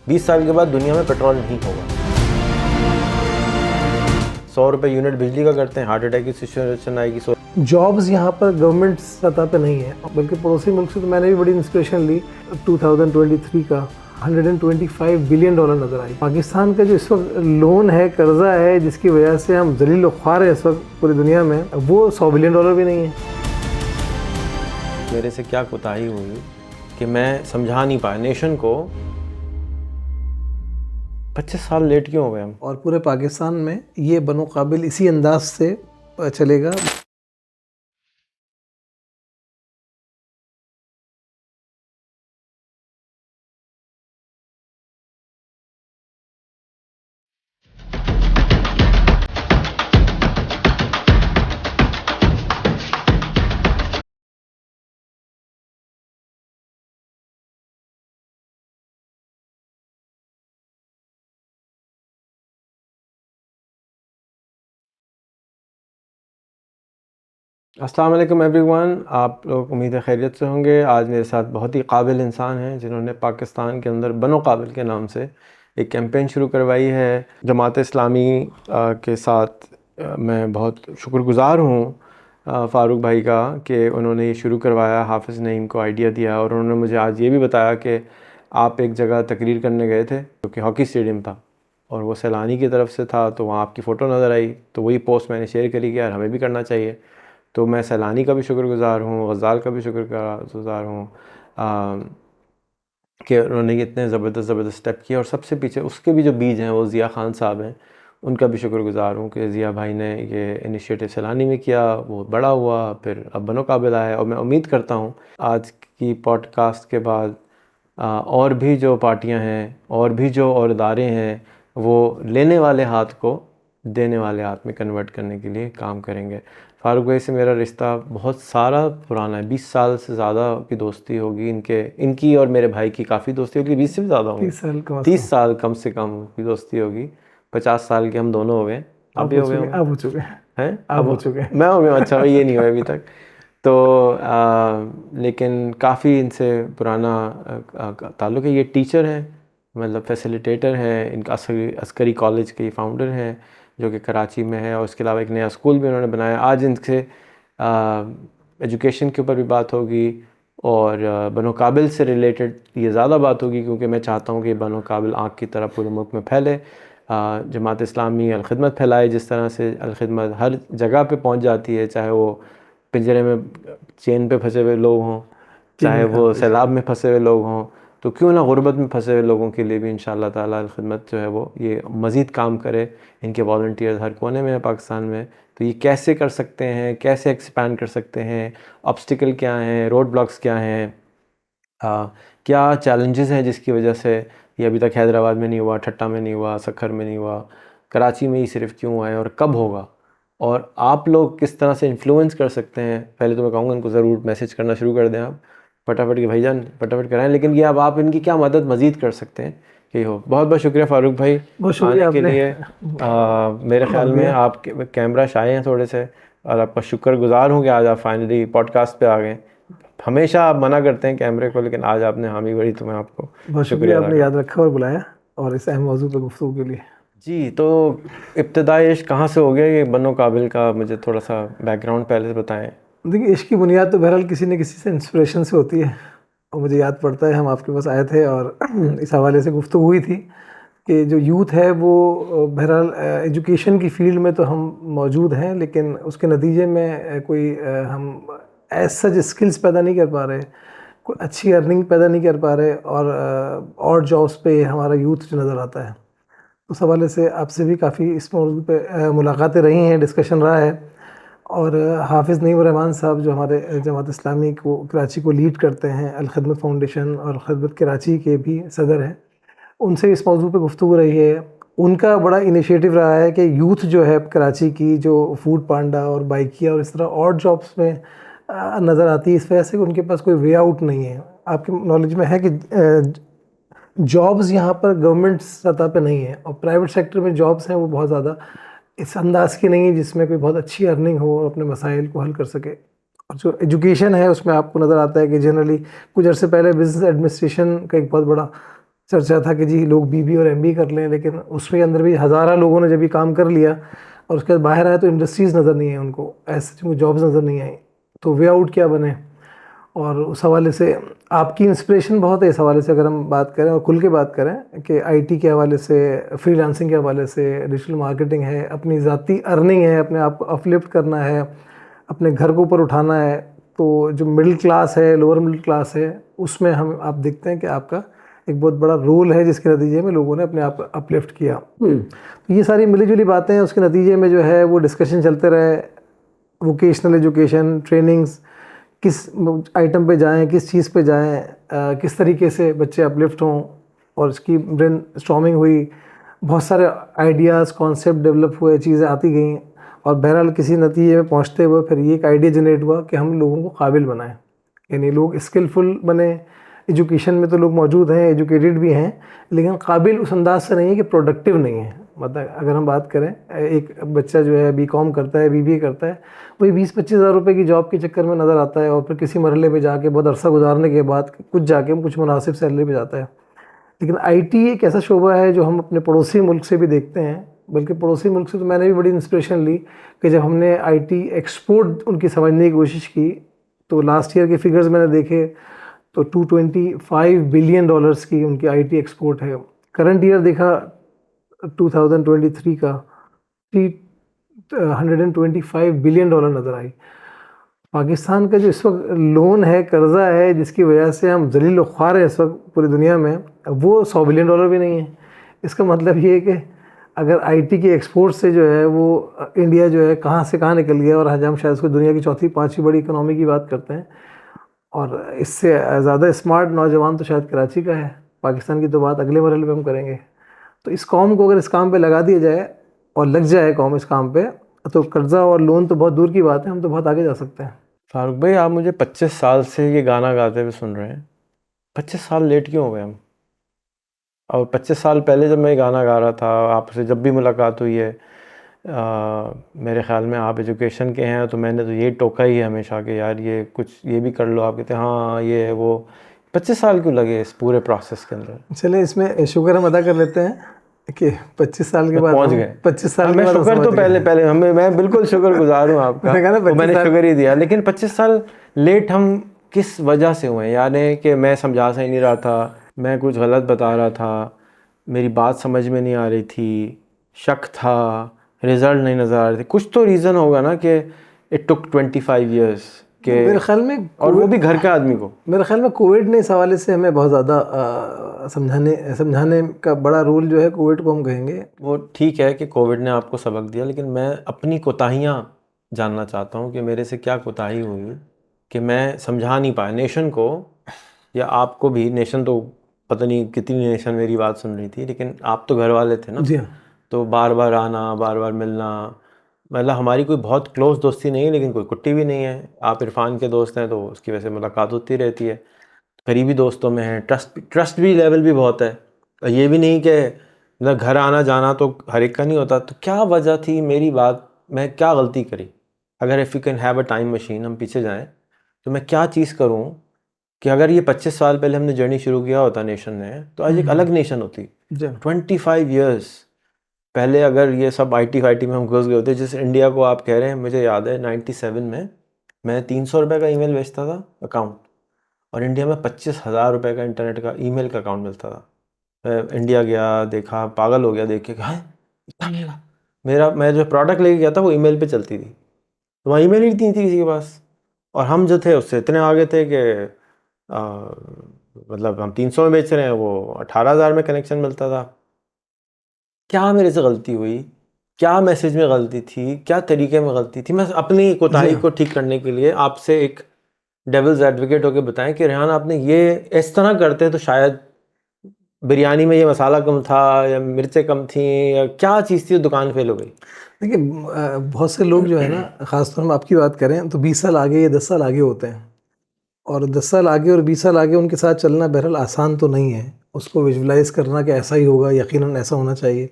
20 साल के बाद दुनिया में पेट्रोल नहीं होगा। 100 रुपये यूनिट बिजली का करते हैं, हार्ट अटैक की सिचुएशन आएगी। जॉब्स यहाँ पर गवर्नमेंट सतह पे नहीं है, बल्कि पड़ोसी मुल्क से तो मैंने भी बड़ी इंस्पिरेशन ली। 2023 का $125 बिलियन नज़र आई। पाकिस्तान का जो इस वक्त लोन है, कर्जा है, जिसकी वजह से हम जलील ख्वार हैं इस वक्त पूरी दुनिया में, वो $100 बिलियन भी नहीं है। मेरे से क्या कोताही हुई कि मैं समझा नहीं पाया नेशन को। 25 साल लेट क्यों हो गए हम? और पूरे पाकिस्तान में ये बनो काबिल इसी अंदाज से चलेगा। अस्सलाम वालेकुम एवरीवन, आप लोग उम्मीद है खैरियत से होंगे। आज मेरे साथ बहुत ही काबिल इंसान हैं जिन्होंने पाकिस्तान के अंदर बनो काबिल के नाम से एक कैंपेन शुरू करवाई है। जमात इस्लामी के साथ मैं बहुत शुक्रगुज़ार हूँ फ़ारूक भाई का कि उन्होंने ये शुरू करवाया, हाफ़िज़ नईम को आइडिया दिया। और उन्होंने मुझे आज ये भी बताया कि आप एक जगह तकरीर करने गए थे जो कि हॉकी स्टेडियम था और वो सैलानी की तरफ से था, तो वहाँ आपकी फ़ोटो नज़र आई। तो वही पोस्ट मैंने शेयर करी कि यार हमें भी करना चाहिए। तो मैं सैलानी का भी शुक्रगुज़ार हूँ, गज़ाल का भी शुक्रगुज़ार हूँ कि उन्होंने इतने ज़बरदस्त स्टेप किया। और सबसे पीछे उसके भी जो बीज हैं वो ज़िया ख़ान साहब हैं, उनका भी शुक्रगुज़ार हूँ कि ज़िया भाई ने ये इनिशिएटिव सैलानी में किया, वो बड़ा हुआ, फिर अब बनो काबिल आया। और मैं उम्मीद करता हूँ आज की पॉडकास्ट के बाद और भी जो पार्टियाँ हैं और भी जो और इदारे हैं वो लेने वाले हाथ को देने वाले हाथ में कन्वर्ट करने के लिए काम करेंगे। फ़ारूक भाई से मेरा रिश्ता बहुत सारा पुराना है, 20 साल से ज़्यादा की दोस्ती होगी इनकी और मेरे भाई की काफ़ी दोस्ती होगी। 20 से भी ज़्यादा होगी, 30 साल कम से कम की दोस्ती होगी। 50 साल के हम दोनों हो गए। आप भी हो गए? आप हो चुके हैं? आप हो चुके हैं? मैं हो गया। अच्छा, ये नहीं हुआ अभी तक तो लेकिन काफ़ी इनसे पुराना ताल्लुक़ है। ये टीचर हैं, मतलब फैसिलिटेटर हैं, इनका अस्करी कॉलेज के फाउंडर हैं जो कि कराची में है। और उसके अलावा एक नया स्कूल भी उन्होंने बनाया। आज इनसे एजुकेशन के ऊपर भी बात होगी और बनो काबिल से रिलेटेड ये ज़्यादा बात होगी, क्योंकि मैं चाहता हूँ कि बनो काबिल आँख की तरह पूरे मुल्क में फैले। जमात इस्लामी अलखिदमत फैलाए, जिस तरह से अलखिदमत हर जगह पे पहुँच जाती है, चाहे वो पिंजरे में चेन पे फंसे हुए लोग हों, चाहे वो सैलाब में फंसे हुए लोग हों, तो क्यों ना गुर्बत में फंसे हुए लोगों के लिए भी इंशाअल्लाह ताला अलखिदमत जो है वो ये मज़ीद काम करे। इनके वॉलंटियर्स हर कोने में है पाकिस्तान में। तो ये कैसे कर सकते हैं, कैसे एक्सपैंड कर सकते हैं, ऑब्स्टिकल क्या हैं, रोड ब्लॉक्स क्या हैं, क्या चैलेंजेस हैं जिसकी वजह से ये अभी तक हैदराबाद में नहीं हुआ, ठट्टा में नहीं हुआ, सखर में नहीं हुआ, कराची में ही सिर्फ क्यों हुआ है और कब होगा, और आप लोग किस तरह से इन्फ्लुएंस कर सकते हैं। पहले तो मैं कहूँगा इनको ज़रूर मैसेज करना शुरू कर दें आप फटाफट कि भाईजान फटाफट कराएं, लेकिन ये अब आप इनकी क्या मदद मज़ीद कर सकते हैं कि हो। बहुत बहुत शुक्रिया फ़ारूक भाई आने के लिए। मेरे ख़्याल में आप कैमरा शाये हैं थोड़े से, और आपका शुक्रगुज़ार हूँ कि आज आप फाइनली पॉडकास्ट पे आ गए। हमेशा आप मना करते हैं कैमरे को, लेकिन आज आपने हामी भरी, तो मैं आपको बहुत शुक्रिया, आपने याद रखा और बुलाया और इस अहम मौजू पर गुफ्तगू के लिए। जी, तो इब्तिदाई इश्क कहाँ से हो गया ये बनो काबिल का? मुझे थोड़ा सा बैकग्राउंड पहले से बताएं। देखिए, इश्क की बुनियाद तो बहरहाल किसी न किसी से इंस्पिरेशन से होती है। और मुझे याद पड़ता है हम आपके पास आए थे और इस हवाले से गुफ्तगू हुई थी कि जो यूथ है वो बहरहाल एजुकेशन की फील्ड में तो हम मौजूद हैं, लेकिन उसके नतीजे में कोई हम एज सच स्किल्स पैदा नहीं कर पा रहे, कोई अच्छी अर्निंग पैदा नहीं कर पा रहे, और जॉब्स पे हमारा यूथ जो नज़र आता है। उस हवाले से आपसे भी काफ़ी इस मौजू पे मुलाकातें रही हैं, डिस्कशन रहा है। और हाफिज़ नईम रहमान साहब जो हमारे जमात इस्लामी को कराची को लीड करते हैं, अलखिदमत फाउंडेशन और खिदमत कराची के भी सदर हैं, उनसे इस मौजू पे गुफ्तगू रही है। उनका बड़ा इनिशिएटिव रहा है कि यूथ जो है कराची की, जो फूड पांडा और बाइकिया और इस तरह और जॉब्स में नज़र आती है, इस वजह से उनके पास कोई वे आउट नहीं है। आपके नॉलेज में है कि जॉब्स यहाँ पर गवर्नमेंट सतह पे नहीं है, और प्राइवेट सेक्टर में जॉब्स हैं वो बहुत ज़्यादा इस अंदाज़ की नहीं है जिसमें कोई बहुत अच्छी अर्निंग हो और अपने मसाइल को हल कर सके। और जो एजुकेशन है उसमें आपको नज़र आता है कि जनरली कुछ अर्से पहले बिज़नेस एडमिनिस्ट्रेशन का एक बहुत बड़ा चर्चा था कि जी लोग बीबी और एमबी कर लें, लेकिन उसके अंदर भी हज़ारों लोगों ने जब ये काम कर लिया और उसके बाद बाहर आए तो इंडस्ट्रीज़ नज़र नहीं है उनको, ऐसे जॉब्स नज़र नहीं आई, तो वे आउट क्या बने। और उस हवाले से आपकी इंस्पिरेशन बहुत है, इस हवाले से अगर हम बात करें और खुल के बात करें कि आईटी के हवाले से, फ्रीलांसिंग के हवाले से, डिजिटल मार्केटिंग है, अपनी ज़ाती अर्निंग है, अपने आप को अपलिफ्ट करना है, अपने घर को ऊपर उठाना है, तो जो मिडिल क्लास है, लोअर मिडिल क्लास है, उसमें हम आप देखते हैं कि आपका एक बहुत बड़ा रोल है, जिसके नतीजे में लोगों ने अपने आप अपलिफ्ट किया। तो ये सारी मिली जुली बातें हैं, उसके नतीजे में जो है वो डिस्कशन चलते रहे, वोकेशनल एजुकेशन, ट्रेनिंग्स, किस आइटम पे जाएं, किस चीज़ पे जाएं, किस तरीके से बच्चे अपलिफ्ट हों, और इसकी ब्रेन स्टॉर्मिंग हुई, बहुत सारे आइडियाज़, कॉन्सेप्ट डेवलप हुए, चीज़ें आती गईं, और बहरहाल किसी नतीजे में पहुंचते हुए फिर ये एक आइडिया जनरेट हुआ कि हम लोगों को काबिल बनाएं, यानी लोग स्किलफुल बने। एजुकेशन में तो लोग मौजूद हैं, एजुकेटेड भी हैं, लेकिन काबिल उस अंदाज से नहीं है कि प्रोडक्टिव नहीं है। मतलब अगर हम बात करें, एक बच्चा जो है बीकॉम करता है, बीबीए करता है, वही 20-25 हज़ार रुपये की जॉब के चक्कर में नज़र आता है, और फिर किसी मरहले पे जाके बहुत अरसा गुजारने के बाद कुछ जाके कुछ मुनासिब सैलरी पे जाता है। लेकिन आईटी एक ऐसा शोबा है जो हम अपने पड़ोसी मुल्क से भी देखते हैं, बल्कि पड़ोसी मुल्क से तो मैंने भी बड़ी इंस्पिरेशन ली कि जब हमने आईटी एक्सपोर्ट उनकी समझने की कोशिश की, तो लास्ट ईयर के फिगर्स मैंने देखे तो $225 बिलियन की उनकी आईटी एक्सपोर्ट है। करंट ईयर देखा 2023 का, 125 बिलियन डॉलर नज़र आई। पाकिस्तान का जो इस वक्त लोन है, कर्ज़ा है, जिसकी वजह से हम जलील ख्वार हैं इस वक्त पूरी दुनिया में, वो $100 बिलियन भी नहीं है। इसका मतलब ये है कि अगर आईटी के एक्सपोर्ट से जो है वो इंडिया जो है कहाँ से कहाँ निकल गया, और आज हम शायद उसको दुनिया की चौथी पाँचवीं बड़ी इकोनॉमी की बात करते हैं, और इससे ज़्यादा स्मार्ट नौजवान तो शायद कराची का है। पाकिस्तान की तो बात अगले मरहले पे हम करेंगे। तो इस कौम को अगर इस काम पे लगा दिया जाए और लग जाए कौम इस काम पे, तो कर्ज़ा और लोन तो बहुत दूर की बात है, हम तो बहुत आगे जा सकते हैं। फारूक भाई, आप मुझे 25 साल से ये गाना गाते हुए सुन रहे हैं, 25 साल लेट क्यों हो गए हम? और 25 साल पहले जब मैं ये गाना गा रहा था, आपसे जब भी मुलाकात हुई है, मेरे ख़्याल में आप एजुकेशन के हैं, तो मैंने तो ये टोका ही है हमेशा कि यार ये कुछ ये भी कर लो। आप कहते हैं हाँ ये है वो। 25 साल क्यों लगे इस पूरे प्रोसेस के अंदर? चले इसमें शुक्र हम अदा कर लेते हैं कि 25 साल के बाद पहुंच गए। 25 साल हाँ, के मैं बाद हम शुक्र तो समझ गए। पहले हमें, मैं बिल्कुल शुक्रगुजार हूँ आपका। मैंने कहा ना, 25 मैंने साल शुक्र ही दिया, लेकिन 25 साल लेट हम किस वजह से हुए? यानी कि मैं समझा सही नहीं रहा था, मैं कुछ गलत बता रहा था, मेरी बात समझ में नहीं आ रही थी, शक था, रिज़ल्ट नहीं नज़र आ रहे थे। कुछ तो रीज़न होगा ना कि इट टुक 25 ईयर्स के, मेरे ख्याल में, और वो भी घर के आदमी को। मेरे ख्याल में कोविड ने इस हवाले से हमें बहुत ज़्यादा समझाने का बड़ा रोल जो है कोविड को हम कहेंगे। वो ठीक है कि कोविड ने आपको सबक दिया, लेकिन मैं अपनी कोताहियाँ जानना चाहता हूँ कि मेरे से क्या कोताही हुई कि मैं समझा नहीं पाया नेशन को, या आपको भी। नेशन तो पता नहीं कितनी नेशन मेरी बात सुन रही थी, लेकिन आप तो घर वाले थे ना, जी हाँ। तो बार बार आना, बार बार मिलना। मतलब हमारी कोई बहुत क्लोज दोस्ती नहीं है, लेकिन कोई कुट्टी भी नहीं है। आप इरफान के दोस्त हैं तो उसकी वजह से मुलाकात होती रहती है। करीबी दोस्तों में है, ट्रस्ट भी लेवल भी बहुत है। और ये भी नहीं कि मतलब घर आना जाना तो हर एक का नहीं होता। तो क्या वजह थी मेरी बात, मैं क्या गलती करी? अगर if you can have a time machine, हम पीछे जाएं, तो मैं क्या चीज़ करूं कि अगर ये 25 साल पहले हमने जर्नी शुरू किया होता नेशन ने, तो आज एक अलग नेशन होती। जी 25 ईयर्स पहले अगर ये सब आईटी फाईटी में हम घुस गए होते, जैसे इंडिया को आप कह रहे हैं, मुझे याद है 97 में मैं 300 रुपये का ईमेल भेजता था अकाउंट, और इंडिया में 25,000 रुपये का इंटरनेट का ईमेल का अकाउंट मिलता था। मैं इंडिया गया, देखा, पागल हो गया देख के, हाँ इतना महंगा। मैं जो प्रोडक्ट लेके गया था वो ईमेल पे चलती थी, तो वहाँ ईमेल ही नहीं थी किसी के पास। और हम जो थे उससे इतने आगे थे कि मतलब हम 300 में बेच रहे हैं, वो 18,000 में कनेक्शन मिलता था। क्या मेरे से गलती हुई? क्या मैसेज में गलती थी? क्या तरीके में गलती थी? मैं अपनी कोताही को ठीक करने के लिए आपसे एक डेविल्स एडवोकेट होकर बताएं कि रेहान, आपने ये इस तरह करते तो शायद बिरयानी में ये मसाला कम था, या मिर्चें कम थी, या क्या चीज़ थी, दुकान फेल हो गई। देखिए, बहुत से लोग जो है ना, ख़ासतौर में आपकी बात करें तो 20 साल आगे या 10 साल आगे होते हैं, और 10 साल आगे और 20 साल आगे उनके साथ चलना बहरहाल आसान तो नहीं है। उसको विजुलाइज़ करना कि ऐसा ही होगा, यकीनन ऐसा होना चाहिए,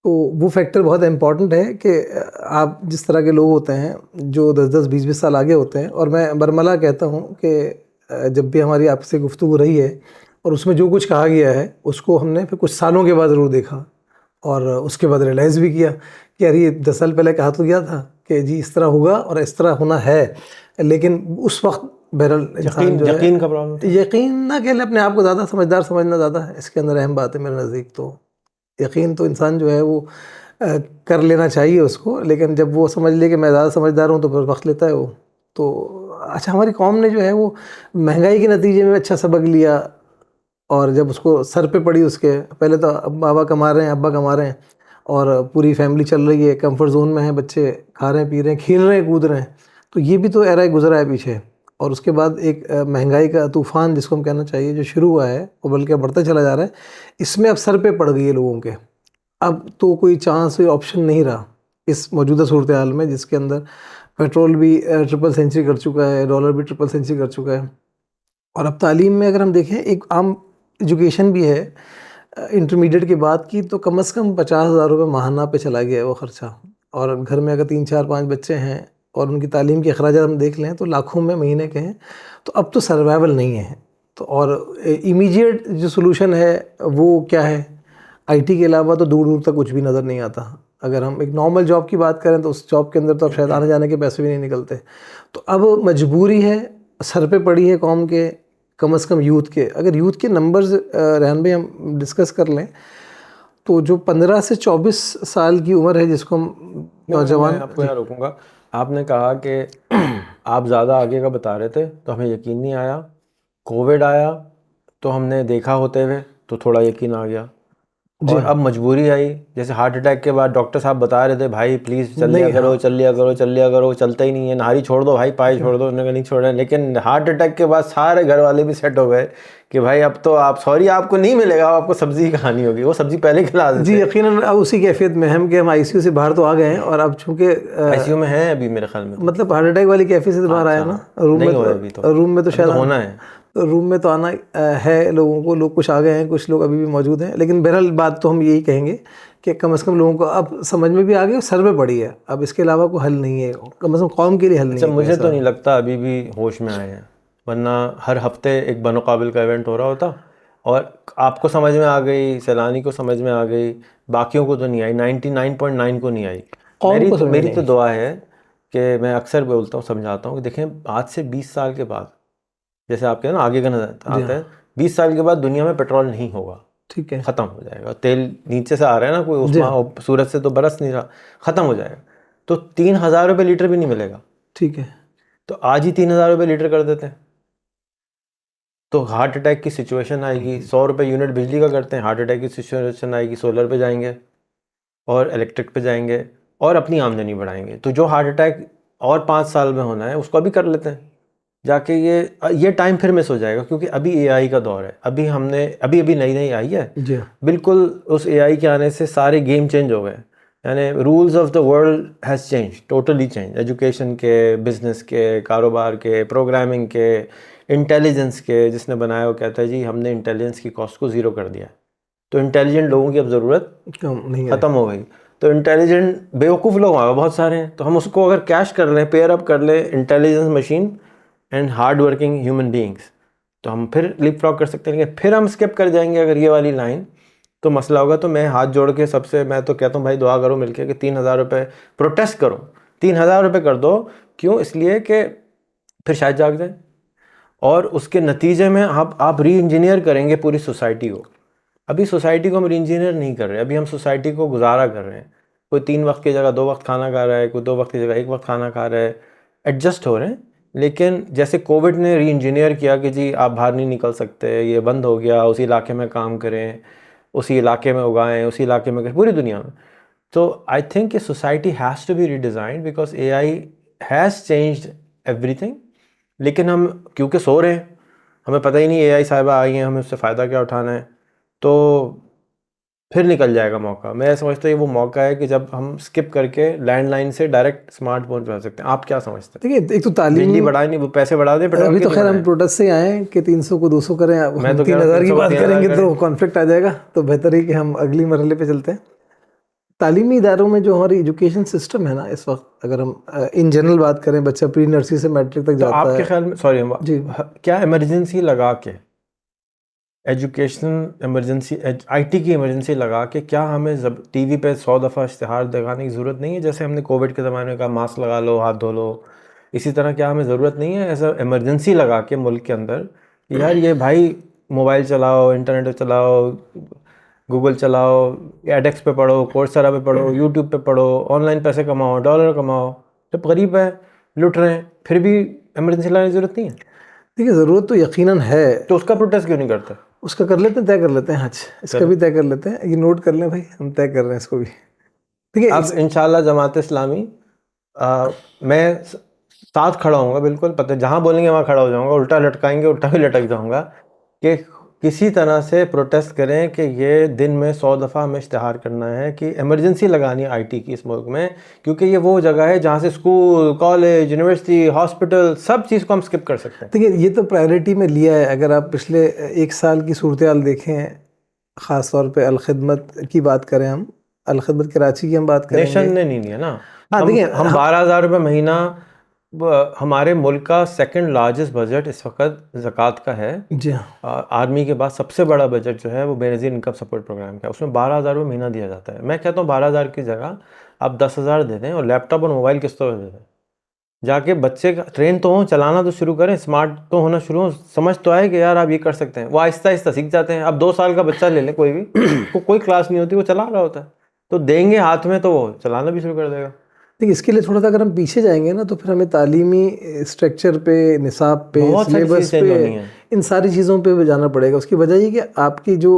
तो वो फैक्टर बहुत इम्पॉर्टेंट है कि आप जिस तरह के लोग होते हैं जो 10-10, 20-20 साल आगे होते हैं। और मैं बरमला कहता हूँ कि जब भी हमारी आपसे गुफ्तगू रही है और उसमें जो कुछ कहा गया है उसको हमने फिर कुछ सालों के बाद ज़रूर देखा, और उसके बाद रियलाइज़ भी किया कि यार ये 10 साल पहले कहा तो गया था कि जी इस तरह होगा और इस तरह होना है, लेकिन उस वक्त बहरहाल इंसान जो है यकीन का प्रॉब्लम था। यकीन ना कह ले, अपने आप को ज़्यादा समझदार समझना ज़्यादा है इसके अंदर अहम बात है मेरे नज़दीक। तो यकीन तो इंसान जो है वो कर लेना चाहिए उसको, लेकिन जब वो समझ ले कि मैं ज़्यादा समझदार हूँ तो फिर वक्त लेता है वो। तो अच्छा, हमारी कौम ने जो है वो महंगाई के नतीजे में अच्छा सबक लिया, और जब उसको सर पे पड़ी उसके, पहले तो बाबा कमा रहे हैं, अब्बा कमा रहे हैं और पूरी फैमिली चल रही है, कंफर्ट जोन में है, बच्चे खा रहे हैं, पी रहे हैं, खेल रहे हैं, कूद रहे हैं, तो ये भी तो एरा गुजरा है पीछे। और उसके बाद एक महंगाई का तूफ़ान जिसको हम कहना चाहिए जो शुरू हुआ है वो बल्कि बढ़ता चला जा रहा है, इसमें अब सर पे पड़ गई है लोगों के। अब तो कोई चांस, कोई ऑप्शन नहीं रहा इस मौजूदा सूरत हाल में, जिसके अंदर पेट्रोल भी ट्रिपल सेंचुरी कर चुका है, डॉलर भी ट्रिपल सेंचुरी कर चुका है। और अब तालीम में अगर हम देखें, एक आम एजुकेशन भी है इंटरमीडिएट के बाद की, तो कम से कम 50,000 रुपये माहाना पे चला गया है वो ख़र्चा। और घर में अगर 3 4 5 बच्चे हैं और उनकी तालीम के अखराज हम देख लें तो लाखों में महीने के हैं। तो अब तो सर्वाइवल नहीं है। तो और इमीडिएट जो सोल्यूशन है वो क्या है? आईटी के अलावा तो दूर दूर तक कुछ भी नज़र नहीं आता। अगर हम एक नॉर्मल जॉब की बात करें तो उस जॉब के अंदर तो अब शायद आने जाने के पैसे भी नहीं निकलते। तो अब मजबूरी है, सर पे पड़ी है कौम के, कम से कम यूथ के। अगर यूथ के नंबर्स रेहान भाई हम डिस्कस कर लें तो जो 15 से 24 साल की उम्र है जिसको हम नौजवान, मैं आपको यहाँ रोकूंगा। आपने कहा कि आप ज़्यादा आगे का बता रहे थे तो हमें यकीन नहीं आया। कोविड आया तो हमने देखा होते हुए तो थोड़ा यकीन आ गया। और अब मजबूरी आई, जैसे हार्ट अटैक के बाद डॉक्टर साहब बता रहे थे भाई प्लीज़ चल लिया करो, चल लिया करो, चल लिया करो, चलता ही नहीं है, नारी छोड़ दो भाई, पाए छोड़ दो, उन्होंने नहीं छोड़ा। लेकिन हार्ट अटैक के बाद सारे घर वाले भी सेट हो गए कि भाई अब तो आप, सॉरी आपको नहीं मिलेगा, आपको सब्जी की कहानी होगी, वो सब्जी पहले खिला देते। जी यकीनन अब उसी कैफियत में हम कि हम आईसीयू से बाहर तो आ गए हैं, और अब चूंकि आईसीयू में है अभी मेरे ख्याल में, मतलब हार्ट अटैक वाली कैफियत से बाहर आया ना, रूम में रूम में तो शायद होना है, तो रूम में तो आना है लोगों को। लोग कुछ आ गए हैं, कुछ लोग अभी भी मौजूद हैं, लेकिन बहरहाल बात तो हम यही कहेंगे कि कम से कम लोगों को अब समझ में भी आ गई, सर में पड़ी है। अब इसके अलावा कोई हल नहीं है, कम से कम कौम के लिए हल नहीं है। मुझे तो नहीं लगता अभी भी होश में आए हैं, वरना हर हफ्ते एक बनो काबिल का इवेंट हो रहा होता और आपको समझ में आ गई, सैलानी को समझ में आ गई, बाकियों को तो नहीं आई, 99.9 को नहीं आई। मेरी तो दुआ है कि मैं अक्सर बोलता हूँ, समझाता हूँ कि देखें आज से 20 साल के बाद, जैसे आपके ना आगे का नजर आता है, 20 साल के बाद दुनिया में पेट्रोल नहीं होगा, ठीक है, ख़त्म हो जाएगा। तेल नीचे से आ रहा है ना, कोई उसमें सूरज से तो बरस नहीं रहा, ख़त्म हो जाएगा। तो 3,000 रुपये लीटर भी नहीं मिलेगा, ठीक है, तो आज ही 3,000 रुपये लीटर कर देते हैं तो हार्ट अटैक की सिचुएशन आएगी। 100 रुपये यूनिट बिजली का करते हैं, हार्ट अटैक की सिचुएशन आएगी, सोलर पे जाएंगे और इलेक्ट्रिक पे जाएंगे और अपनी आमदनी बढ़ाएंगे। तो जो हार्ट अटैक और 5 साल में होना है उसको अभी कर लेते हैं जाके, ये टाइम फिर मिस हो जाएगा, क्योंकि अभी एआई का दौर है। अभी हमने अभी नई नई आई है, बिल्कुल उस एआई के आने से सारे गेम चेंज हो गए। यानी rules of the world has change, totally change, education के, बिजनेस के, कारोबार के, प्रोग्रामिंग के, इंटेलिजेंस के। जिसने बनाया वो कहता है जी हमने इंटेलिजेंस की कॉस्ट को ज़ीरो कर दिया, तो इंटेलिजेंट लोगों की अब ज़रूरत ख़त्म हो गई। तो इंटेलिजेंट बेवकूफ़ लोग वहाँ बहुत सारे हैं, तो हम उसको अगर कैश कर लें, पेयर अप कर लें intelligence machine and hard working human beings, तो हम फिर लिप फ्रॉग कर सकते हैं। लेकिन फिर हम स्किप कर जाएंगे अगर ये वाली लाइन, तो मसला होगा। तो मैं हाथ जोड़ के सबसे मैं तो कहता हूँ भाई दुआ करो मिलके कि 3,000 रुपये प्रोटेस्ट करो, 3,000 रुपये कर दो। क्यों? इसलिए कि फिर शायद जाग जाए और उसके नतीजे में आप री इंजीनियर करेंगे पूरी सोसाइटी को। अभी सोसाइटी को हम री इंजीनियर नहीं कर रहे, अभी हम सोसाइटी को गुजारा कर रहे हैं। कोई 3 वक्त की जगह 2 वक्त खाना खा रहा है, कोई 2 वक्त की जगह 1 वक्त खाना खा रहा है, एडजस्ट हो रहे हैं। लेकिन जैसे कोविड ने री इंजीनियर किया कि जी आप बाहर नहीं निकल सकते, ये बंद हो गया, उसी इलाके में काम करें, उसी इलाके में उगाएं, उसी इलाके में करें, पूरी दुनिया में। तो आई थिंक कि society has to be redesigned because AI has changed everything. लेकिन हम क्योंकि सो रहे हैं, हमें पता ही नहीं एआई साहिबा आई हैं, हमें उससे फ़ायदा क्या उठाना है, तो फिर निकल जाएगा मौका। मैं समझता हूँ ये वो मौका है कि जब हम स्किप करके लैंडलाइन से डायरेक्ट स्मार्टफोन पे आ सकते हैं। आप क्या समझते हैं? देखिए एक तो तालीम, बिजली बढ़ाए नहीं, वो पैसे बढ़ा दें, अभी तो खैर हम प्रोटेस्ट से आए हैं कि 300 को 200 करें। अब हम 3,000 की बात करेंगे तो कॉन्फ्लिक्ट आ जाएगा, तो बेहतर है कि हम अगली मरहले पे चलते हैं। तालीमी इदारों में जो हमारी एजुकेशन सिस्टम है ना इस वक्त, अगर हम इन जनरल बात करें, बच्चा प्री नर्सरी से मैट्रिक तक जाता है। आपके ख्याल में, सॉरी जी, क्या इमरजेंसी लगा के एजुकेशन इमरजेंसी आईटी की इमरजेंसी लगा के क्या हमें टीवी पे 100 दफ़ा इश्तिहार दिखाने की ज़रूरत नहीं है? जैसे हमने कोविड के ज़माने में कहा मास्क लगा लो, हाथ धो लो, इसी तरह क्या हमें ज़रूरत नहीं है ऐसा इमरजेंसी लगा के मुल्क के अंदर कि यार ये भाई मोबाइल चलाओ, इंटरनेट चलाओ, गूगल चलाओ, एडेक्स पे पढ़ो, कोर्सेरा पे पढ़ो, यूट्यूब पे पढ़ो, ऑनलाइन पैसे कमाओ, डॉलर कमाओ। जब गरीब है, लुट रहे हैं, फिर भी इमरजेंसी लाने की ज़रूरत नहीं है, देखिए ज़रूरत तो यकीनन है, तो उसका प्रोटेस्ट क्यों नहीं करते? उसका कर लेते हैं, तय कर लेते हैं आज, इसका भी तय कर लेते हैं, ये नोट कर लें भाई, हम तय कर रहे हैं इसको भी। ठीक है, अब इंशाल्लाह जमात इस्लामी मैं साथ खड़ा हूँगा, बिल्कुल पता जहाँ बोलेंगे वहाँ खड़ा हो जाऊँगा, उल्टा लटकाएंगे उल्टा भी लटक जाऊँगा कि किसी तरह से प्रोटेस्ट करें कि ये दिन में 100 दफ़ा हमें इश्तिहार करना है कि इमरजेंसी लगानी है आईटी की इस मुल्क में, क्योंकि ये वो जगह है जहाँ से स्कूल, कॉलेज, यूनिवर्सिटी, हॉस्पिटल सब चीज़ को हम स्किप कर सकते हैं। देखिए ये तो प्रायोरिटी में लिया है। अगर आप पिछले 1 साल की सूरत हाल देखें, ख़ास तौर पे अलखिदमत की बात करें, हम अलखिदमत कराची की हम बात करेंगे, नेशन ने नहीं लिया ना। हाँ देखिए हम 12,000 रुपये महीना, हमारे मुल्क का सेकंड लार्जेस्ट बजट इस वक्त ज़कात का है। जी हाँ, आर्मी के बाद सबसे बड़ा बजट जो है वो बेनज़ीर इनकम सपोर्ट प्रोग्राम का है, उसमें 12,000 रुपये महीना दिया जाता है। मैं कहता हूँ 12,000 की जगह आप 10,000 दे दें और लैपटॉप और मोबाइल किस्तों पर दे दें, जाके बच्चे का ट्रेन तो हो, चलाना तो शुरू करें, स्मार्ट तो होना शुरू हो, समझ तो आए कि यार आप ये कर सकते हैं। वो आहिस्ता आहिस्ता सीख जाते हैं। अब 2 साल का बच्चा ले लें कोई भी, वो कोई क्लास नहीं होती, वो चला रहा होता है, तो देंगे हाथ में तो वो चलाना भी शुरू कर देगा। देखिए इसके लिए थोड़ा सा अगर हम पीछे जाएंगे ना, तो फिर हमें तालीमी स्ट्रक्चर पे, निसाब पे, बहुत सारी सिलेबस चीज़ें चेंज होनी पे, है। इन सारी चीज़ों पे जाना पड़ेगा। उसकी वजह ये कि आपकी जो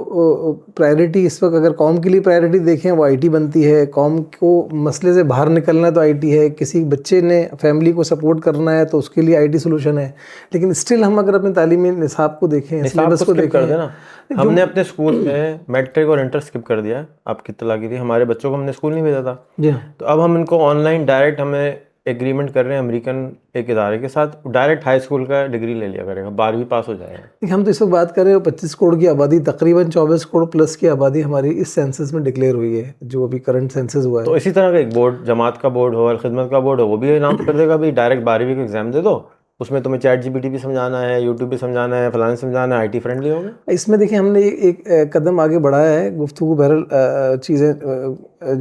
प्रायोरिटी इस वक्त, अगर कौम के लिए प्रायोरिटी देखें, वो आईटी बनती है। कौम को मसले से बाहर निकलना है तो आईटी है। किसी बच्चे ने फैमिली को सपोर्ट करना है तो उसके लिए आईटी सोल्यूशन है। लेकिन स्टिल हम अगर अपने तालीमी निसाब को देखें, सिलेबस को स्किप कर देखें, देना। हमने अपने स्कूल में मैट्रिक और इंटर स्किप कर दिया, आपकी इत्तला की थी, हमारे बच्चों को हमने स्कूल नहीं भेजा था, जी हाँ, तो अब हम इनको ऑनलाइन डायरेक्ट हमें एग्रीमेंट कर रहे हैं अमेरिकन एक इदारे के साथ, डायरेक्ट हाई स्कूल का डिग्री ले लिया करेगा, 12वीं पास हो जाएगा। देखिए हम तो इस वक्त बात कर रहे हो 25 करोड़ की आबादी, तकरीबन 24 करोड़ प्लस की आबादी हमारी इस सेंसस में डिक्लेयर हुई है, जो अभी करंट सेंसस हुआ है। तो इसी तरह का एक बोर्ड, जमात का बोर्ड हो, खिदमत का बोर्ड हो, वो भी अनाउंस कर देगा भाई डायरेक्ट 12वीं का एग्जाम दे दो, उसमें तुम्हें चैट जीपीटी भी समझाना है, यूट्यूब भी समझाना है, फलाने समझाना है, आईटी फ्रेंडली हो गए। इसमें देखिए हमने एक कदम आगे बढ़ाया है। गुफ्तगू बहरहाल चीज़ें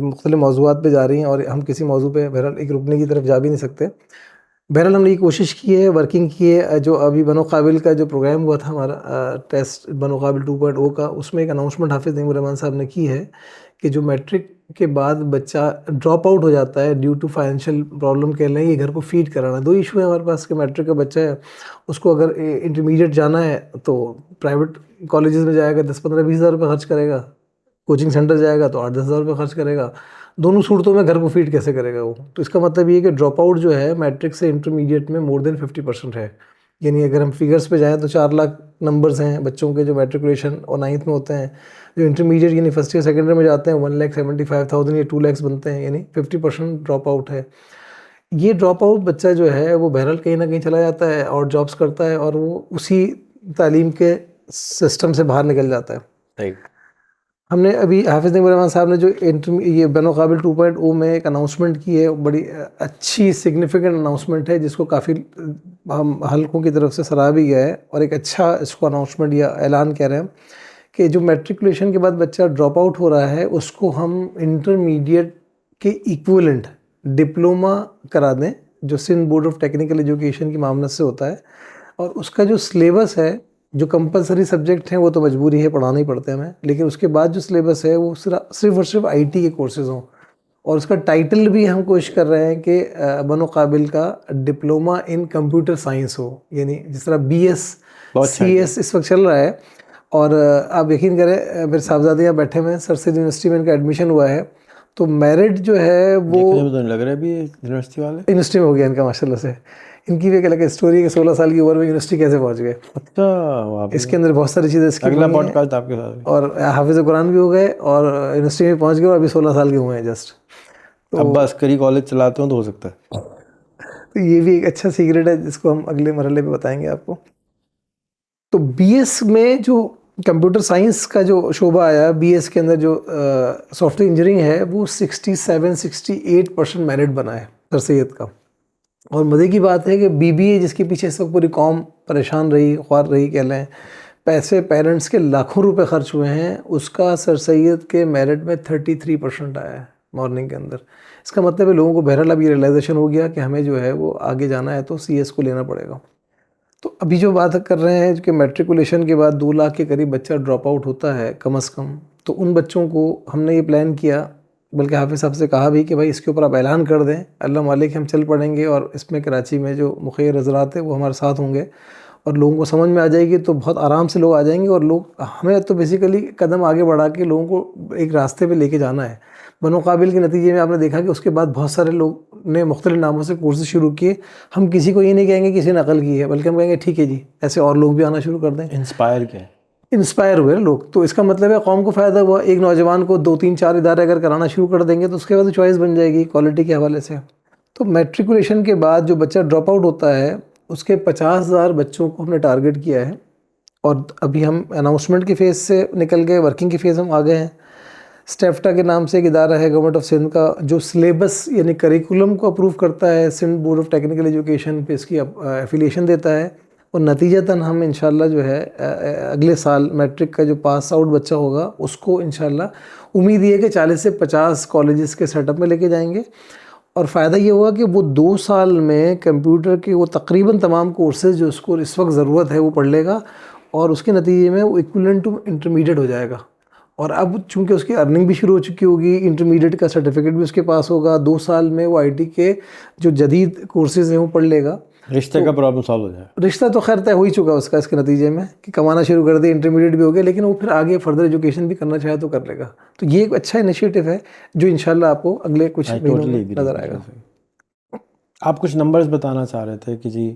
मुख्तलिफ मौज़ूआत पे जा रही हैं और हम किसी मौजू पे बहरहाल एक रुकने की तरफ जा भी नहीं सकते। बहरहाल हमने ये कोशिश की है, वर्किंग की है। जो अभी बनो काबिल का जो प्रोग्राम हुआ था हमारा, टेस्ट बनो काबिल 2.0 का, उसमें एक अनाउंसमेंट हाफिज़ नईमुर रहमान साहब ने की है कि जो मैट्रिक के बाद बच्चा ड्रॉप आउट हो जाता है ड्यू टू फाइनेंशियल प्रॉब्लम, कह लें, ये घर को फीड कराना। दो इशू है हमारे पास कि मैट्रिक का बच्चा है, उसको अगर इंटरमीडिएट जाना है तो प्राइवेट कॉलेजेस में जाएगा, 10-15-20 हज़ार रुपये खर्च करेगा। कोचिंग सेंटर जाएगा तो 8-10 हज़ार रुपये खर्च करेगा। दोनों सूरतों में घर को फीड कैसे करेगा वो? तो इसका मतलब ये है कि ड्रॉप आउट जो है मैट्रिक से इंटरमीडिएट में मोर देन 50% है। यानी अगर हम फिगर्स पे जाएँ तो 4 लाख नंबर्स हैं बच्चों के जो मैट्रिकुलेशन और 9th में होते हैं। जो इंटरमीडिएट यानी फर्स्ट ईयर सेकेंड ईयर में जाते हैं 1,75,000 या 2 लाख बनते हैं, यानी 50% ड्रॉप आउट है। ये ड्रॉप आउट बच्चा जो है वो बहरहाल कहीं ना कहीं चला जाता है और जॉब्स करता है और वो उसी तालीम के सिस्टम से बाहर निकल जाता है। सही। हमने अभी हाफिज़ नईमुर रहमान साहब ने जो ये बनो काबिल 2.0 में एक अनाउंसमेंट की है, बड़ी अच्छी सिग्निफिकेंट अनाउंसमेंट है, जिसको काफ़ी हम हलकों की तरफ से सराहा भी गया है और एक अच्छा इसको अनाउंसमेंट या ऐलान कह रहे हैं कि जो मैट्रिकुलेशन के बाद बच्चा ड्रॉप आउट हो रहा है उसको हम इंटरमीडिएट के इक्विवेलेंट डिप्लोमा करा दें, जो Sindh board of technical education की मामलत से होता है। और उसका जो सिलेबस है, जो कंपलसरी सब्जेक्ट हैं वो तो मजबूरी है, पढ़ाना ही पड़ते हैं हमें, लेकिन उसके बाद जो सिलेबस है वो सिर्फ और सिर्फ आईटी के कोर्सेज हों। और उसका टाइटल भी हम कोशिश कर रहे हैं कि बनो काबिल का डिप्लोमा इन कंप्यूटर साइंस हो, यानी जिस तरह BS CS इस वक्त चल रहा है। और आप यकीन करें, मेरे साहबजादे यहाँ बैठे हुए हैं, सर सैयद यूनिवर्सिटी में इनका एडमिशन हुआ है, तो मेरिट जो है वो तो लग रहा है भी यूनिवर्सिटी वाले यूनिवर्सिटी में हो गया इनका माशाल्लाह से। इनकी भी एक अलग स्टोरी है कि 16 साल की उम्र में यूनिवर्सिटी कैसे पहुंच गए। अच्छा, इसके अंदर बहुत सारी चीज़ें इसकी अगला पॉडकास्ट आपके साथ। और हाफिज़ कुरान भी हो गए और यूनिवर्सिटी में पहुंच गए और अभी 16 साल के हुए हैं जस्ट। तो अब्बास करी कॉलेज चलाते हो तो हो सकता है। तो ये भी एक अच्छा सीक्रेट है जिसको हम अगले मरहले पे बताएंगे आपको। तो BS में जो कंप्यूटर साइंस का जो शोबा आया, BS के अंदर जो सॉफ्टवेयर इंजीनियरिंग है वो 67-68% मेरिट बना है सर सैयद का। और मज़े की बात है कि BBA जिसके पीछे इस वक्त पूरी कौम परेशान रही, ख्वार रही, कह लें, पैसे पेरेंट्स के लाखों रुपए खर्च हुए हैं, उसका सर सैयद के मेरिट में 33% आया है मॉर्निंग के अंदर। इसका मतलब है लोगों को बहरहाल अब ये रियलाइजेशन हो गया कि हमें जो है वो आगे जाना है तो CS को लेना पड़ेगा। तो अभी जो बात कर रहे हैं कि मैट्रिकुलेशन के बाद 2 लाख के करीब बच्चा ड्रॉप आउट होता है कम अज़ कम, तो उन बच्चों को हमने ये प्लान किया, बल्कि हाफिज़ साहब से कहा भी कि भाई इसके ऊपर आप ऐलान कर दें, अल्लाह मालिक हम चल पड़ेंगे और इसमें कराची में जो मुखिर हज़रात है वो हमारे साथ होंगे और लोगों को समझ में आ जाएगी, तो बहुत आराम से लोग आ जाएंगे। और लोग हमें तो बेसिकली कदम आगे बढ़ा के लोगों को एक रास्ते पे लेके जाना है। बनो काबिल के नतीजे में आपने देखा कि उसके बाद बहुत सारे लोग ने मुख्तलिफ नामों से कोर्सेज शुरू किए। हम किसी को ये नहीं कहेंगे किसी ने नकल की है, बल्कि हम कहेंगे ठीक है जी, ऐसे और लोग भी आना शुरू कर दें। इंस्पायर क्या है? इंस्पायर हुए लोग, तो इसका मतलब है कौम को फ़ायदा हुआ। एक नौजवान को 2-3-4 इदारे अगर कराना शुरू कर देंगे तो उसके बाद चॉइस बन जाएगी क्वालिटी के हवाले से। तो मैट्रिकुलेशन के बाद जो बच्चा ड्रॉप आउट होता है उसके 50,000 बच्चों को हमने टारगेट किया है। और अभी हम अनाउंसमेंट की फ़ेज़ से निकल गए, वर्किंग की फ़ेज़ हम आ गए हैं। स्टेफ्टा के नाम से एक इदारा है गवर्नमेंट ऑफ सिंध का, जो सिलेबस यानी करिकुलम को अप्रूव करता है। Sindh board of technical education पे इसकी एफिलिएशन देता है और नतीजतन हम इंशाल्लाह जो है अगले साल मैट्रिक का जो पास आउट बच्चा होगा उसको इंशाल्लाह उम्मीद ये है कि 40 से 50 कॉलेजेस के सेटअप में लेके जाएंगे। और फ़ायदा ये हुआ कि वो 2 साल में कंप्यूटर के वो तकरीबन तमाम कोर्सेज़ जो उसको इस वक्त ज़रूरत है वो पढ़ लेगा और उसके नतीजे में वो इक्विवेलेंट टू इंटरमीडिएट हो जाएगा। और अब चूंकि उसकी अर्निंग भी शुरू हो चुकी होगी, इंटरमीडिएट का सर्टिफिकेट भी उसके पास होगा, 2 साल में वो IT के जो जदीद कोर्सेज़ हैं वो पढ़ लेगा। रिश्ते का प्रॉब्लम सॉल्व हो जाए। रिश्ता तो खैर तय हो ही चुका उसका इसके नतीजे में कि कमाना शुरू कर दे, इंटरमीडिएट भी हो गया, लेकिन वो फिर आगे फर्दर एजुकेशन भी करना चाहे तो कर लेगा। तो ये एक अच्छा इनिशिएटिव है जो इंशाल्लाह आपको अगले कुछ महीनों में नज़र आएगा। आप कुछ नंबर्स बताना चाह रहे थे कि जी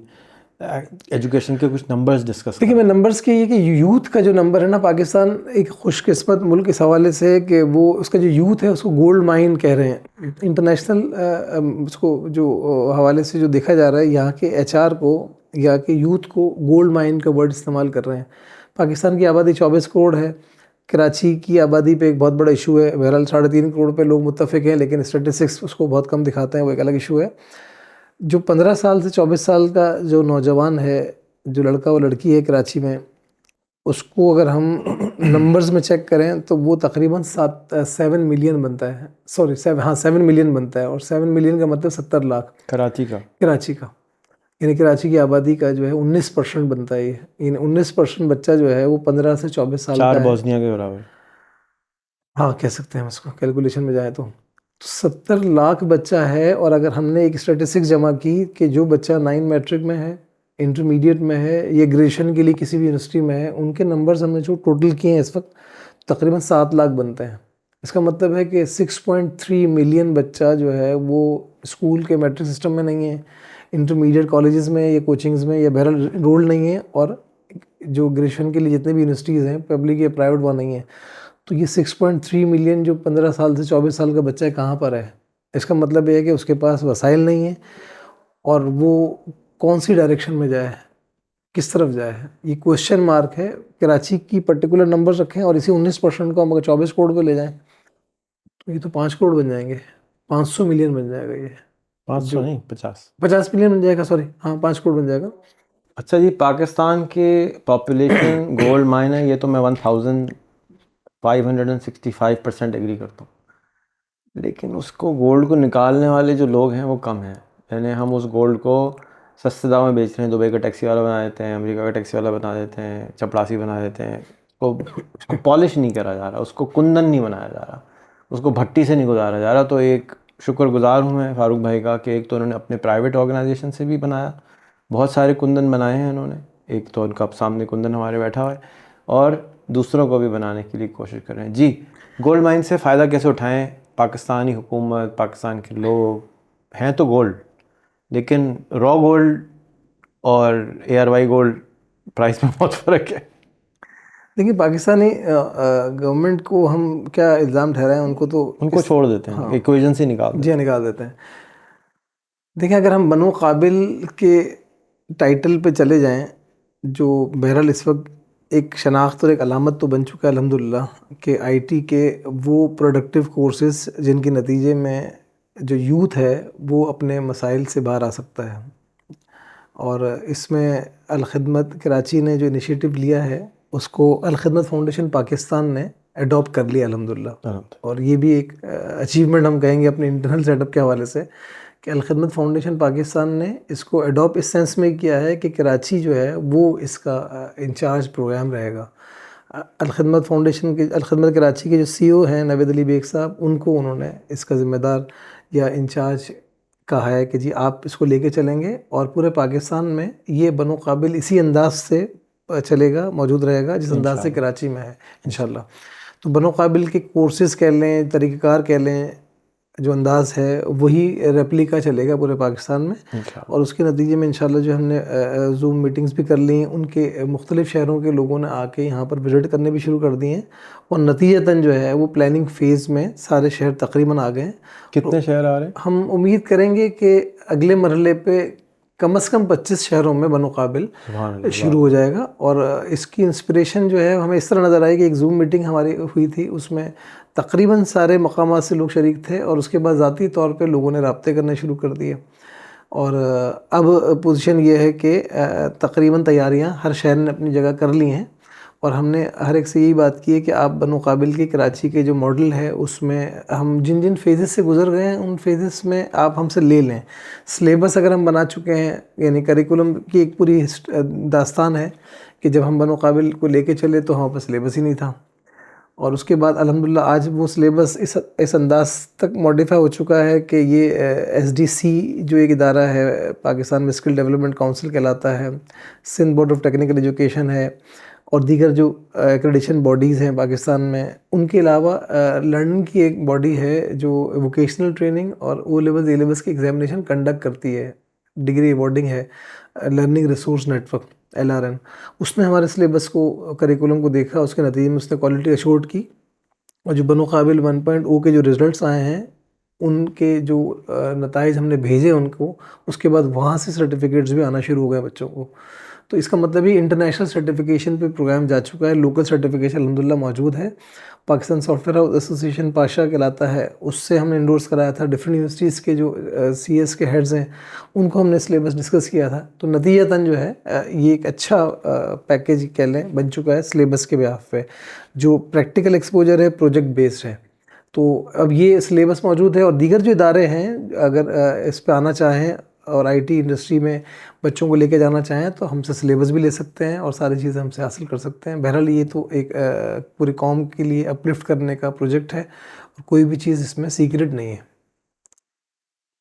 एजुकेशन के कुछ नंबर्स डिस्कस। देखिए, मैं नंबर्स के ये कि यूथ का जो नंबर है ना, पाकिस्तान एक खुशकिस्मत मुल्क इस हवाले से है कि वो उसका जो यूथ है उसको गोल्ड माइन कह रहे हैं। इंटरनेशनल उसको जो हवाले से जो देखा जा रहा है, यहाँ के HR को, यहाँ के यूथ को गोल्ड माइन का वर्ड इस्तेमाल कर रहे हैं। पाकिस्तान की आबादी 24 करोड़ है। कराची की आबादी पे एक बहुत बड़ा इशू है, बहरहाल 3.5 करोड़ पे लोग मुत्तफ़िक हैं, लेकिन स्टेटिस्टिक्स उसको बहुत कम दिखाते हैं, वो एक अलग इशू है। जो 15 साल से 24 साल का जो नौजवान है, जो लड़का व लड़की है कराची में, उसको अगर हम नंबर्स में चेक करें तो वो तकरीबन 7 मिलियन बनता है। सॉरी 7 मिलियन बनता है। और 7 मिलियन का मतलब 70 लाख कराची का यानी कराची की आबादी का जो है 19% बनता है। ये 19% बच्चा जो है वो 15 से 24 साल का है। 4 बोस्निया के बराबर। हाँ, कह सकते हैं उसको कैलकुलेशन में जाए तो 70 लाख बच्चा है। और अगर हमने एक स्टेटिस्टिक्स जमा की कि जो बच्चा 9 मैट्रिक में है, इंटरमीडिएट में है या ग्रेजुएशन के लिए किसी भी यूनिवर्सिटी में है, उनके नंबर्स हमने जो टोटल किए हैं इस वक्त तकरीबन 7 लाख बनते हैं। इसका मतलब है कि 6.3 मिलियन बच्चा जो है वो स्कूल के मैट्रिक सिस्टम में नहीं है, इंटरमीडिएट कॉलेजेस में या कोचिंग्स में या बहरहाल इनरोल्ड नहीं है, और जो ग्रेजुएशन के लिए जितने भी यूनिवर्सिटीज़ हैं पब्लिक या प्राइवेट वहाँ नहीं है। तो ये 6.3 मिलियन जो 15 साल से 24 साल का बच्चा है कहाँ पर है? इसका मतलब ये है कि उसके पास वसाइल नहीं है और वो कौन सी डायरेक्शन में जाए, किस तरफ जाए, ये क्वेश्चन मार्क है। कराची की पर्टिकुलर नंबर्स रखें और इसी 19% को हम अगर 24 करोड़ पे ले जाएं तो ये तो 5 करोड़ बन जाएंगे, 500 मिलियन बन जाएगा। ये 500 नहीं 50 मिलियन बन जाएगा, सॉरी हाँ 5 करोड़ बन जाएगा। अच्छा जी, पाकिस्तान के पॉपुलेशन गोल्ड माइन है, ये तो मैं 1565% एग्री करता हूँ, लेकिन उसको गोल्ड को निकालने वाले जो लोग हैं वो कम हैं। यानी हम उस गोल्ड को सस्ते दाम में बेच रहे हैं, दुबई का टैक्सी वाला बना देते हैं, अमेरिका का टैक्सी वाला बना देते हैं, चपरासी बना देते हैं। उसको पॉलिश नहीं करा जा रहा, उसको कुंदन नहीं बनाया जा रहा, उसको भट्टी से नहीं गुजारा जा रहा। तो एक शुक्रगुजार हूँ मैं फारूक भाई का कि एक तो उन्होंने अपने प्राइवेट ऑर्गेनाइजेशन से भी बनाया, बहुत सारे कुंदन बनाए हैं उन्होंने। एक तो उनका सामने कुंदन हमारे बैठा हुआ है, और दूसरों को भी बनाने के लिए कोशिश कर रहे हैं। जी, गोल्ड माइन से फ़ायदा कैसे उठाएं? पाकिस्तानी हुकूमत, पाकिस्तान के लोग हैं तो गोल्ड, लेकिन रॉ गोल्ड और ARY गोल्ड प्राइस में बहुत फ़र्क है। देखिए, पाकिस्तानी गवर्नमेंट को हम क्या इल्ज़ाम ठहराएं, उनको छोड़ देते हैं, इक्वेशन से निकाल देते हैं। देखिए, अगर हम बनो काबिल के टाइटल पे चले जाएं, जो बहरहाल इस वक्त एक शनाख्त और एक अलामत तो बन चुका है अल्हम्दुलिल्लाह कि IT के वो प्रोडक्टिव कोर्सेज़ जिनके नतीजे में जो यूथ है वो अपने मसाइल से बाहर आ सकता है। और इसमें अल खिदमत कराची ने जो इनिशिएटिव लिया है उसको अल खिदमत फाउंडेशन पाकिस्तान ने अडॉप्ट कर लिया अल्हम्दुलिल्लाह। और ये भी एक अचीवमेंट हम कहेंगे अपने इंटरनल सेटअप के हवाले से कि अल खिदमत फाउंडेशन पाकिस्तान ने इसको अडॉप्ट इस सेंस में किया है कि कराची जो है वो इसका इंचार्ज प्रोग्राम रहेगा। अल खिदमत फाउंडेशन के, अल खिदमत कराची के जो CEO हैं नवेद अली बेग साहब, उनको उन्होंने इसका ज़िम्मेदार या इंचार्ज कहा है कि जी आप इसको लेके चलेंगे और पूरे पाकिस्तान में ये बनो काबिल इसी अंदाज से चलेगा, मौजूद रहेगा जिस अंदाज से कराची में है इंशाल्लाह। तो बनो काबिल के कोर्सेज़ कह लें, तरीक़ाकार कह लें, जो अंदाज़ है वही रेप्लिका चलेगा पूरे पाकिस्तान में। और उसके नतीजे में इंशाल्लाह जो हमने ज़ूम मीटिंग्स भी कर ली हैं, उनके मुख्तलिफ़ शहरों के लोगों ने आके यहाँ पर विज़िट करने भी शुरू कर दिए हैं और नतीजतन जो है वो प्लानिंग फ़ेज़ में सारे शहर तकरीबन आ गए हैं। कितने शहर आ रहे हैं? हम उम्मीद करेंगे कि अगले मरहले पे कम से कम 25 शहरों में बनो काबिल शुरू हो जाएगा। और इसकी इंस्पिरेशन जो है हमें इस तरह नज़र आई कि एक ज़ूम मीटिंग हमारी हुई थी, उसमें तकरीबन सारे मकामात से लोग शरीक थे और उसके बाद ज़ाती तौर पे लोगों ने राब्ते करने शुरू कर दिए। और अब पोजीशन ये है कि तकरीबन तैयारियां हर शहर ने अपनी जगह कर ली हैं और हमने हर एक से यही बात की है कि आप बनो काबिल के कराची के जो मॉडल है उसमें हम जिन जिन फेजेस से गुजर गए हैं उन फेजेस में आप हमसे ले लें। सिलेबस अगर हम बना चुके हैं, यानी करिकुलम की एक पूरी दास्तान है कि जब हम बनो काबिल को लेके चले तो हमारे पास सिलेबस ही नहीं था और उसके बाद अल्हम्दुलिल्लाह आज वो सिलेबस इस अंदाज तक मॉडिफाई हो चुका है कि ये SDC जो एक इदारा है पाकिस्तान में स्किल डेवलपमेंट काउंसिल कहलाता है, Sindh board of technical education है और दीगर जो एक्रेडिशन बॉडीज़ हैं पाकिस्तान में, उनके अलावा लर्निंग की एक बॉडी है जो वोकेशनल ट्रेनिंग और O लेवल्स A लेवल्स की एग्जामिनेशन कंडक्ट करती है, डिग्री अवॉर्डिंग है, लर्निंग रिसोर्स नेटवर्क LRN। उसने हमारे सिलेबस को, करिकुलम को देखा, उसके नतीजे में उसने क्वालिटी अश्योर्ड की और जो बनो काबिल 1.0 के जो रिज़ल्ट्स आए हैं उनके जो नताइज हमने भेजे उनको, उसके बाद वहाँ से सर्टिफिकेट्स भी आना शुरू हो गए बच्चों को। तो इसका मतलब ही इंटरनेशनल सर्टिफिकेशन पे प्रोग्राम जा चुका है। लोकल सर्टिफिकेशन अल्हम्दुलिल्लाह मौजूद है। Pakistan software house association Pasha कहलाता है, उससे हमने इंडोर्स कराया था। डिफरेंट यूनिवर्सिटीज़ के जो CS के हेड्स हैं उनको हमने सिलेबस डिस्कस किया था। तो नतीजतन जो है ये एक अच्छा पैकेज कह लें बन चुका है सिलेबस के बिहाफ पे। जो प्रैक्टिकल एक्सपोजर है प्रोजेक्ट बेस्ड है। तो अब ये सिलेबस मौजूद है और दीगर जो इदारे हैं अगर इस पे आना चाहें और IT इंडस्ट्री में बच्चों को लेके जाना चाहें तो हमसे सिलेबस भी ले सकते हैं और सारी चीज़ें हमसे हासिल कर सकते हैं। बहरहाल ये तो एक पूरी कौम के लिए अपलिफ्ट करने का प्रोजेक्ट है और कोई भी चीज़ इसमें सीक्रेट नहीं है।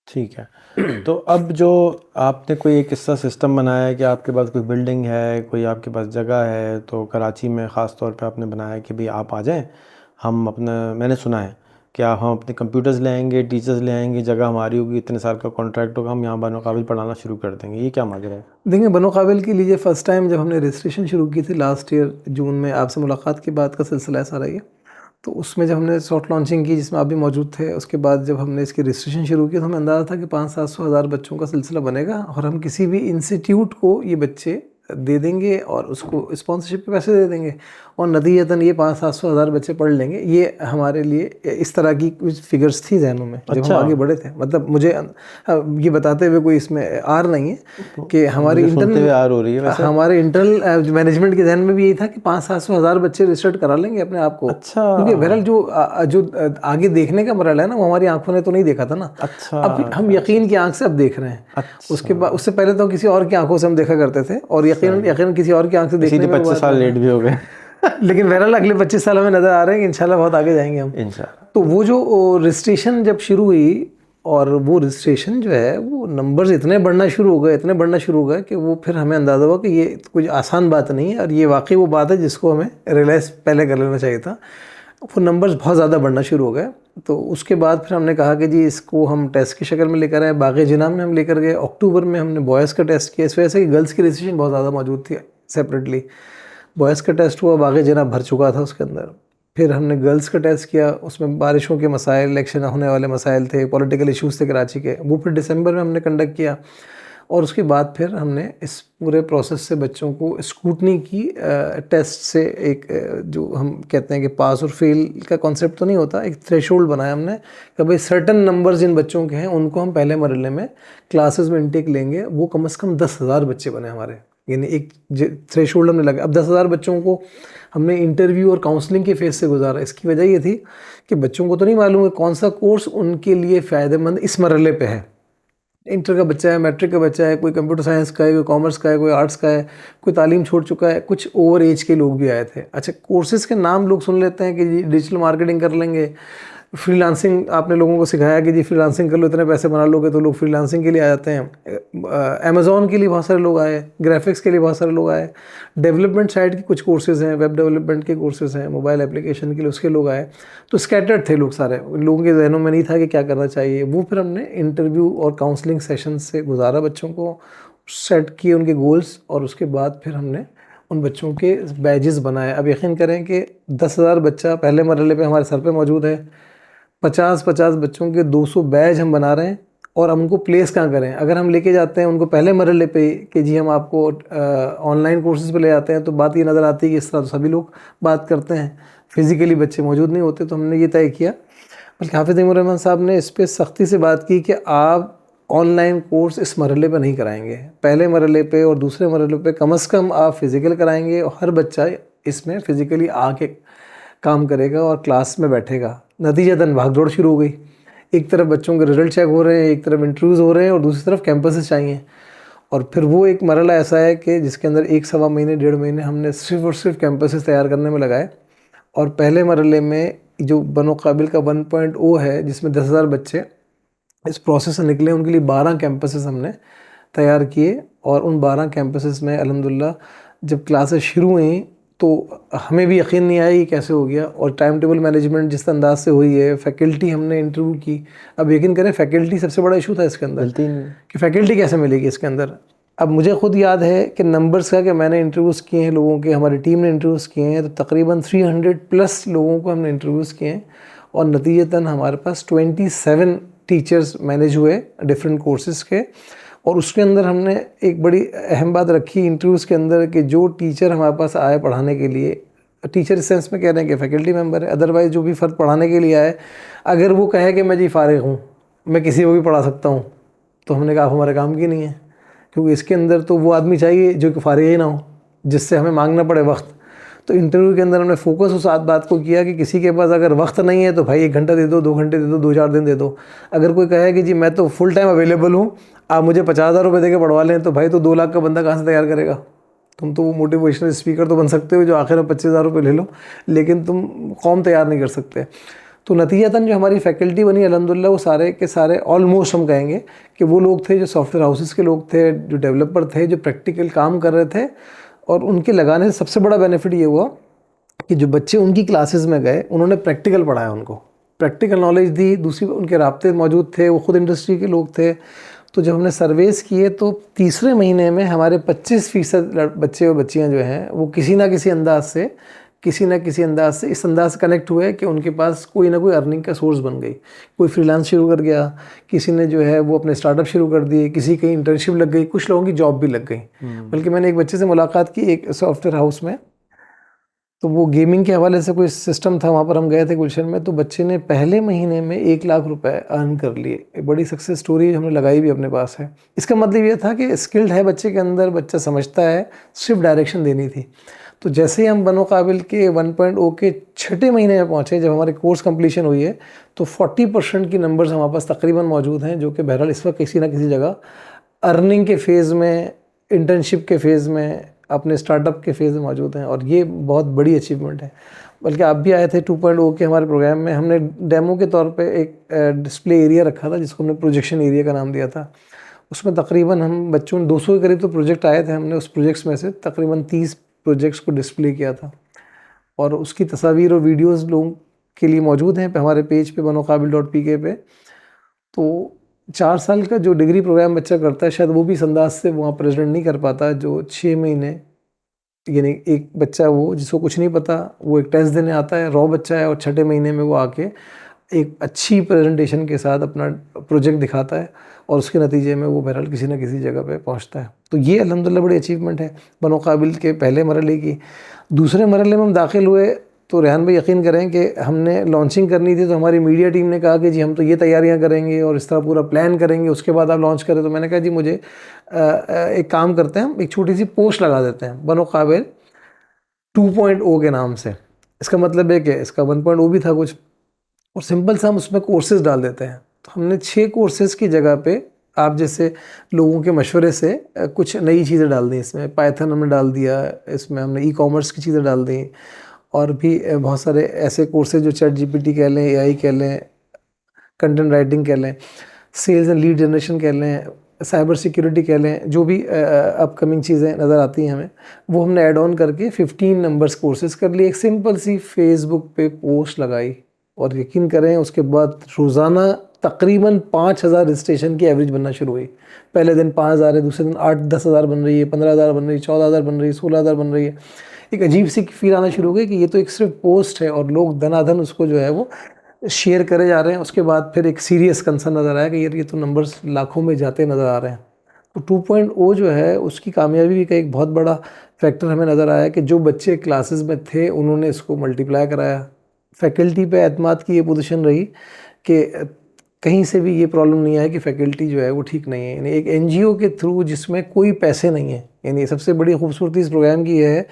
ठीक है। तो अब जो आपने कोई एक ऐसा सिस्टम बनाया है कि आपके पास कोई बिल्डिंग है, कोई आपके पास जगह है, तो कराची में ख़ास तौर पे आपने बनाया कि भाई आप आ जाएं, हम अपना, मैंने सुना है कि हम अपने कंप्यूटर्स ले आएंगे, टीचर्स ले आएंगे, जगह हमारी होगी, इतने साल का कॉन्ट्रैक्ट होगा, हम यहाँ बनो काबिल पढ़ाना शुरू कर देंगे। ये क्या माजरा है? देखिए, बनो काबिल के लिए फ़र्स्ट टाइम जब हमने रजिस्ट्रेशन शुरू की थी लास्ट ईयर जून में, आपसे मुलाकात के बाद का सिलसिला ऐसा रही है, तो उसमें जब हमने सॉफ्ट लॉन्चिंग की जिसमें आप भी मौजूद थे, उसके बाद जब हमने इसकी रजिस्ट्रेशन शुरू की तो हमें अंदाज़ा था कि 500-700 हज़ार बच्चों का सिलसिला बनेगा और हम किसी भी इंस्टीट्यूट को ये बच्चे दे देंगे और उसको स्पॉन्सरशिप के पैसे दे देंगे और नतीजतन ये 500-700 हज़ार बच्चे पढ़ लेंगे। ये हमारे लिए इस तरह की कुछ फिगर्स थी जहनों में जब हम आगे बढ़े थे। मतलब मुझे ये बताते हुए कोई इसमें आर नहीं है कि हमारी इंटरनल आर हो रही है वैसे। हमारे इंटरनल मैनेजमेंट के जहन में भी यही था कि 500-700 हज़ार बच्चे रजिस्टर्ड करा लेंगे अपने आप को। अच्छा। क्योंकि बहरहाल जो आगे देखने का मरहला है ना, वो हमारी आंखों ने तो नहीं देखा था ना। अच्छा। अब हम यकीन की आंख से अब देख रहे हैं। अच्छा। उसके बाद, उससे पहले तो किसी और की आंखों से हम देखा करते थे और यकीन किसी और की आंख से देखने में 25 साल लेट भी हो गए। लेकिन बहरहाल अगले 25 साल हमें नज़र आ रहे हैं कि इंशाल्लाह बहुत आगे जाएंगे हम इंशाल्लाह। तो वो जो रजिस्ट्रेशन जब शुरू हुई और वो रजिस्ट्रेशन जो है वो नंबर्स इतने बढ़ना शुरू हो गए कि वो फिर हमें अंदाज़ा हुआ कि ये कुछ आसान बात नहीं है और ये वाकई वो बात है जिसको हमें रियलाइज़ पहले कर लेना चाहिए था। वो नंबर्स बहुत ज़्यादा बढ़ना शुरू हो गए। तो उसके बाद फिर हमने कहा कि जी इसको हम टेस्ट की शक्ल में लेकर आए। बाग़ जिना में हम लेकर गए। अक्टूबर में हमने बॉयज़ का टेस्ट किया, इस वजह से कि गर्ल्स की रजिस्ट्रेशन बहुत ज़्यादा मौजूद थी सेपरेटली। बॉयज़ का टेस्ट हुआ, बाग़ जिना भर चुका था उसके अंदर। फिर हमने गर्ल्स का टेस्ट किया, उसमें बारिशों के मसाइल, इलेक्शन होने वाले मसाइल थे, पॉलिटिकल इश्यूज़ थे कराची के, वो फिर दिसंबर में हमने कंडक्ट किया। और उसके बाद फिर हमने इस पूरे प्रोसेस से बच्चों को स्क्रूटनी की टेस्ट से एक जो हम कहते हैं कि पास और फेल का कॉन्सेप्ट तो नहीं होता, एक थ्रेशोल्ड बनाया हमने कि भाई सर्टन नंबर जिन बच्चों के हैं उनको हम पहले मरहले में क्लासेस में इनटेक लेंगे। वो कम से कम 10,000 बच्चे बने हमारे यानी एक थ्रेशोल्ड हमने लगा। अब 10,000 बच्चों को हमने इंटरव्यू और काउंसलिंग के फेज से गुजारा। इसकी वजह ये थी कि बच्चों को तो नहीं मालूम है कौन सा कोर्स उनके लिए फ़ायदेमंद इस मरहले पे है। इंटर का बच्चा है, मैट्रिक का बच्चा है, कोई कंप्यूटर साइंस का है, कोई कॉमर्स का है, कोई आर्ट्स का है, कोई तालीम छोड़ चुका है, कुछ ओवर एज के लोग भी आए थे। अच्छा, कोर्सेज़ के नाम लोग सुन लेते हैं कि जी डिजिटल मार्केटिंग कर लेंगे, फ्रीलांसिंग आपने लोगों को सिखाया कि जी फ्रीलांसिंग कर लो, इतने पैसे बना लोगे, तो लोग फ्रीलांसिंग के लिए आ जाते हैं। अमेज़ॉन के लिए बहुत सारे लोग आए, ग्राफिक्स के लिए बहुत सारे लोग आए, डेवलपमेंट साइड के कुछ कोर्सेज़ हैं, वेब डेवलपमेंट के कोर्सेज़ हैं, मोबाइल एप्लीकेशन के लिए उसके लोग आए। तो स्कैटर्ड थे लोग सारे, लोगों के जहनों में नहीं था कि क्या करना चाहिए। वो फिर हमने इंटरव्यू और काउंसलिंग सेशन से गुजारा, बच्चों को सेट किए उनके गोल्स, और उसके बाद फिर हमने उन बच्चों के बैजेस बनाए। अब यकीन करें कि 10,000 बच्चा पहले मरहले पे हमारे सर पे मौजूद है, 50-50 बच्चों के 200 बैच हम बना रहे हैं। और हम उनको प्लेस कहाँ करें? अगर हम लेके जाते हैं उनको पहले मरहले पे कि जी हम आपको ऑनलाइन कोर्सेज पे ले जाते हैं, तो बात ये नज़र आती है कि इस तरह तो सभी लोग बात करते हैं, फिज़िकली बच्चे मौजूद नहीं होते। तो हमने ये तय किया, बल्कि हाफिज़ तैमूर रहमान साहब ने इस पर सख्ती से बात की कि आप ऑनलाइन कोर्स इस मरहले पे नहीं कराएंगे, पहले मरहले पे और दूसरे मरहले पे कम से कम आप फिज़िकल कराएंगे, और हर बच्चा इसमें फ़िज़िकली आके काम करेगा और क्लास में बैठेगा। नतीजतन भागदौड़ शुरू हो गई। एक तरफ बच्चों के रिजल्ट चेक हो रहे हैं, एक तरफ इंटरव्यूज़ हो रहे हैं, और दूसरी तरफ कैंपसेस चाहिए। और फिर वो एक मरहला ऐसा है कि जिसके अंदर 1-1.25 महीने, 1.5 महीने हमने सिर्फ और सिर्फ कैंपसेस तैयार करने में लगाए। और पहले मरहले में जो बनो काबिल का 1.0 है, जिसमें 10,000 बच्चे इस प्रोसेस से निकले, उनके लिए 12 कैंपसेस हमने तैयार किए। और उन 12 कैंपसेस में अल्हम्दुलिल्लाह जब क्लासेस शुरू हुई तो हमें भी यकीन नहीं आया ये कैसे हो गया। और टाइम टेबल मैनेजमेंट जिस अंदाज से हुई है, फैकल्टी हमने इंटरव्यू की। अब यकीन करें, फैकल्टी सबसे बड़ा इशू था इसके अंदर कि फ़ैकल्टी कैसे मिलेगी इसके अंदर। अब मुझे ख़ुद याद है कि नंबर्स का, कि मैंने इंटरव्यूज़ किए हैं लोगों के, हमारी टीम ने इंटरव्यूज़ किए हैं, तो तकरीबन 300+ लोगों को हमने इंटरव्यूज़ किए हैं। और नतीजतन हमारे पास 27 टीचर्स मैनेज हुए डिफरेंट कोर्सेज़ के। और उसके अंदर हमने एक बड़ी अहम बात रखी इंटरव्यूज़ के अंदर कि जो टीचर हमारे पास आए पढ़ाने के लिए, टीचर इस सेंस में कह रहे हैं कि फैकल्टी मेंबर है, अदरवाइज़ जो भी फ़र्द पढ़ाने के लिए आए, अगर वो कहे कि मैं जी फ़ारिग हूँ, मैं किसी को भी पढ़ा सकता हूँ, तो हमने कहा आप हमारे काम की नहीं है। क्योंकि इसके अंदर तो वो आदमी चाहिए जो कि फ़ारिग ही ना हो, जिससे हमें मांगना पड़े वक्त। तो इंटरव्यू के अंदर हमने फोकस उस बात को किया कि किसी के पास अगर वक्त नहीं है तो भाई 1 घंटा दे दो, 2 घंटे दे दो, 2-4 दिन दे दो। अगर कोई कहे कि जी मैं तो फुल टाइम अवेलेबल हूँ, आप मुझे 50,000 रुपये दे के पढ़वा लें, तो भाई तो 2 लाख का बंदा कहाँ से तैयार करेगा? तुम तो वो मोटिवेशनल स्पीकर तो बन सकते हो जो आखिर में 25,000 रुपये ले लो, लेकिन तुम कौम तैयार नहीं कर सकते। तो नतीजतन जो हमारी फैकल्टी बनी अल्हम्दुलिल्लाह, वो सारे के सारे ऑलमोस्ट हम कहेंगे कि वो लोग थे जो सॉफ्टवेयर हाउसेस के लोग थे, जो डेवलपर थे, जो प्रैक्टिकल काम कर रहे थे। और उनके लगाने से सबसे बड़ा बेनिफिट ये हुआ कि जो बच्चे उनकी क्लासेस में गए, उन्होंने प्रैक्टिकल पढ़ाया, उनको प्रैक्टिकल नॉलेज दी। दूसरी, उनके राब्ते मौजूद थे, वो ख़ुद इंडस्ट्री के लोग थे। तो जब हमने सर्वेस किए तो तीसरे महीने में हमारे 25% बच्चे और बच्चियां जो हैं वो किसी ना किसी अंदाज से इस अंदाज से कनेक्ट हुए कि उनके पास कोई ना कोई अर्निंग का सोर्स बन गई। कोई फ्रीलांस शुरू कर गया, किसी ने जो है वो अपने स्टार्टअप शुरू कर दिए, किसी की इंटर्नशिप लग गई, कुछ लोगों की जॉब भी लग गई। बल्कि मैंने एक बच्चे से मुलाकात की एक सॉफ्टवेयर हाउस में, तो वो गेमिंग के हवाले से कोई सिस्टम था, वहाँ पर हम गए थे गुलशन में। तो बच्चे ने पहले महीने में 1 लाख रुपए अर्न कर लिए। एक बड़ी सक्सेस स्टोरी हमने लगाई भी अपने पास है। इसका मतलब ये था कि स्किल्ड है बच्चे के अंदर, बच्चा समझता है, सिर्फ डायरेक्शन देनी थी। तो जैसे ही हम बनो काबिल के 1.0 के 6ठे महीने में पहुँचे, जब हमारी कोर्स कंप्लीशन हुई है, तो 40% की नंबर्स हमारे पास तकरीबन मौजूद हैं, जो कि बहरहाल इस वक्त किसी ना किसी जगह अर्निंग के फ़ेज़ में, इंटर्नशिप के फ़ेज़ में, अपने स्टार्टअप के फेज़ में मौजूद हैं। और ये बहुत बड़ी अचीवमेंट है। बल्कि आप भी आए थे 2.0 के हमारे प्रोग्राम में। हमने डेमो के तौर पे एक डिस्प्ले एरिया रखा था, जिसको हमने प्रोजेक्शन एरिया का नाम दिया था। उसमें तकरीबन हम बच्चों ने 200 के करीब तो प्रोजेक्ट आए थे। हमने उस प्रोजेक्ट्स में से तकरीबन 30 प्रोजेक्ट्स को डिस्प्ले किया था, और उसकी तस्वीर और वीडियोज़ लोगों के लिए मौजूद हैं हमारे पेज पे banoqabil.pk पे। तो 4 साल का जो डिग्री प्रोग्राम बच्चा करता है, शायद वो भी इस अंदाज से वहाँ प्रेजेंट नहीं कर पाता जो 6 महीने, यानी एक बच्चा वो जिसको कुछ नहीं पता, वो एक टेस्ट देने आता है, रॉ बच्चा है, और 6ठे महीने में वो आके एक अच्छी प्रेजेंटेशन के साथ अपना प्रोजेक्ट दिखाता है, और उसके नतीजे में वो बहरहाल किसी न किसी जगह पे पहुंचता है। तो ये अल्हम्दुलिल्लाह बड़ी अचीवमेंट है बनो काबिल के पहले मरहले की। दूसरे मरहले में हम दाखिल हुए तो रेहान भाई यकीन करें कि हमने लॉन्चिंग करनी थी तो हमारी मीडिया टीम ने कहा कि जी हम तो ये तैयारियां करेंगे और इस तरह पूरा प्लान करेंगे, उसके बाद आप लॉन्च करें। तो मैंने कहा जी मुझे एक काम करते हैं, हम एक छोटी सी पोस्ट लगा देते हैं बनो काबिल 2.0 के नाम से। इसका मतलब है कि इसका 1.0 भी था कुछ, और सिंपल सा हम उसमें कोर्सेज डाल देते हैं। तो हमने 6 कोर्सेज की जगह पे आप जैसे लोगों के मशवरे से कुछ नई चीज़ें डाल दी। इसमें पाइथन हमने डाल दिया, इसमें हमने ई कॉमर्स की चीज़ें डाल दी, और भी बहुत सारे ऐसे कोर्सेज जो चैट जीपीटी कह लें, एआई कह लें, कंटेंट राइटिंग कह लें, सेल्स एंड लीड जनरेशन कह लें, साइबर सिक्योरिटी कह लें, जो भी अपकमिंग चीज़ें नज़र आती हैं हमें, वो हमने ऐड ऑन करके 15 नंबर्स कोर्सेज कर लिए। एक सिंपल सी फेसबुक पे पोस्ट लगाई, और यकीन करें उसके बाद रोज़ाना तकरीबन 5,000 रजिस्ट्रेशन की एवरेज बनना शुरू हुई। पहले दिन 5,000 है, दूसरे दिन 8-10 हज़ार बन रही है, 15,000 बन रही है, 14,000 बन रही है, 16,000 बन रही है। एक अजीब सी फील आना शुरू हो गई कि ये तो एक सिर्फ पोस्ट है, और लोग धनाधन उसको जो है वो शेयर करे जा रहे हैं। उसके बाद फिर एक सीरियस कंसर्न नज़र आया कि यार ये तो नंबर्स लाखों में जाते नज़र आ रहे हैं। तो 2.0 जो है उसकी कामयाबी का एक बहुत बड़ा फैक्टर हमें नज़र आया कि जो बच्चे क्लासेस में थे उन्होंने इसको मल्टीप्लाई कराया। फैकल्टी पे एतमाद की ये पोजीशन रही कि कहीं से भी ये प्रॉब्लम नहीं आया कि फैकल्टी जो है वो ठीक नहीं है। यानी एक एनजीओ के थ्रू जिसमें कोई पैसे नहीं है, यानी सबसे बड़ी खूबसूरती इस प्रोग्राम की है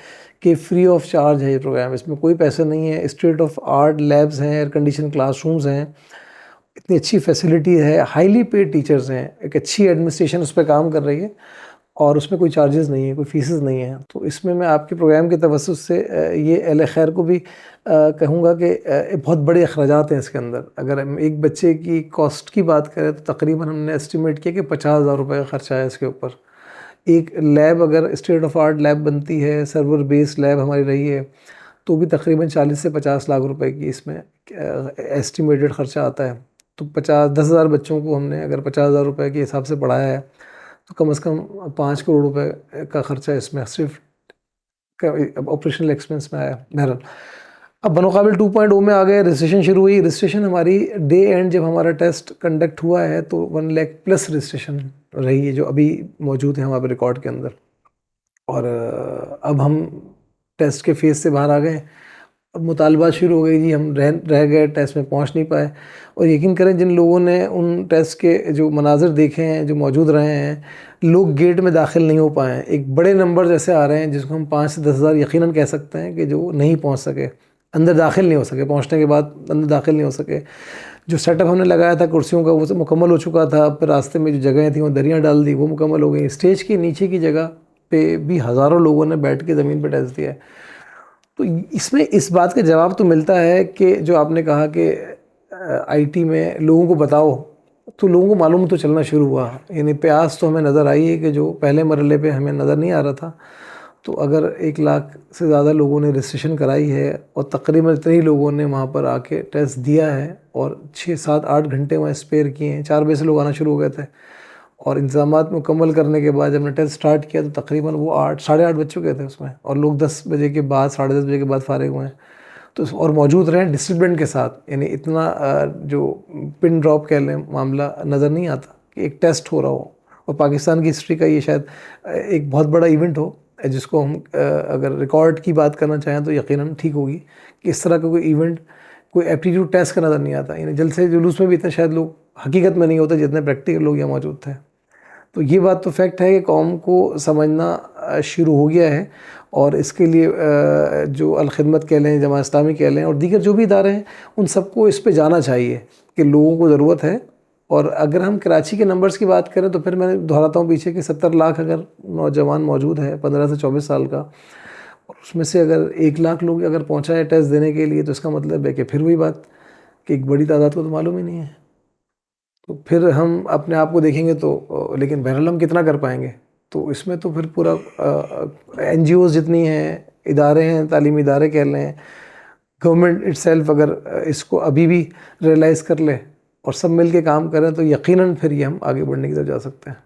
कि फ्री ऑफ चार्ज है ये प्रोग्राम, इसमें कोई पैसे नहीं है। स्टेट ऑफ आर्ट लैब्स हैं, एयर कंडीशन क्लासरूम्स हैं, इतनी अच्छी फैसिलिटी है, हाईली पेड टीचर्स हैं, एक अच्छी एडमिनिस्ट्रेशन उस पर काम कर रही है, और उसमें कोई चार्जेस नहीं है, कोई फीसेस नहीं है। तो इसमें मैं आपके प्रोग्राम के तवज्जुह से ये अहले खैर को भी कहूँगा कि बहुत बड़े अखराजात हैं इसके अंदर। अगर हम एक बच्चे की कॉस्ट की बात करें तो तकरीबन हमने एस्टिमेट किया कि 50,000 रुपये का खर्चा है इसके ऊपर। एक लैब अगर स्टेट ऑफ आर्ट लैब बनती है, सर्वर बेस्ड लैब हमारी रही है, तो भी तकरीबन 40 से 50 लाख रुपए की इसमें एस्टिमेटेड ख़र्चा आता है। तो 10,000 बच्चों को हमने अगर 50,000 रुपये के हिसाब से पढ़ाया है तो कम से कम 5 करोड़ रुपए का ख़र्चा इसमें सिर्फ ऑपरेशनल एक्सपेंस में आया। बहरहाल अब बनो काबिल 2.0 में आ गए, रजिस्ट्रेशन शुरू हुई। रजिस्ट्रेशन हमारी डे एंड जब हमारा टेस्ट कंडक्ट हुआ है तो 1 लाख प्लस रजिस्ट्रेशन रही है, जो अभी मौजूद है हमारे रिकॉर्ड के अंदर। और अब हम टेस्ट के फेज़ से बाहर आ गए और मुतालबात शुरू हो गई जी, हम रह गए, टेस्ट में पहुंच नहीं पाए। और यकीन करें जिन लोगों ने उन टेस्ट के जो मनाज़र देखे हैं, जो मौजूद रहे हैं, लोग गेट में दाखिल नहीं हो पाए हैं। एक बड़े नंबर जैसे आ रहे हैं जिसको हम 5 से 10 हज़ार यकीनन कह सकते हैं कि जो नहीं पहुंच सके, अंदर दाखिल नहीं हो सके, पहुंचने के बाद अंदर दाखिल नहीं हो सके। जो सेटअप हमने लगाया था कुर्सियों का वो मुकम्मल हो चुका था, फिर रास्ते में जो जगहें थी वो दरियाँ डाल दी, वो मुकम्मल हो गई। स्टेज के नीचे की जगह पे भी हज़ारों लोगों ने बैठ के ज़मीन पर टेस्ट दिया है। तो इसमें इस बात का जवाब तो मिलता है कि जो आपने कहा कि आईटी में लोगों को बताओ, तो लोगों को मालूम तो चलना शुरू हुआ। यानी प्यास तो हमें नज़र आई है कि जो पहले मरहले पे हमें नज़र नहीं आ रहा था। तो अगर 1 लाख से ज़्यादा लोगों ने रजिस्ट्रेशन कराई है और तकरीबन इतने ही लोगों ने वहाँ पर आके टेस्ट दिया है और 6, 7, 8 घंटे वहाँ स्पेयर किए हैं, 4 बजे से लोग आना शुरू हो गए थे, और इंतज़ामात मुकम्मल करने के बाद जब हमने टेस्ट स्टार्ट किया तो तकरीबन वो 8, 8:30 बज चुके थे उसमें, और लोग 10 बजे के बाद, 10:30 बजे के बाद फारिग हुए हैं। तो और मौजूद रहे डिसिप्लिन के साथ, यानी इतना जो पिन ड्रॉप कह लें मामला नज़र नहीं आता कि एक टेस्ट हो रहा हो। और पाकिस्तान की हिस्ट्री का ये शायद एक बहुत बड़ा इवेंट हो जिसको हम अगर रिकॉर्ड की बात करना चाहें तो यकीनन ठीक होगी कि इस तरह का कोई इवेंट, कोई एप्टीट्यूड टेस्ट का नज़र नहीं आता। यानी जलसे से जुलूस में भी इतने शायद लोग हकीकत में नहीं होते जितने प्रैक्टिकल लोग यहाँ मौजूद थे। तो ये बात तो फैक्ट है कि कौम को समझना शुरू हो गया है, और इसके लिए जो अलखिदमत कह लें, जमात इस्लामी कह लें, और दीगर जो भी इदारे हैं, उन सबको इस पे जाना चाहिए कि लोगों को ज़रूरत है। और अगर हम कराची के नंबर्स की बात करें तो फिर मैं दोहराता हूँ पीछे कि 70 लाख अगर नौजवान मौजूद है 15 से 24 साल का, और उसमें से अगर 1 लाख लोग अगर पहुँचा है टेस्ट देने के लिए, तो इसका मतलब है कि फिर वही बात कि एक बड़ी तादाद को तो मालूम ही नहीं है। तो फिर हम अपने आप को देखेंगे तो लेकिन बहरहाल हम कितना कर पाएंगे। तो इसमें तो फिर पूरा एनजीओज़ जितनी हैं, इदारे हैं, तालीमी इदारे कह लें, गवर्नमेंट इटसेल्फ अगर इसको अभी भी रियलाइज़ कर ले और सब मिल के काम करें तो यकीनन फिर ये हम आगे बढ़ने की तरफ जा सकते हैं।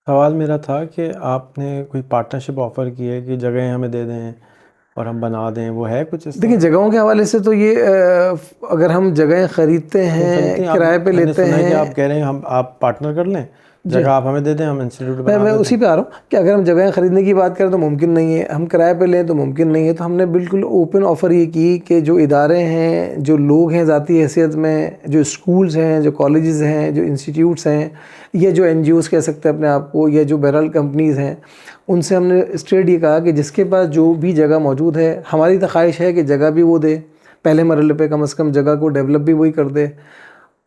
सवाल मेरा था कि आपने कोई पार्टनरशिप ऑफ़र की है कि जगह हमें दे दें और हम बना दें, वो है कुछ इस देखिए जगहों के हवाले से तो ये अगर हम जगह ख़रीदते हैं, किराए पे लेते हैं, कि आप कह रहे हैं हम आप पार्टनर कर लें जगह आप हमें दे दें, हम इंस्टीट्यूट मैं बना दें। उसी पे आ रहा हूँ कि अगर हम जगह खरीदने की बात करें तो मुमकिन नहीं है, हम किराए पे लें तो मुमकिन नहीं है। तो हमने बिल्कुल ओपन ऑफ़र ये की कि जो इदारे हैं, जो लोग हैं ज़ाती हैसियत में, जो स्कूल्स हैं, जो कॉलेजेस हैं, जो इंस्टीट्यूट्स हैं, या जो NGOs कह सकते हैं अपने आप को, या जो बहरहाल कंपनीज़ हैं, उनसे हमने स्ट्रेट ये कहा कि जिसके पास जो भी जगह मौजूद है, हमारी तो ख्वाहिश है कि जगह भी वो दे, पहले मरहले पे कम से कम जगह को डेवलप भी वही कर दे,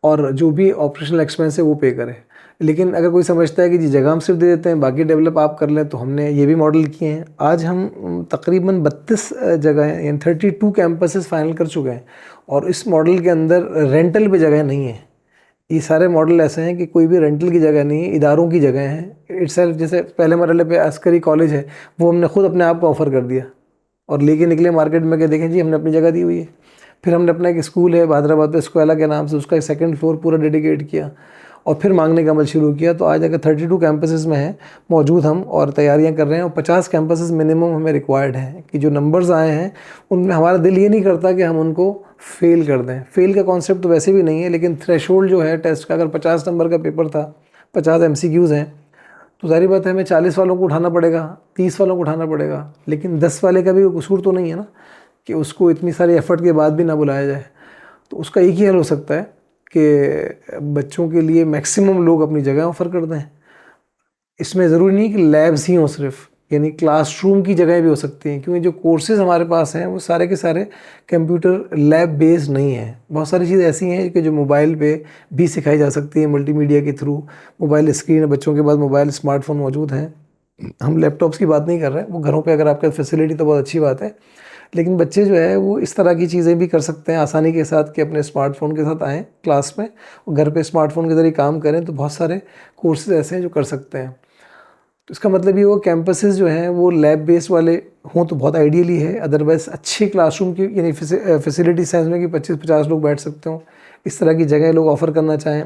और जो भी ऑपरेशनल एक्सपेंस है वो पे करें। लेकिन अगर कोई समझता है कि जी जगह हम सिर्फ दे देते हैं, बाकी डेवलप आप कर लें, तो हमने ये भी मॉडल किए हैं। आज हम तकरीबन 32 जगह यानी 32 कैंपसेस फाइनल कर चुके हैं, और इस मॉडल के अंदर रेंटल पे जगह नहीं है। ये सारे मॉडल ऐसे हैं कि कोई भी रेंटल की जगह नहीं है, इदारों की जगह है इटसेल्फ। जैसे पहले मरहले पे अस्करी कॉलेज है, वो हमने खुद अपने आप को ऑफ़र कर दिया और लेके निकले मार्केट में कि देखें जी हमने अपनी जगह दी हुई है। फिर हमने अपना एक स्कूल है हैदराबाद पे स्क्वेला के नाम से, उसका एक सेकंड फ्लोर पूरा डेडिकेट किया और फिर मांगने का अमल शुरू किया। तो आज अगर 32 कैंपसेस में हैं मौजूद हम, और तैयारियां कर रहे हैं, और 50 कैंपसेस मिनिमम हमें रिक्वायर्ड हैं कि जो नंबर्स आए हैं उनमें हमारा दिल ये नहीं करता कि हम उनको फेल कर दें। फेल का कॉन्सेप्ट तो वैसे भी नहीं है, लेकिन थ्रेशोल्ड जो है टेस्ट का, अगर 50 नंबर का पेपर था, 50 MCQs हैं, तो जाहिर बात है हमें 40 वालों को उठाना पड़ेगा, 30 वालों को उठाना पड़ेगा। लेकिन 10 वाले का भी कोई कसूर तो नहीं है ना कि उसको इतनी सारी एफर्ट के बाद भी ना बुलाया जाए। तो उसका एक ही हल हो सकता है कि बच्चों के लिए मैक्सिमम लोग अपनी जगह ऑफ़र कर दें। इसमें ज़रूरी नहीं कि लैब्स ही हों सिर्फ, यानी क्लासरूम की जगह भी हो सकती हैं, क्योंकि जो कोर्सेज़ हमारे पास हैं वो सारे के सारे कंप्यूटर लैब बेस्ड नहीं हैं। बहुत सारी चीज़ें ऐसी हैं कि जो मोबाइल पे भी सिखाई जा सकती है मल्टीमीडिया के थ्रू। मोबाइल स्क्रीन है, बच्चों के पास मोबाइल स्मार्टफोन मौजूद हैं। हम लैपटॉप्स की बात नहीं कर रहे हैं, वो घरों पे अगर आपके फैसिलिटी तो बहुत अच्छी बात है, लेकिन बच्चे जो है वो इस तरह की चीज़ें भी कर सकते हैं आसानी के साथ कि अपने स्मार्टफोन के साथ आएँ क्लास में, और घर पे स्मार्टफोन के ज़रिए काम करें। तो बहुत सारे कोर्सेज़ ऐसे हैं जो कर सकते हैं। तो इसका मतलब ये हुआ कैंपसेस जो हैं वो लैब बेस्ड वाले हों तो बहुत आइडियली है। अदरवाइज़ अच्छी क्लासरूम की यानी फैसिलिटी साइंस में कि 25-50 लोग बैठ सकते हों, इस तरह की जगह लोग ऑफ़र करना चाहें।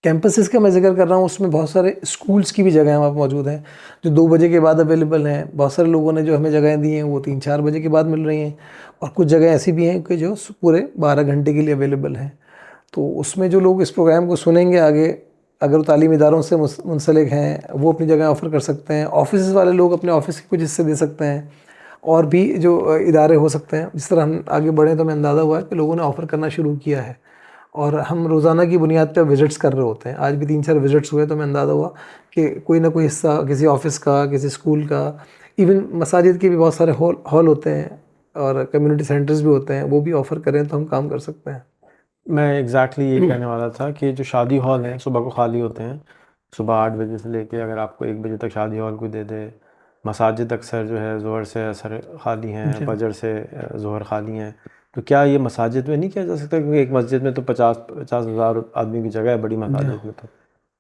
कैंपसेस का मैं ज़िक्र कर रहा हूँ, उसमें बहुत सारे स्कूल्स की भी जगह वहाँ पर मौजूद हैं जो 2 बजे के बाद अवेलेबल हैं। बहुत सारे लोगों ने जो हमें जगह दी हैं वो 3-4 बजे के बाद मिल रही हैं, और कुछ जगह ऐसी भी हैं कि जो पूरे 12 घंटे के लिए अवेलेबल हैं। तो उसमें जो लोग इस प्रोग्राम को सुनेंगे आगे, अगर वो तालीमी इदारों से मुंसलिक हैं, वो अपनी जगह ऑफ़र कर सकते हैं। ऑफिस वाले लोग अपने ऑफिस के कुछ हिस्से दे सकते हैं, और भी जो इदारे हो सकते हैं। जिस तरह हम आगे बढ़ें तो हमें अंदाज़ा हुआ है कि लोगों ने ऑफ़र करना शुरू किया है, और हम रोज़ाना की बुनियाद पर विज़िट्स कर रहे होते हैं। आज भी 3-4 विज़िट्स हुए तो हमें अंदाज़ा हुआ कि कोई ना कोई हिस्सा किसी ऑफ़िस का, किसी स्कूल का, इवन मसाजिद के भी बहुत सारे हॉल होते हैं और कम्युनिटी सेंटर्स भी होते हैं, वो भी ऑफ़र करें तो हम काम कर सकते हैं। मैं एग्जैक्टली ये कहने वाला था कि जो शादी हॉल हैं सुबह को खाली होते हैं, सुबह 8 बजे से लेके अगर आपको 1 बजे तक शादी हॉल को दे दे। मसाजिद अक्सर जो है ज़ोहर से असर खाली हैं, फजर से ज़ोहर खाली हैं। तो क्या ये मसाजिद में नहीं किया जा सकता? क्योंकि एक मस्जिद में तो 50 हज़ार आदमी की जगह है, बड़ी मसाजिद में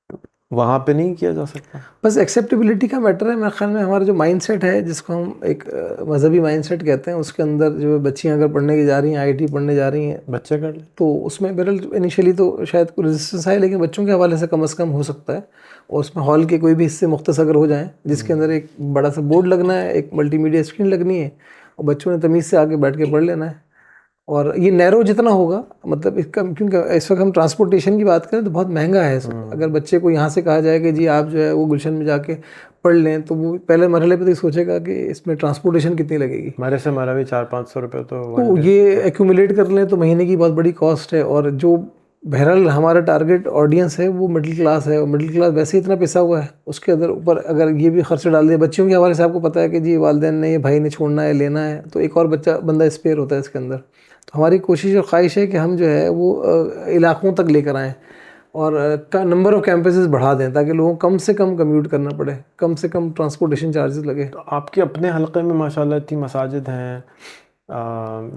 तो वहाँ पे नहीं किया जा सकता? बस एक्सेप्टेबिलिटी का मैटर है मेरे ख्याल में। हमारा जो माइंडसेट है, जिसको हम एक मजहबी माइंडसेट कहते हैं, उसके अंदर जो बच्चियां अगर पढ़ने की जा रही हैं, IIT पढ़ने जा रही हैं, बच्चे कर लें तो उसमें बहरहाल इनिशियली तो शायद कोई रेजिस्टेंस आए, लेकिन बच्चों के हवाले से कम हो सकता है। और उसमें हॉल के कोई भी हिस्से मुख्तस अगर हो जाएँ, जिसके अंदर एक बड़ा सा बोर्ड लगना है, एक मल्टीमीडिया स्क्रीन लगनी है, और बच्चों ने तमीज़ से आके बैठ के पढ़ लेना है। और ये नैरो जितना होगा, मतलब इसका, क्योंकि इस वक्त हम ट्रांसपोर्टेशन की बात करें तो बहुत महंगा है अगर बच्चे को यहाँ से कहा जाए कि जी आप जो है वो गुलशन में जाके पढ़ लें, तो वो पहले मरहले पे तो सोचेगा कि इसमें ट्रांसपोर्टेशन कितनी लगेगी। हमारे से हमारा भी 400-500 रुपये तो ये एक्यूमुलेट कर लें तो महीने की बहुत बड़ी कॉस्ट है। और जो बहरहाल हमारा टारगेट ऑडियंस है वो मिडिल क्लास है, और मिडिल क्लास वैसे ही इतना पिसा हुआ है, उसके अंदर ऊपर अगर ये भी खर्चे डाल दिए बच्चों के हवाले से, आपको पता है कि जी वालिदैन ने, ये भाई ने छोड़ना है, लेना है, तो एक और बंदा स्पेयर होता है इसके अंदर। तो हमारी कोशिश और ख्वाहिश है कि हम जो है वो इलाक़ों तक लेकर आएँ, और नंबर ऑफ़ कैंपसेस बढ़ा दें, ताकि लोगों को कम से कम कम्यूट करना पड़े, कम से कम ट्रांसपोर्टेशन चार्जेस लगे। तो आपके अपने हलक़े में माशाल्लाह इतनी मसाजिद हैं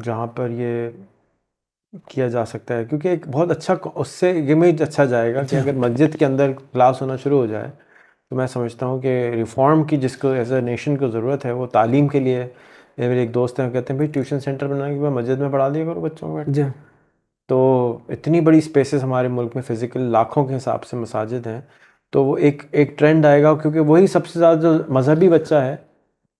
जहाँ पर ये किया जा सकता है, क्योंकि एक बहुत अच्छा उससे इमेज अच्छा जाएगा कि अगर मस्जिद के अंदर क्लास होना शुरू हो जाए, तो मैं समझता हूँ कि रिफ़ॉर्म की जिसको एज ए नेशन को ज़रूरत है वो तालीम के लिए। मेरे एक दोस्त हैं, कहते हैं भाई ट्यूशन सेंटर बना के मस्जिद में पढ़ा दिया करो बच्चों को। जी, तो इतनी बड़ी स्पेसेस हमारे मुल्क में फ़िज़िकल लाखों के हिसाब से मसाजिद हैं, तो वो एक ट्रेंड आएगा, क्योंकि वही सबसे ज़्यादा जो मजहबी बच्चा है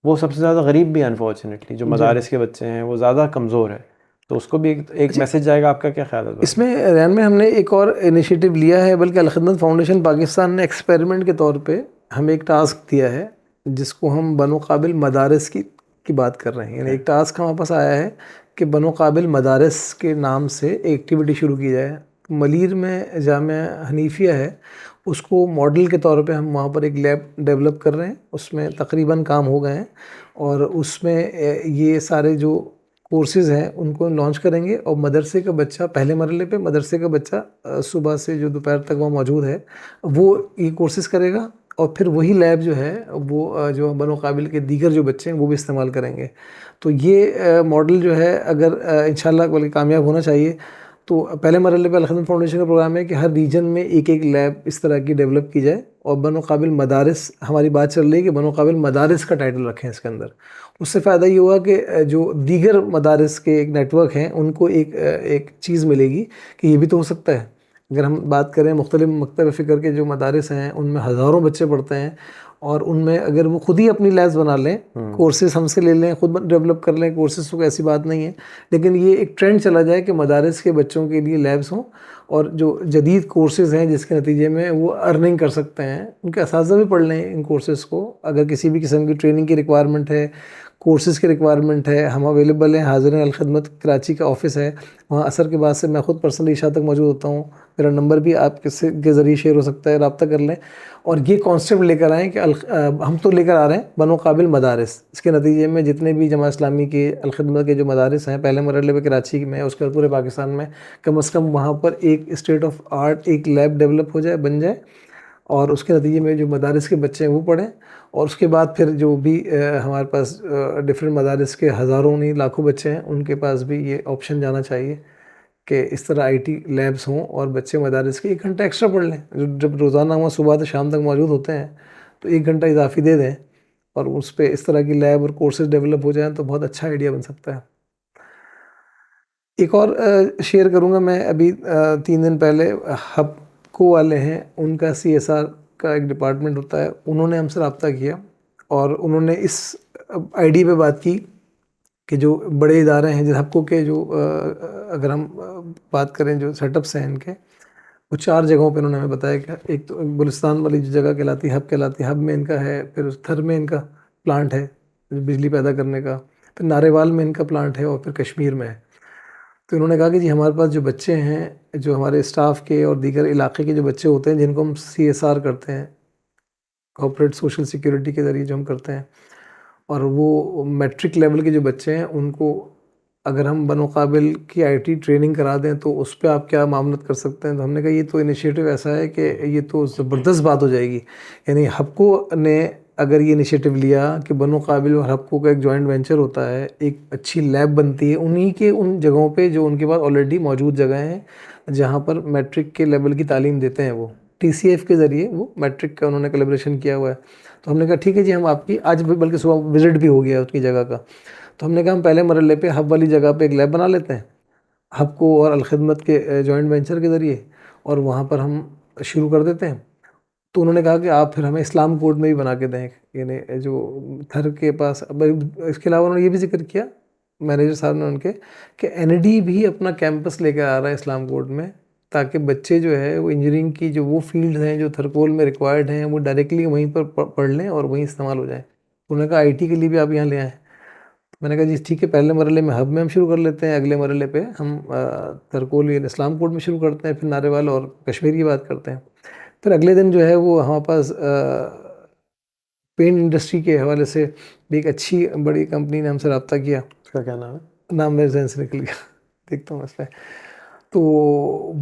वो सबसे ज़्यादा गरीब भी है। अनफॉर्चुनेटली जो मदारिस के बच्चे हैं वो ज़्यादा कमज़ोर है, तो उसको भी एक मैसेज जाएगा, आपका क्या ख्याल है? इसमें रैन में हमने एक और इनिशिएटिव लिया है, बल्कि अल-खिदमत फाउंडेशन पाकिस्तान ने एक्सपेरिमेंट के तौर पे हमें एक टास्क दिया है, जिसको हम बनो काबिल मदारिस की बात कर रहे हैं। यानी एक टास्क हमारे पास आया है कि बनो काबिल मदारिस के नाम से एक्टिविटी शुरू की जाए। मलीर में जामिया हनीफिया है, उसको मॉडल के तौर पे हम वहाँ पर एक लैब डेवलप कर रहे हैं। उसमें तकरीबन काम हो गए हैं और उसमें ये सारे जो कोर्सेज़ हैं उनको लॉन्च करेंगे और मदरसे का बच्चा, पहले मरहले पे मदरसे का बच्चा सुबह से जो दोपहर तक वहाँ मौजूद है वो ये कोर्सेज़ करेगा और फिर वही लैब जो है वो जो बनो काबिल के दीगर जो बच्चे हैं वो भी इस्तेमाल करेंगे। तो ये मॉडल जो है अगर इंशाल्लाह बल्कि कामयाब होना चाहिए, तो पहले मरहले पे अल-खिदमत फाउंडेशन का प्रोग्राम है कि हर रीजन में एक एक लैब इस तरह की डेवलप की जाए और बनो काबिल मदारिस, हमारी बात चल रही है कि बनो काबिल मदारिस का टाइटल रखें इसके अंदर। उससे फ़ायदा ये हुआ कि जो दीगर मदारिस के एक नेटवर्क हैं उनको एक चीज़ मिलेगी कि ये भी तो हो सकता है। अगर हम बात करें मुख्तलिफ मकतब फ़िक्र के जो मदारिस हैं उनमें हज़ारों बच्चे पढ़ते हैं और उनमें अगर वो खुद ही अपनी लैब्स बना लें, कोर्सेज हमसे ले लें, खुद डेवलप कर लें कोर्सेज, तो ऐसी बात नहीं है। लेकिन ये एक ट्रेंड चला जाए कि मदारिस के बच्चों के लिए लैब्स हों और जो जदीद कोर्सेज़ हैं जिसके नतीजे में वो अर्निंग कर सकते हैं, उनके असातिज़ा भी पढ़ लें इन कोर्सेज़ को। अगर किसी भी किस्म की ट्रेनिंग की रिक्वायरमेंट है, कोर्सेज़ की रिक्वायरमेंट है, हम अवेलेबल हैं। हाज़िरीन अल-खिदमत कराची का ऑफ़िस है, वहाँ असर के बाद से मैं ख़ुद पर्सनली इशा तक मौजूद होता हूँ। मेरा नंबर भी आप किसी के ज़रिए शेयर हो सकता है, रब्ता कर लें। और ये कॉन्सेप्ट लेकर आएँ कि हम तो लेकर आ रहे हैं बनो काबिल मदारिस। इसके नतीजे में जितने भी जमात इस्लामी के अल-खिदमत के जो मदारिस हैं, पहले मरहले पे कराची में, उसके बाद पूरे पाकिस्तान में, कम से कम वहाँ पर एक स्टेट ऑफ आर्ट एक लैब डेवलप हो जाए, बन जाए और उसके नतीजे में जो मदारिस के बच्चे हैं वो पढ़ें। और उसके बाद फिर जो भी हमारे पास डिफरेंट मदारिस के हज़ारों नहीं लाखों बच्चे हैं, उनके पास भी ये ऑप्शन जाना चाहिए कि इस तरह आईटी लैब्स हों और बच्चे मदारिस के 1 घंटा एक्स्ट्रा पढ़ लें। जब रोज़ाना वहाँ सुबह से शाम तक मौजूद होते हैं तो 1 घंटा इजाफ़ी दे दें और उस पे इस तरह की लैब और कोर्सेज़ डेवलप हो जाएँ तो बहुत अच्छा आइडिया बन सकता है। एक और शेयर करूँगा मैं, अभी 3 दिन पहले हबको वाले हैं, उनका सीएसआर का एक डिपार्टमेंट होता है, उन्होंने हमसे रब्ता किया और उन्होंने इस आइडिया पे बात की कि जो बड़े इदारे हैं, जैसे हबको के जो अगर हम बात करें जो सेटअप्स हैं इनके, वो 4 जगहों पे उन्होंने हमें बताया कि एक तो गुलिस्तान वाली जो जगह कहलाती है हब कहलाती है, हब में इनका है, फिर थर में इनका प्लांट है बिजली पैदा करने का, फिर नारेवाल में इनका प्लांट है और फिर कश्मीर में है। तो उन्होंने कहा कि जी हमारे पास जो बच्चे हैं, जो हमारे स्टाफ के और दीगर इलाके के जो बच्चे होते हैं जिनको हम सीएसआर करते हैं, कॉर्पोरेट सोशल सिक्योरिटी के ज़रिए जो हम करते हैं, और वो मैट्रिक लेवल के जो बच्चे हैं उनको अगर हम बनो काबिल की आईटी ट्रेनिंग करा दें तो उस पर आप क्या मामलत कर सकते हैं। तो हमने कहा ये तो इनिशिएटिव ऐसा है कि ये तो ज़बरदस्त बात हो जाएगी। यानी हबको ने अगर ये इनिशिएटिव लिया कि बनो काबिल और हबको का एक जॉइंट वेंचर होता है, एक अच्छी लैब बनती है उन्हीं के उन जगहों पे जो उनके पास ऑलरेडी मौजूद जगह हैं जहाँ पर मैट्रिक के लेवल की तालीम देते हैं। वो टीसीएफ के ज़रिए वो मैट्रिक का उन्होंने कोलैबोरेशन किया हुआ है। तो हमने कहा ठीक है जी, हम आपकी आज बल्कि सुबह विज़िट भी हो गया उसकी जगह का। तो हमने कहा हम पहले मरहले पे हब वाली जगह पे एक लैब बना लेते हैं हबको और अल-खिदमत के जॉइंट वेंचर के ज़रिए, और वहाँ पर हम शुरू कर देते हैं। तो उन्होंने कहा कि आप फिर हमें इस्लाम कोर्ट में भी बना के दें, यानी जो थर के पास। अब इसके अलावा उन्होंने ये भी जिक्र किया मैनेजर साहब ने उनके कि एनडी भी अपना कैंपस लेकर आ रहा है इस्लाम कोर्ट में, ताकि बच्चे जो है वो इंजीनियरिंग की जो वो फील्ड हैं जो थरकोल में रिक्वायर्ड हैं वो डायरेक्टली वहीं पर पढ़ लें और वहीं इस्तेमाल हो जाए। उन्होंने कहा आईटी के लिए भी आप यहाँ ले आएँ। मैंने कहा जी ठीक है, पहले मरहले में हब में हम शुरू कर लेते हैं, अगले मरहले पे हम थरकोल या इस्लाम कोर्ट में शुरू करते हैं, फिर नारेवाल और कश्मीर की बात करते हैं। फिर अगले दिन जो है वो हमारे पास पेंट इंडस्ट्री के हवाले से भी एक अच्छी बड़ी कंपनी ने हमसे रब्ता किया। उसका क्या नाम है? नाम मेरे जहन से निकल गया, देखता हूँ इसमें। तो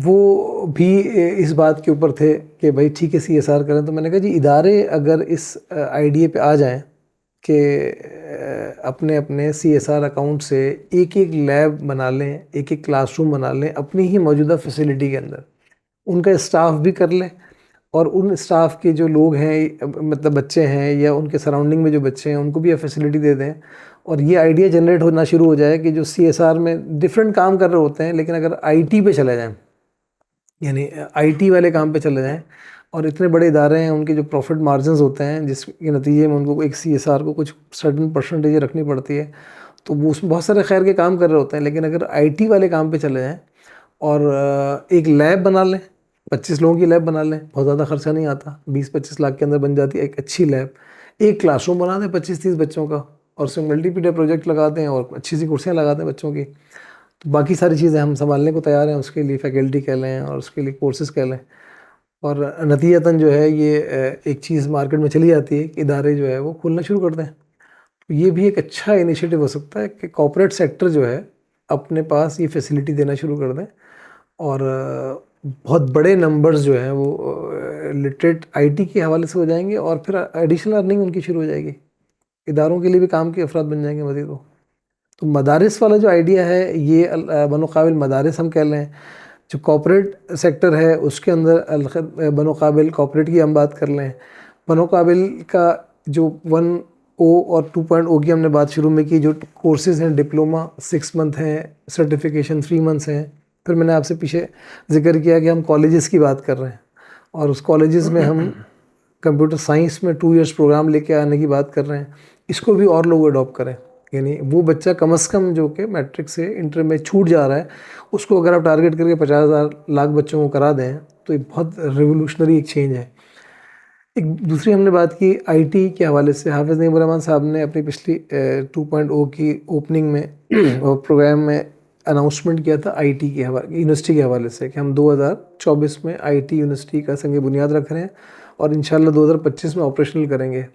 वो भी इस बात के ऊपर थे कि भाई ठीक है सीएसआर करें। तो मैंने कहा जी इदारे अगर इस आइडिया पे आ जाएं कि अपने अपने सीएसआर अकाउंट से एक एक लैब बना लें, एक एक क्लासरूम बना लें अपनी ही मौजूदा फैसिलिटी के अंदर, उनका स्टाफ भी कर लें और उन स्टाफ के जो लोग हैं मतलब बच्चे हैं या उनके सराउंडिंग में जो बच्चे हैं उनको भी ये फैसिलिटी दे दें, और ये आइडिया जनरेट होना शुरू हो जाए कि जो सीएसआर में डिफरेंट काम कर रहे होते हैं, लेकिन अगर आईटी पे चले जाएं, यानी आईटी वाले काम पे चले जाएं, और इतने बड़े इदारे हैं उनके जो प्रॉफिट मार्जिन्स होते हैं जिसके नतीजे में उनको एक सीएसआर को कुछ सर्टन परसेंटेज रखनी पड़ती है, तो वो उसमें बहुत सारे खैर के काम कर रहे होते हैं, लेकिन अगर आईटी वाले काम पे चले जाएं और एक लैब बना लें, 25 लोगों की लैब बना लें, बहुत ज़्यादा खर्चा नहीं आता, 20-25 लाख के अंदर बन जाती है एक अच्छी लैब। एक क्लासरूम बना दें 25-30 बच्चों का, और उसमें मल्टीमीडिया प्रोजेक्ट लगा दें और अच्छी सी कुर्सियाँ लगा दें बच्चों की, तो बाकी सारी चीज़ें हम संभालने को तैयार हैं। उसके लिए फैकल्टी कह लें और उसके लिए कोर्सेज़ कह लें, और नतीजतन जो है ये एक चीज़ मार्केट में चली जाती है कि इदारे जो है वो खुलना शुरू कर दें। तो ये भी एक अच्छा इनिशिएटिव हो सकता है कि कॉर्पोरेट सेक्टर जो है अपने पास ये फैसिलिटी देना शुरू कर दें, और बहुत बड़े नंबर्स जो हैं वो लिटरेट आईटी के हवाले से हो जाएंगे, और फिर एडिशनल अर्निंग उनकी शुरू हो जाएगी, इदारों के लिए भी काम के अफराद बन जाएंगे मज़ीद वो। तो मदारिस वाला जो आइडिया है ये बनोकाबिल मदारिस हम कह लें। जो कॉर्पोरेट सेक्टर है उसके अंदर बनोकाबिल कॉर्पोरेट की हम बात कर लें। बनोकाबिल का जो 1O और 2.0 की हमने बात शुरू में की, जो कोर्सेज़ हैं डिप्लोमा 6 मंथ हैं, सर्टिफिकेशन 3 मंथ्स हैं। फिर मैंने आपसे पीछे जिक्र किया कि हम कॉलेजेस की बात कर रहे हैं, और उस कॉलेजेस में हम कंप्यूटर साइंस में 2 इयर्स प्रोग्राम लेके आने की बात कर रहे हैं। इसको भी और लोग अडॉप्ट करें, यानी वो बच्चा कम से कम जो कि मैट्रिक से इंटर में छूट जा रहा है, उसको अगर आप टारगेट करके 50,000 लाख बच्चों को करा दें तो ये बहुत रेवोल्यूशनरी एक चेंज है। एक दूसरी हमने बात की आईटी के हवाले से। हाफिज़ नईमुर रहमान साहब ने अपनी पिछली 2.0 की ओपनिंग में और प्रोग्राम में अनाउंसमेंट किया था आईटी के हवाले, यूनिवर्सिटी के हवाले से, कि हम 2024 में आईटी यूनिवर्सिटी का संग बुनियाद रख रहे हैं और इंशाल्लाह 2025 में ऑपरेशनल करेंगे।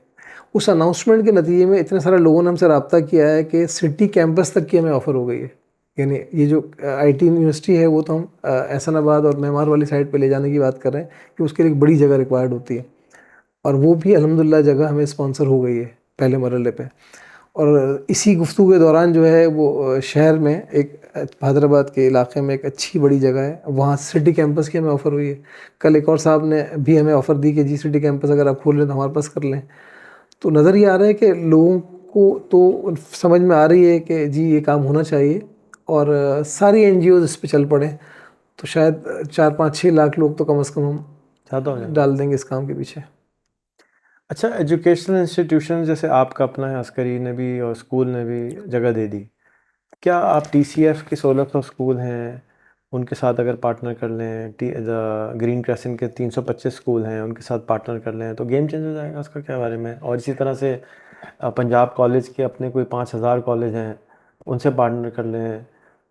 उस अनाउंसमेंट के नतीजे में इतने सारे लोगों ने हमसे रब्ता किया है कि सिटी कैंपस तक की हमें ऑफ़र हो गई है। यानी ये जो आईटी यूनिवर्सिटी है वो तो हम एहसनाबाद और मेमार वाली साइड पे ले जाने की बात कर रहे हैं कि उसके लिए एक बड़ी जगह रिक्वायर्ड होती है, और वो भी अल्हम्दुलिल्लाह जगह हमें स्पॉन्सर हो गई है पहले मरहले पे। और इसी गुफ्तगू के दौरान जो है वो शहर में एक हैदराबाद के इलाके में एक अच्छी बड़ी जगह है, वहाँ सिटी कैंपस की हमें ऑफ़र हुई है। कल एक और साहब ने भी हमें ऑफ़र दी कि जी सिटी कैंपस अगर आप खोल लें तो हमारे पास कर लें। तो नज़र ये आ रहा है कि लोगों को तो समझ में आ रही है कि जी ये काम होना चाहिए, और सारी एनजीओज़ इस पे चल पड़े तो शायद 4-5-6 लाख लोग तो कम से कम हम ज़्यादा हो जाएगा। डाल देंगे इस काम के पीछे। अच्छा, एजुकेशनल इंस्टीट्यूशन जैसे आपका अपना है, अस्करी ने भी और स्कूल ने भी जगह दे दी, क्या आप टीसीएफ के 1600 स्कूल हैं उनके साथ अगर पार्टनर कर लें, ग्रीन क्रेसेंट के 325 स्कूल हैं उनके साथ पार्टनर कर लें तो गेम चेंज हो जाएगा उसका क्या बारे में? और इसी तरह से पंजाब कॉलेज के अपने कोई 5000 कॉलेज हैं उनसे पार्टनर कर लें,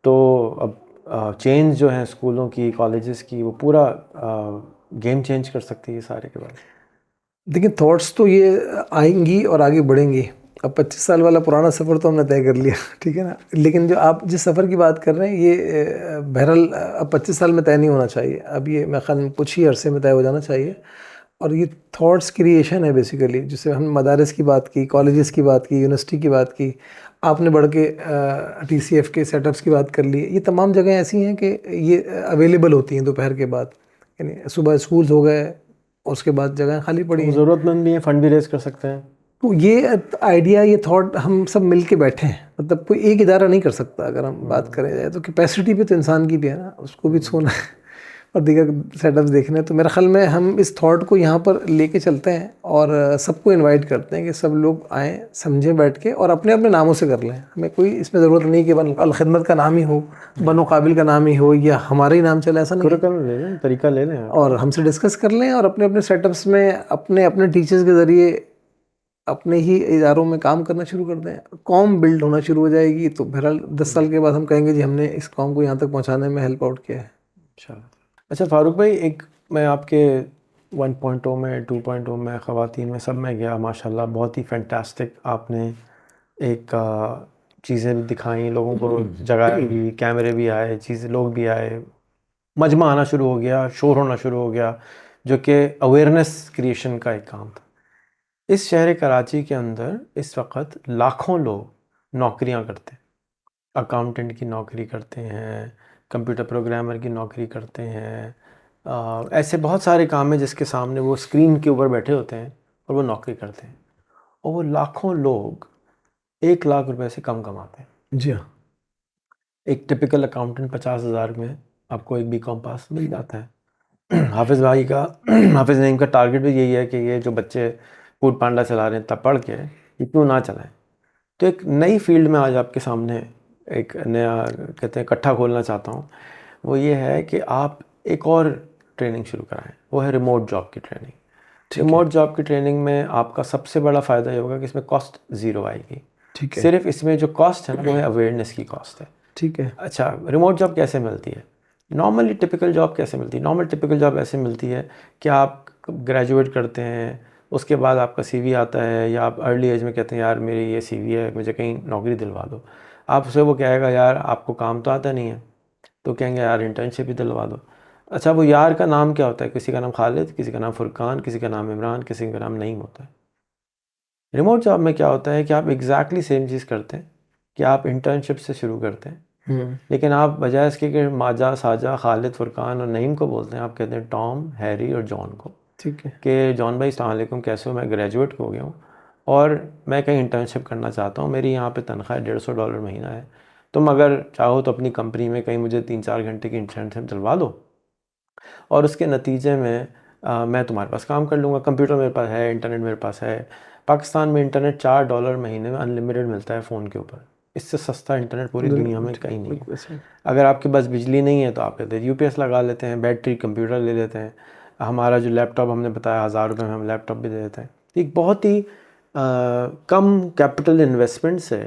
तो अब चेंज जो है स्कूलों की कॉलेजेस की वो पूरा गेम चेंज कर सकती है सारे के बारे। देखिए थॉट्स तो ये आएंगी और आगे बढ़ेंगी। अब 25 साल वाला पुराना सफ़र तो हमने तय कर लिया, ठीक है ना, लेकिन जो आप जिस सफ़र की बात कर रहे हैं ये बहरहाल अब 25 साल में तय नहीं होना चाहिए, अब ये मेरे ख्याल में कुछ ही अरसे में तय हो जाना चाहिए। और ये थॉट्स क्रिएशन है बेसिकली, जिससे हम मदारस की बात की, कॉलेजेस की बात की, यूनिवर्सिटी की बात की, आपने बढ़ के टीसीएफ के सेटअप्स की बात कर ली। ये तमाम जगह ऐसी हैं कि ये अवेलेबल होती हैं दोपहर के बाद, यानी सुबह स्कूल्स हो गए और उसके बाद जगह खाली पड़ी हैं। ज़रूरतमंद भी है, फंड भी रेज कर सकते हैं। तो ये आइडिया, ये थॉट हम सब मिल के बैठे हैं, मतलब कोई एक इदारा नहीं कर सकता। अगर हम बात करें जाए तो कैपेसिटी भी तो इंसान की भी है ना, उसको भी सोना है और दीगर सेटअप्स देखने हैं। तो मेरे ख्याल में हम इस थॉट को यहाँ पर लेके चलते हैं और सबको इनवाइट करते हैं कि सब लोग आएँ, समझें बैठ के, और अपने अपने नामों से कर लें। हमें कोई इसमें ज़रूरत नहीं कि अल खिदमत का नाम ही हो, बनो काबिल का नाम ही हो, या हमारा ही नाम चले, ऐसा नहीं। ले लें, तरीका ले लें और हमसे डिस्कस कर लें और अपने अपने सेटअप्स में अपने अपने टीचर्स के ज़रिए अपने ही इदारों में काम करना शुरू कर दें। कॉम बिल्ड होना शुरू हो जाएगी, तो बहरहाल 10 साल के बाद हम कहेंगे जी हमने इस कॉम को यहाँ तक पहुँचाने में हेल्प आउट किया है। अच्छा फारूक भाई, एक मैं आपके 1.0 में 2.0 में ख़वातीन में सब में गया, माशाल्लाह बहुत ही फैंटास्टिक आपने एक चीज़ें भी दिखाई, लोगों को जगाई भी, कैमरे भी आए, चीज़ें लोग भी आए, मजमा आना शुरू हो गया, शोर होना शुरू हो गया, जो कि अवेयरनेस क्रिएशन का एक काम था। इस शहर कराची के अंदर इस वक्त लाखों लोग नौकरियां करते हैं, अकाउंटेंट की नौकरी करते हैं, कंप्यूटर प्रोग्रामर की नौकरी करते हैं, ऐसे बहुत सारे काम हैं जिसके सामने वो स्क्रीन के ऊपर बैठे होते हैं और वो नौकरी करते हैं, और वो लाखों लोग 1 लाख रुपए से कम कमाते हैं। जी हाँ। एक टिपिकल अकाउंटेंट 50,000 में आपको एक बीकॉम पास मिल जाता है। हाफिज़ भाई का हाफिज़ नईम का टारगेट भी यही है कि ये जो बच्चे फूड पांडा चला रहे हैं तब पढ़ के ये क्यों ना चलाएं, तो एक नई फील्ड में आज आपके सामने एक नया कहते हैं कट्ठा खोलना चाहता हूँ। वो ये है कि आप एक और ट्रेनिंग शुरू कराएं, वो है रिमोट जॉब की ट्रेनिंग। रिमोट जॉब की ट्रेनिंग में आपका सबसे बड़ा फ़ायदा ये होगा कि इसमें कॉस्ट ज़ीरो आएगी। ठीक है। सिर्फ इसमें जो कॉस्ट है ना वो है अवेयरनेस की कॉस्ट है। ठीक है। अच्छा, रिमोट जॉब कैसे मिलती है? नॉर्मली टिपिकल जॉब कैसे मिलती है? नॉर्मल टिपिकल जॉब ऐसे मिलती है कि आप ग्रेजुएट करते हैं, उसके बाद आपका सीवी आता है, या आप अर्ली एज में कहते हैं यार मेरी ये सीवी है, मुझे कहीं नौकरी दिलवा दो। आपसे वो कहेगा यार आपको काम तो आता नहीं है, तो कहेंगे यार इंटर्नशिप ही दिलवा दो। अच्छा, वो यार का नाम क्या होता है? किसी का नाम खालिद, किसी का नाम फुरकान, किसी का नाम इमरान, किसी का नाम नईम होता है। रिमोट जॉब में क्या होता है कि आप एग्जैक्टली सेम चीज़ करते हैं कि आप इंटर्नशिप से शुरू करते हैं, लेकिन आप बजाय इसके कि माजा, साजा, खालिद, फुरकान और नईम को बोलते हैं, आप कहते हैं टॉम, हैरी और जॉन को। ठीक है। कि जॉन भाई अस्सलाम वालेकुम, कैसे हो? मैं ग्रेजुएट हो गया हूँ और मैं कहीं इंटर्नशिप करना चाहता हूँ, मेरी यहाँ पे तनख्वाह $150 महीना है, तुम अगर चाहो तो अपनी कंपनी में कहीं मुझे 3-4 घंटे की इंटर्नशिप दिलवा दो और उसके नतीजे में मैं तुम्हारे पास काम कर लूँगा। कंप्यूटर मेरे पास है, इंटरनेट मेरे पास है। पाकिस्तान में इंटरनेट $4 महीने में अनलिमिटेड मिलता है फ़ोन के ऊपर। इससे सस्ता इंटरनेट पूरी दुनिया में कहीं नहीं है। अगर आपके पास बिजली नहीं है तो आप कहते हैं यूपीएस लगा लेते हैं, बैटरी कंप्यूटर ले लेते हैं। हमारा जो लैपटॉप हमने बताया $1000 में हम लैपटॉप भी दे देते हैं। एक बहुत ही कम कैपिटल इन्वेस्टमेंट से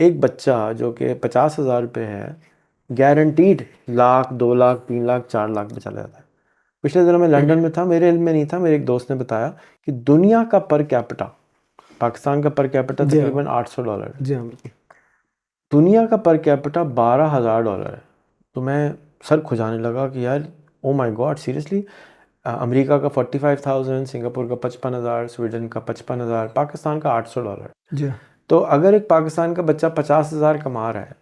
एक बच्चा जो कि $50,000 है, गारंटीड लाख, 2 लाख, 3 लाख, 4 लाख पे चला जाता है। पिछले दिनों में लंदन में था, मेरे इल्म में नहीं था, मेरे एक दोस्त ने बताया कि दुनिया का पर कैपिटा, पाकिस्तान का पर कैपिटा तकरीबन $800 है। जी हाँ। दुनिया का पर कैपिटा $12,000 है। तो मैं सर खुजाने लगा कि यार oh my God, seriously? America का 45,000, सिंगापुर का 55,000, स्वीडन का 55,000, पाकिस्तान का $800। जी। तो अगर एक पाकिस्तान का बच्चा 50,000 कमा रहा है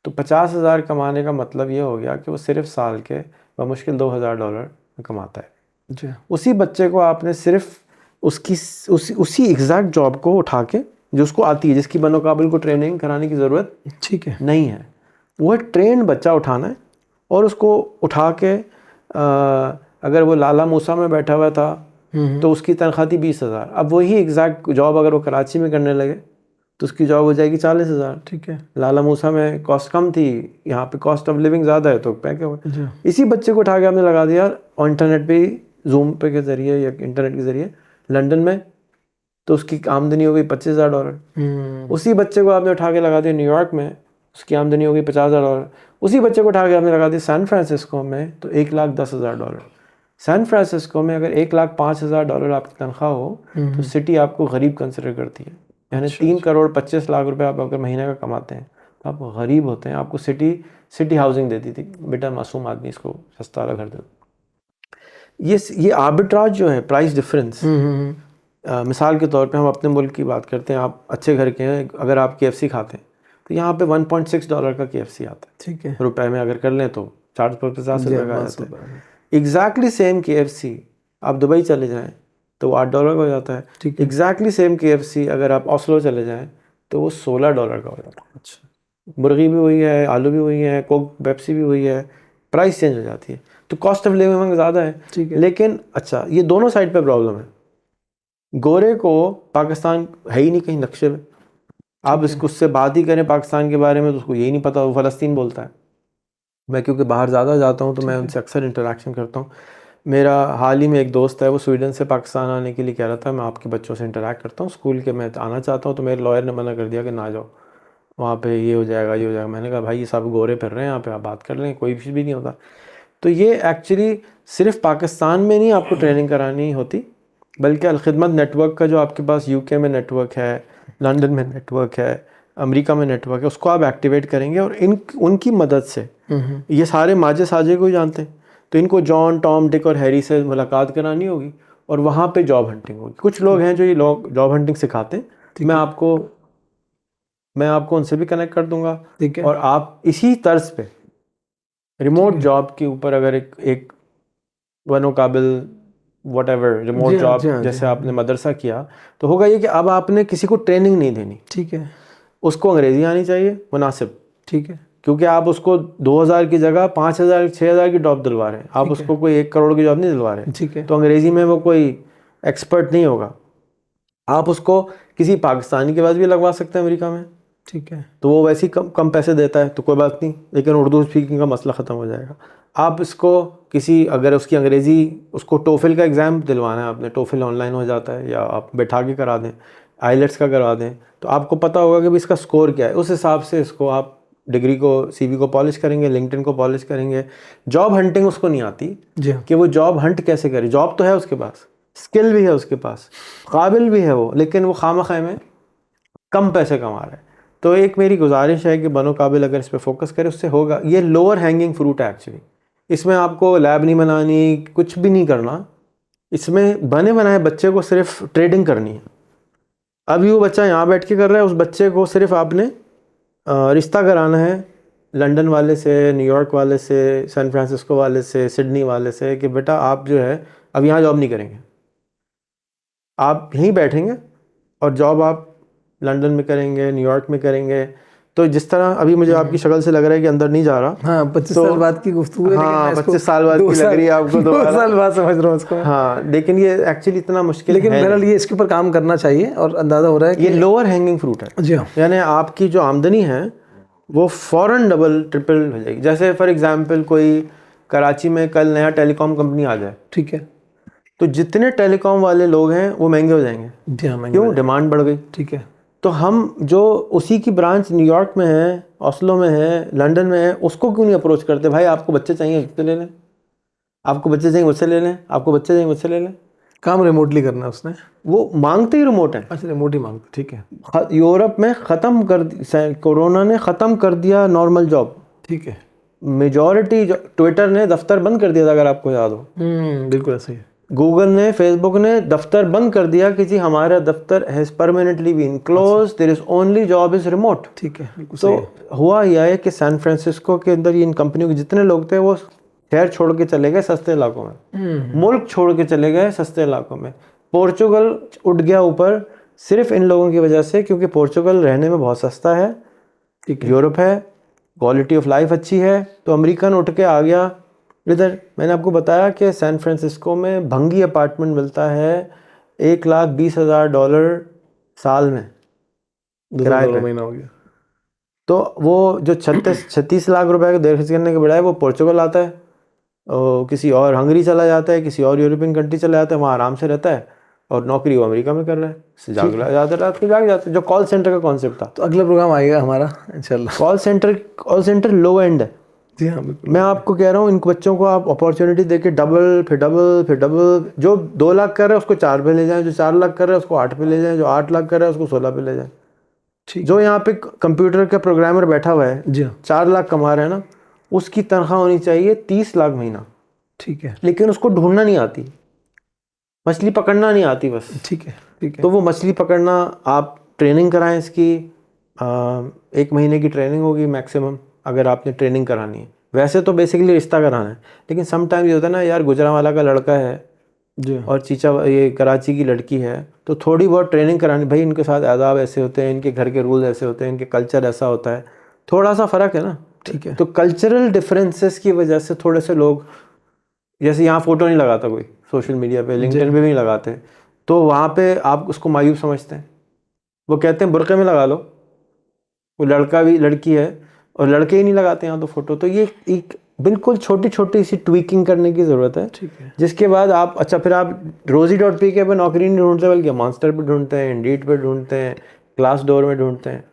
तो 50,000 कमाने का मतलब ये हो गया कि वो सिर्फ साल के बमुश्किल $2,000 कमाता है। जी। उसी बच्चे को आपने सिर्फ उसी एग्जैक्ट जॉब को उठा के, जो उसको आती है, जिसकी बनोकाबिल को ट्रेनिंग कराने की ज़रूरत ठीक है। नहीं है, वो ट्रेंड बच्चा उठाना है और उसको उठा के अगर वो लाला मूसा में बैठा हुआ था तो उसकी तनख्वाह थी 20,000। अब वही एग्जैक्ट जॉब अगर वो कराची में करने लगे तो उसकी जॉब हो जाएगी 40,000। ठीक है। लाला मूसा में कॉस्ट कम थी, यहाँ पे कॉस्ट ऑफ लिविंग ज़्यादा है, तो पैके हुए। जी। इसी बच्चे को उठा के आपने लगा दिया और इंटरनेट पे, जूम पे के ज़रिए या इंटरनेट के ज़रिए लंदन में, तो उसकी आमदनी हो गई $25,000। उसी बच्चे को आपने उठा के लगा दिया न्यूयॉर्क में, उसकी आमदनी हो गई $50,000। उसी बच्चे को उठा के आपने लगा दिया सैन फ्रांसिस्को में, तो $1,10,000। सैन फ्रांसिस्को में अगर $1,05,000 आपकी तनख्वाह हो तो सिटी आपको गरीब कंसिडर करती है। यानी 3,25,00,000 रुपये आप अगर महीने का कमाते हैं तो आप गरीब होते हैं। आपको सिटी हाउसिंग देती थी, बेटा मासूम आदमी, इसको सस्ता वाला घर दे दो। ये आर्बिट्राज जो है, प्राइस डिफरेंस, मिसाल के तौर पे हम अपने मुल्क की बात करते हैं, आप अच्छे घर के हैं, अगर आप KFC खाते हैं तो यहाँ पे $1.6 का KFC आता है। ठीक है। रुपए में अगर कर लें तो $450 का आ जाता है। एग्जैक्टली सेम KFC आप दुबई चले जाएं तो वो $8 का हो जाता है। ठीक है। एग्जैक्टली सेम KFC अगर आप ओस्लो चले जाएं तो वो $16 का हो जाता है। अच्छा। मुर्गी भी वही है, आलू भी वही है, कोक पेप्सी भी वही है, प्राइस चेंज हो जाती है। तो कॉस्ट ऑफ लिविंग ज़्यादा है। ठीक है। लेकिन अच्छा, ये दोनों साइड पे प्रॉब्लम है। गोरे को पाकिस्तान है ही नहीं कहीं नक्शे में, आप इसको उससे बात ही करें पाकिस्तान के बारे में तो उसको यही नहीं पता, वो फ़लस्तीन बोलता है। मैं क्योंकि बाहर ज़्यादा जाता हूँ तो मैं उनसे अक्सर इंटरेक्शन करता हूँ। मेरा हाल ही में एक दोस्त है, वो स्वीडन से पाकिस्तान आने के लिए कह रहा था मैं आपके बच्चों से इंटरेक्ट करता हूँ स्कूल के, मैं आना चाहता हूँ, तो मेरे लॉयर ने मना कर दिया कि ना जाओ, वहाँ पे ये हो जाएगा, ये हो जाएगा। मैंने कहा भाई ये सब गोरे फिर रहे हैं यहाँ पे, आप बात कर लें, कोई भी नहीं होता। तो ये एक्चुअली सिर्फ पाकिस्तान में नहीं आपको ट्रेनिंग करानी होती, बल्कि अलखिदमत नेटवर्क का जो आपके पास UK में नेटवर्क है, लंदन में नेटवर्क है, अमेरिका में नेटवर्क है, उसको आप एक्टिवेट करेंगे और उनकी मदद से, ये सारे माजे साजे को ही जानते हैं, तो इनको जॉन, टॉम, डिक और हैरी से मुलाकात करानी होगी और वहाँ पे जॉब हंटिंग होगी। कुछ लोग हैं जो ये लोग जॉब हंटिंग सिखाते हैं, मैं आपको उनसे भी कनेक्ट कर दूंगा। ठीक है। और आप इसी तर्ज पे रिमोट जॉब के ऊपर अगर एक बनोकाबिल व्हाटएवर रिमोट जॉब जैसे आपने मदरसा किया, तो होगा ये कि अब आपने किसी को ट्रेनिंग नहीं देनी। ठीक है। उसको अंग्रेजी आनी चाहिए मुनासिब। ठीक है। क्योंकि आप उसको 2,000 की जगह 5,000 6,000 की जॉब दिलवा रहे हैं, आप उसको कोई 1 करोड़ की जॉब नहीं दिलवा रहे हैं। ठीक है। तो अंग्रेजी में वो कोई एक्सपर्ट नहीं होगा। आप उसको किसी पाकिस्तानी के पास भी लगवा सकते हैं अमेरिका में, ठीक है, तो वो वैसे ही कम पैसे देता है तो कोई बात नहीं, लेकिन उर्दू स्पीकिंग का मसला ख़त्म हो जाएगा। आप इसको किसी, अगर उसकी अंग्रेज़ी, उसको टोफिल का एग्ज़ाम दिलवाना है आपने, टोफिल ऑनलाइन हो जाता है, या आप बैठा के करा दें, आइलेट्स का करवा दें, तो आपको पता होगा कि भी इसका स्कोर क्या है, उस हिसाब से इसको आप डिग्री को, सीवी को पॉलिश करेंगे, लिंक्डइन को पॉलिश करेंगे। जॉब हंटिंग उसको नहीं आती जी हाँ, कि वो जॉब हंट कैसे करे, जॉब तो है उसके पास, स्किल भी है उसके पास, काबिल भी है वो, लेकिन वो खामख़ा में कम पैसे कमा रहा है। तो एक मेरी गुजारिश है कि बनो काबिल अगर इस पर फोकस करे उससे होगा। ये लोअर हैंगिंग फ्रूट है एक्चुअली, इसमें आपको लैब नहीं बनानी, कुछ भी नहीं करना, इसमें बने बनाए बच्चे को सिर्फ ट्रेडिंग करनी है। अभी वो बच्चा यहाँ बैठ के कर रहा है, उस बच्चे को सिर्फ आपने रिश्ता कराना है लंदन वाले से, न्यूयॉर्क वाले से, सैन फ्रांसिस्को वाले से, सिडनी वाले से, कि बेटा आप जो है अब यहाँ जॉब नहीं करेंगे, आप यहीं बैठेंगे और जॉब आप लंदन में करेंगे, न्यूयॉर्क में करेंगे। तो जिस तरह अभी मुझे आपकी शक्ल से लग रहा है कि अंदर नहीं जा रहा। हाँ, 25 तो साल बाद की गुफ्तगू है, हाँ, 25 साल बाद की लग रही है आपको, 2 साल बाद समझ रहा हूँ उसको। हाँ, लेकिन ये एक्चुअली इतना मुश्किल लेकिन है बहरहाल ये इसके ऊपर काम करना चाहिए और अंदाज़ा हो रहा है कि ये लोअर हैंगिंग फ्रूट है। जी हाँ, यानी आपकी जो आमदनी है वो फ़ौरन डबल ट्रिपल हो जाएगी। जैसे फॉर एग्जांपल कोई कराची में कल नया टेलीकॉम कंपनी आ जाए, ठीक है, तो जितने टेलीकॉम वाले लोग हैं वो महंगे हो जाएंगे। जी हाँ, मैं क्यों? डिमांड बढ़ गई। ठीक है, तो हम जो उसी की ब्रांच न्यूयॉर्क में है, ऑस्लो में है, लंदन में है, उसको क्यों नहीं अप्रोच करते? भाई आपको बच्चे चाहिए मुझसे ले लें, आपको बच्चे चाहिए मुझसे ले लें, आपको बच्चे चाहिए मुझसे ले लें। काम रिमोटली करना है उसने। वो मांगते ही रिमोट है। अच्छा, रिमोट ही मांगते, ठीक है, यूरोप में ख़त्म कर कोरोना ने ख़त्म कर दिया नॉर्मल जॉब। ठीक है, मेजॉरिटी, ट्विटर ने दफ्तर बंद कर दिया था, अगर आपको याद हो। बिल्कुल ऐसा ही है। गूगल ने, फेसबुक ने दफ्तर बंद कर दिया कि जी हमारा दफ्तर has permanently been close, there is only job is remote. ठीक है, बिल्कुल तो सही है। हुआ यह है कि सैन फ्रांसिस्को के अंदर इन कंपनियों के जितने लोग थे वो शहर छोड़ के चले गए सस्ते इलाकों में, मुल्क छोड़ के चले गए सस्ते इलाकों में। पोर्चुगल उठ गया ऊपर सिर्फ इन लोगों की वजह से, क्योंकि पोर्चुगल रहने में बहुत सस्ता है, ठीक है, यूरोप है, क्वालिटी ऑफ लाइफ अच्छी है, तो अमेरिकन उठ के आ गया इधर। मैंने आपको बताया कि सैन फ्रांसिस्को में भंगी अपार्टमेंट मिलता है $1,20,000 साल में किराए पे। महीना हो गया। तो वो जो 36 लाख रुपए को देर खर्च करने के बजाय वो पोर्चुगल आता है, और किसी और हंगरी चला जाता है, किसी और यूरोपियन कंट्री चला जाता है, वहाँ आराम से रहता है, और नौकरी वो अमेरिका में कर रहा है। जाग जाते रात को जाग जाते। जो कॉल सेंटर का कॉन्सेप्ट था, तो अगला प्रोग्राम आएगा हमारा इंशाल्लाह। कॉल सेंटर लो एंड है। जी हाँ, बिल्कुल। मैं आपको कह रहा हूँ, इन बच्चों को आप अपॉर्चुनिटी देके डबल फिर डबल फिर डबल, जो 2 लाख कर रहा है उसको 4 पे ले जाएं, जो 4 लाख कर रहा है उसको 8 पे ले जाएं, जो 8 लाख कर रहा है उसको 16 पे ले जाएं। ठीक, जो यहाँ पे कंप्यूटर का प्रोग्रामर बैठा हुआ है, जी हाँ, 4 लाख कमा रहा है ना, उसकी तनख्वाह होनी चाहिए 30 लाख महीना। ठीक है, लेकिन उसको ढूंढना नहीं आती, मछली पकड़ना नहीं आती बस। ठीक है, ठीक है, तो वो मछली पकड़ना, आप ट्रेनिंग कराएं इसकी, 1 महीने की ट्रेनिंग होगी मैक्सिमम, अगर आपने ट्रेनिंग करानी है। वैसे तो बेसिकली रिश्ता कराना है, लेकिन समटाइम ये होता है ना यार, गुजरांवाला का लड़का है जी हाँ, और चीचा ये कराची की लड़की है, तो थोड़ी बहुत ट्रेनिंग करानी। भाई इनके साथ आदाब ऐसे होते हैं, इनके घर के रूल्स ऐसे होते हैं, इनके कल्चर ऐसा होता है, थोड़ा सा फ़र्क है ना। ठीक है, तो कल्चरल डिफरेंसेस की वजह से थोड़े से लोग, जैसे यहाँ फ़ोटो नहीं लगाता कोई सोशल मीडिया पे, लिंक्डइन पे भी नहीं लगाते, तो वहाँ पे आप उसको मायूब समझते हैं। वो कहते हैं बुर्के में लगा लो, वो लड़का भी लड़की है, और लड़के ही नहीं लगाते यहाँ तो फ़ोटो। तो ये एक बिल्कुल छोटी छोटी सी ट्वीकिंग करने की ज़रूरत है, ठीक है, जिसके बाद आप, अच्छा फिर आप rosie.pk पे नौकरी नहीं ढूंढते, बल्कि मास्टर पे ढूंढते हैं, इंडीड पे ढूंढते हैं, ग्लासडोर में ढूंढते हैं।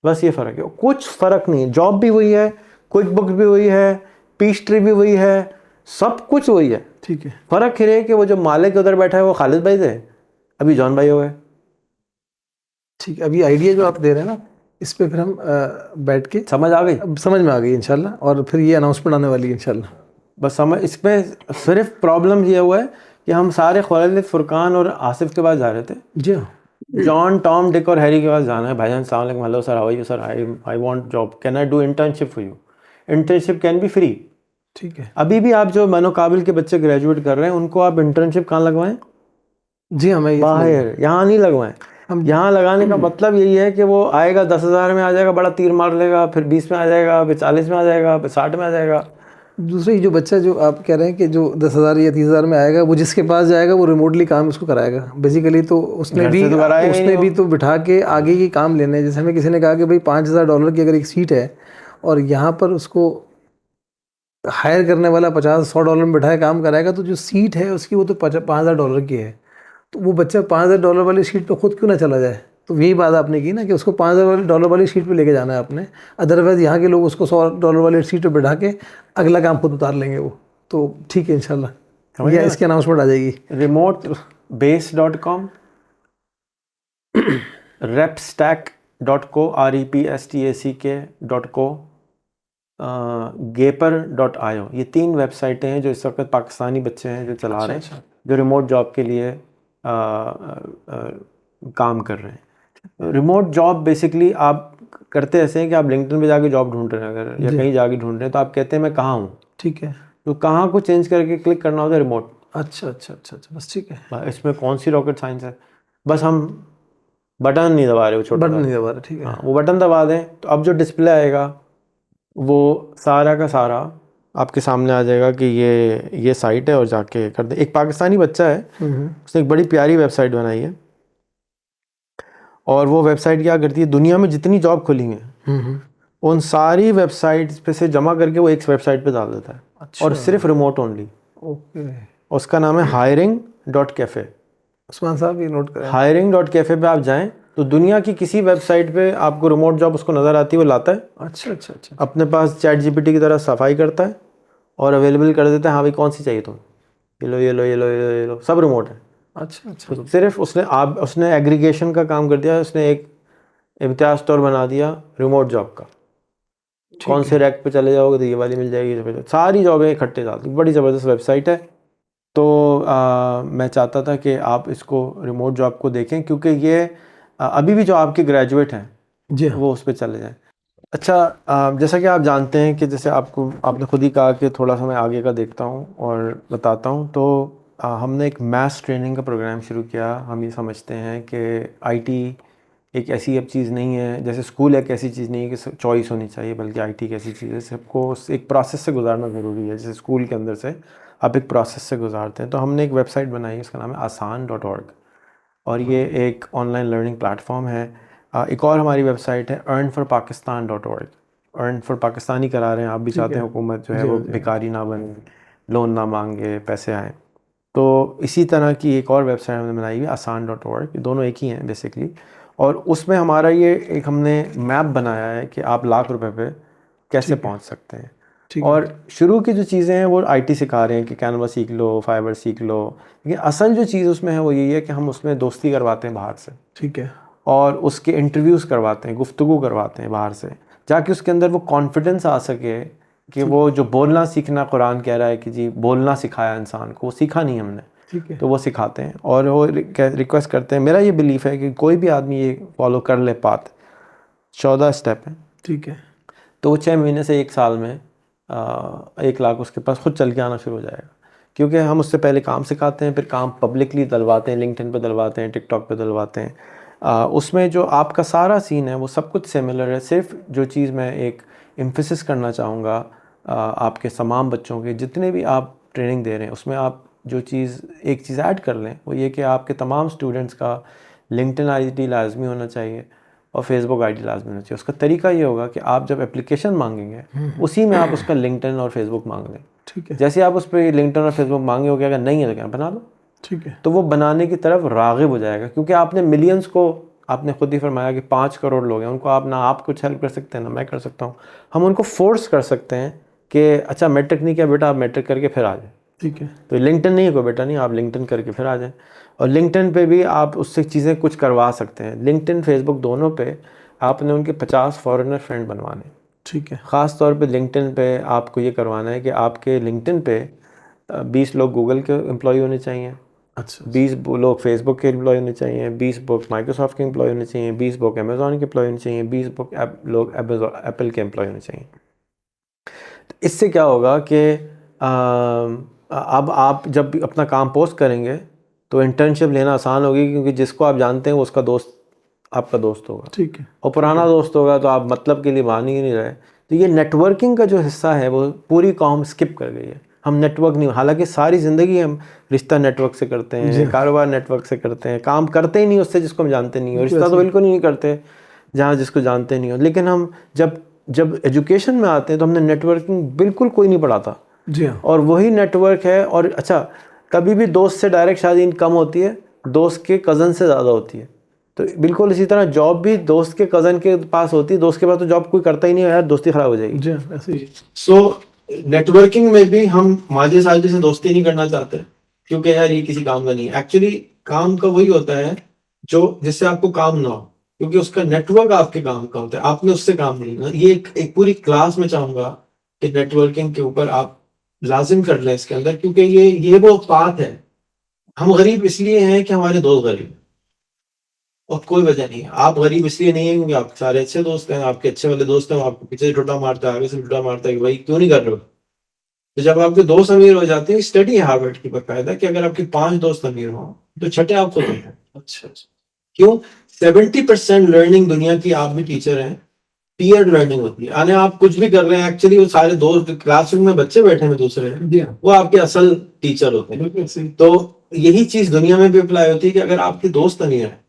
बस ये फ़र्क है, कुछ फ़र्क नहीं है। जॉब भी वही है, क्विक बुक भी वही है, पीच ट्री भी वही है, सब कुछ वही है। ठीक है, फ़र्क ये है कि वो जो मालिक उधर बैठा है वो खालिद भाई थे, अभी जॉन भाई हो गए। ठीक है। अभी आइडिया जो आप दे रहे हैं ना, इस पे फिर हम बैठ के, समझ आ गई? अब समझ में आ गई इंशाल्लाह, और फिर ये अनाउंसमेंट आने वाली है इंशाल्लाह। बस समझ, इसमें सिर्फ प्रॉब्लम ये हुआ है कि हम सारे खालिद, फुरकान और आसिफ के पास जा रहे थे। जी हाँ, जॉन, टॉम, डिक और हैरी के पास जाना है। भाईजान अस्सलाम वालेकुम, hello sir, how are you sir, I want job, can I do internship for you? Internship can be free. ठीक है, अभी भी आप जो मनो काबिल के बच्चे ग्रेजुएट कर रहे हैं, उनको आप इंटर्नशिप कहाँ लगवाएं? जी हाँ, मैं ये बाहर, यहाँ नहीं लगवाएं। यहाँ लगाने का मतलब यही है कि वो आएगा 10,000 में आ जाएगा, बड़ा तीर मार लेगा, फिर 20 में आ जाएगा, फिर 40 में आ जाएगा, फिर 60 में आ जाएगा। दूसरी जो बच्चा जो आप कह रहे हैं कि जो 10,000 या 30,000 में आएगा, वो जिसके पास जाएगा वो रिमोटली काम उसको कराएगा बेसिकली, तो घर से तो कराएगा ही उसने नहीं भी वो। तो बिठा के आगे के काम लेने हैं। जैसे हमें किसी ने कहा कि भाई $5,000 की अगर एक सीट है और यहाँ पर उसको हायर करने वाला $50-100 में बिठाए काम कराएगा, तो जो सीट है उसकी वो तो $5,000 की है, तो वो बच्चा $5,000 वाली सीट पे खुद क्यों ना चला जाए। तो यही बात आपने की ना कि उसको $5,000 वाली सीट पे लेके जाना है आपने, अदरवाइज़ यहाँ के लोग उसको $100 वाली सीट पे बिठा के अगला काम खुद उतार लेंगे वो। तो ठीक है इंशाल्लाह, या इसकी अनाउंसमेंट आ जाएगी। remotebase.com, repstack.co, repstack.co, gaper.io, ये 3 वेबसाइटें हैं जो इस वक्त पाकिस्तानी बच्चे हैं जो चला रहे हैं, जो रिमोट जॉब के लिए काम कर रहे हैं। रिमोट जॉब बेसिकली आप करते ऐसे हैं कि आप लिंक्डइन पे जाके जॉब ढूंढ रहे हैं अगर, या कहीं जाके ढूंढ रहे हैं, तो आप कहते हैं मैं कहाँ हूँ, ठीक है, तो कहाँ को चेंज करके क्लिक करना होता है रिमोट। अच्छा, बस ठीक है, इसमें कौन सी रॉकेट साइंस है, बस हम बटन नहीं दबा रहे, वो छोटा बटन नहीं दबा रहे, ठीक है। हाँ, वो बटन दबा दें तो अब जो डिस्प्ले आएगा वो सारा का सारा आपके सामने आ जाएगा कि ये साइट है, और जाके कर दे। एक पाकिस्तानी बच्चा है, उसने एक बड़ी प्यारी वेबसाइट बनाई है, और वो वेबसाइट क्या करती है, दुनिया में जितनी जॉब खुली हैं उन सारी वेबसाइट्स पे से जमा करके वो एक वेबसाइट पे डाल देता है। अच्छा, और सिर्फ रिमोट ओनली। ओके, उसका नाम है hiring.cafe। उस्मान साहब ये नोट करें। hiring.cafe पे आप जाएं तो दुनिया की किसी वेबसाइट पे आपको रिमोट जॉब उसको नज़र आती है, वो लाता है, अच्छा, अपने पास चैट जीपीटी की तरह सफाई करता है और अवेलेबल कर देता है, हाँ भाई कौन सी चाहिए तुम, ये लो, सब रिमोट है। अच्छा, तो सिर्फ उसने एग्रीगेशन का काम कर दिया, उसने एक इम्तियाज स्टोर बना दिया रिमोट जॉब का। कौन से रैक पे चले जाओगे तो ये वाली मिल जाएगी, सारी जॉबें इकट्ठे डालती, बड़ी ज़बरदस्त वेबसाइट है। तो मैं चाहता था कि आप इसको रिमोट जॉब को देखें, क्योंकि ये अभी भी जो आपके ग्रेजुएट हैं जी वो उस पर चले जाएं। अच्छा, जैसा कि आप जानते हैं कि जैसे आपने खुद ही कहा कि थोड़ा सा मैं आगे का देखता हूँ और बताता हूँ, तो हमने एक मैथ्स ट्रेनिंग का प्रोग्राम शुरू किया। हम ये समझते हैं कि आईटी एक ऐसी अब चीज़ नहीं है, जैसे स्कूल एक ऐसी चीज़ नहीं है कि चॉइस होनी चाहिए, बल्कि आईटी एक ऐसी चीज़ है सबको एक प्रोसेस से गुजारना ज़रूरी है। जैसे स्कूल के अंदर से आप एक प्रोसेस से गुजारते हैं, तो हमने एक वेबसाइट बनाई है, उसका नाम है आसान.org, और ये एक ऑनलाइन लर्निंग प्लेटफॉर्म है। एक और हमारी वेबसाइट है earnforpakistan.org। अर्न फॉर पाकिस्तान ही करा रहे हैं, आप भी चाहते हैं हुकूमत जो है वो भिखारी ना बने, लोन ना मांगे, पैसे आए। तो इसी तरह की एक और वेबसाइट हमने बनाई हुई आसान.org, दोनों एक ही हैं बेसिकली। और उसमें हमारा ये एक हमने मैप बनाया है कि आप लाख रुपए पे कैसे पहुंच सकते हैं। और शुरू की जो चीज़ें हैं वो आईटी सिखा रहे हैं कि कैनवा सीख लो, फाइवर सीख लो, लेकिन असल जो चीज़ उसमें है वो यही है कि हम उसमें दोस्ती करवाते हैं बाहर से, ठीक है, और उसके इंटरव्यूज़ करवाते हैं, गुफ्तगू करवाते हैं बाहर से, जाके उसके अंदर वो कॉन्फिडेंस आ सके कि वो जो बोलना सीखना, कुरान कह रहा है कि जी बोलना सिखाया इंसान को, वो सीखा नहीं हमने, ठीक है, तो वो सिखाते हैं। और वो रिक्वेस्ट करते हैं, मेरा ये बिलीफ है कि कोई भी आदमी ये फॉलो कर ले पात 14 स्टेप है, ठीक है, तो वो 6 महीने से 1 साल में 1 लाख उसके पास खुद चल के आना शुरू हो जाएगा। क्योंकि हम उससे पहले काम सिखाते हैं, फिर काम पब्लिकली डलवाते हैं, लिंक्डइन पे डलवाते हैं, टिकटॉक पे डलवाते हैं। उसमें जो आपका सारा सीन है वो सब कुछ सिमिलर है। सिर्फ जो चीज़ मैं एक एम्फेसिस करना चाहूँगा आपके तमाम बच्चों के जितने भी आप ट्रेनिंग दे रहे हैं, उसमें आप जो चीज़ एक चीज़ ऐड कर लें वो ये कि आपके तमाम स्टूडेंट्स का लिंक्डइन आईडी लाजमी होना चाहिए और फेसबुक आईडी लाजमी होना चाहिए। उसका तरीका ये होगा कि आप जब एप्लीकेशन मांगेंगे उसी में आप उसका लिंक्डइन और फेसबुक मांग लें। ठीक है, जैसे आप उस पर लिंक्डइन और फेसबुक मांगे हो, अगर नहीं है तो क्या बना लो, ठीक है, तो वो बनाने की तरफ राग़िब हो जाएगा। क्योंकि आपने मिलियंस को, आपने खुद ही फरमाया कि 5 करोड़ लोग हैं, उनको आप ना आप कुछ हेल्प कर सकते हैं ना मैं कर सकता हूँ। हम उनको फोर्स कर सकते हैं कि अच्छा मैट्रिक नहीं किया बेटा, आप मैट्रिक करके फिर आ जाए। ठीक है, तो लिंक्डइन नहीं है कोई बेटा नहीं, आप लिंक्डइन करके फिर आ जाएं। और लिंक्डइन पे भी आप उससे चीज़ें कुछ करवा सकते हैं। लिंक्डइन फेसबुक दोनों पे आपने उनके 50 फॉरेनर फ्रेंड बनवाने। ठीक है, ख़ास तौर पे लिंक्डइन पे आपको ये करवाना है कि आपके लिंक्डइन पे 20 लोग गूगल के एम्प्लॉय होने चाहिए, अच्छा, 20 लोग फेसबुक के एम्प्लॉय होने चाहिए, 20 लोग माइक्रोसॉफ्ट के एम्प्लॉय होने चाहिए, 20 लोग अमेज़ॉन के एम्प्लॉय होने चाहिए, 20 लोग एप्पल के एम्प्लॉय होने चाहिए। तो इससे क्या होगा कि अब आप जब भी अपना काम पोस्ट करेंगे तो इंटर्नशिप लेना आसान होगी, क्योंकि जिसको आप जानते हैं वो आपका दोस्त होगा। ठीक है, और पुराना दोस्त होगा तो आप मतलब के लिए मान ही नहीं रहे तो ये नेटवर्किंग का जो हिस्सा है वो पूरी कौम स्किप कर गई है। हम नेटवर्क नहीं, हालांकि सारी ज़िंदगी हम रिश्ता नेटवर्क से करते जी हैं, कारोबार नेटवर्क से करते हैं, काम करते ही नहीं उससे जिसको हम जानते नहीं हो, बिल्कुल रिश्ता तो ऐसे ही। बिल्कुल ही नहीं करते जहाँ जिसको जानते नहीं हो। लेकिन हम जब जब एजुकेशन में आते हैं तो हमने नेटवर्किंग बिल्कुल कोई नहीं पढ़ाता, जी हाँ और वही नेटवर्क है। और अच्छा, कभी भी दोस्त से डायरेक्ट शादी कम होती है, दोस्त के कज़न से ज़्यादा होती है। तो बिल्कुल इसी तरह जॉब भी दोस्त के कज़न के पास होती है, दोस्त के पास तो जॉब कोई करता ही नहीं है यार, दोस्ती ख़राब हो जाएगी। जी हाँ ऐसे ही। सो नेटवर्किंग में भी हम माजी साहब से दोस्ती नहीं करना चाहते, क्योंकि यार ये किसी काम का नहीं है। एक्चुअली काम का वही होता है जो जिससे आपको काम ना हो, क्योंकि उसका नेटवर्क आपके काम का होता है, आपने उससे काम नहीं ना। ये एक पूरी क्लास में चाहूंगा कि नेटवर्किंग के ऊपर आप लाजिम कर लें इसके अंदर, क्योंकि ये वो बात है। हम गरीब इसलिए हैं कि हमारे दोस्त गरीब हैं, और कोई वजह नहीं है। आप गरीब इसलिए नहीं है क्योंकि आप सारे अच्छे दोस्त हैं, आपके अच्छे वाले दोस्त हैं, वो आपको पीछे से ठुड्डा मारता है, आगे से ठुड्डा मारता है कि भाई क्यों नहीं कर रहे हो। तो जब आपके दोस्त अमीर हो जाते हैं, स्टडी है हार्वर्ड की बकायदा कि अगर आपके 5 दोस्त अमीर हों तो छठे आप खुद होते हैं। अच्छा अच्छा। क्यों? 70% लर्निंग दुनिया की, आप भी टीचर हैं, पीयर लर्निंग होती है। यानी आप कुछ भी कर रहे हैं, एक्चुअली वो सारे दोस्त क्लासरूम में बच्चे बैठे हैं दूसरे, वो आपके असल टीचर होते हैं। तो यही चीज दुनिया में भी अप्लाई होती है कि अगर आपके दोस्त अमीर हैं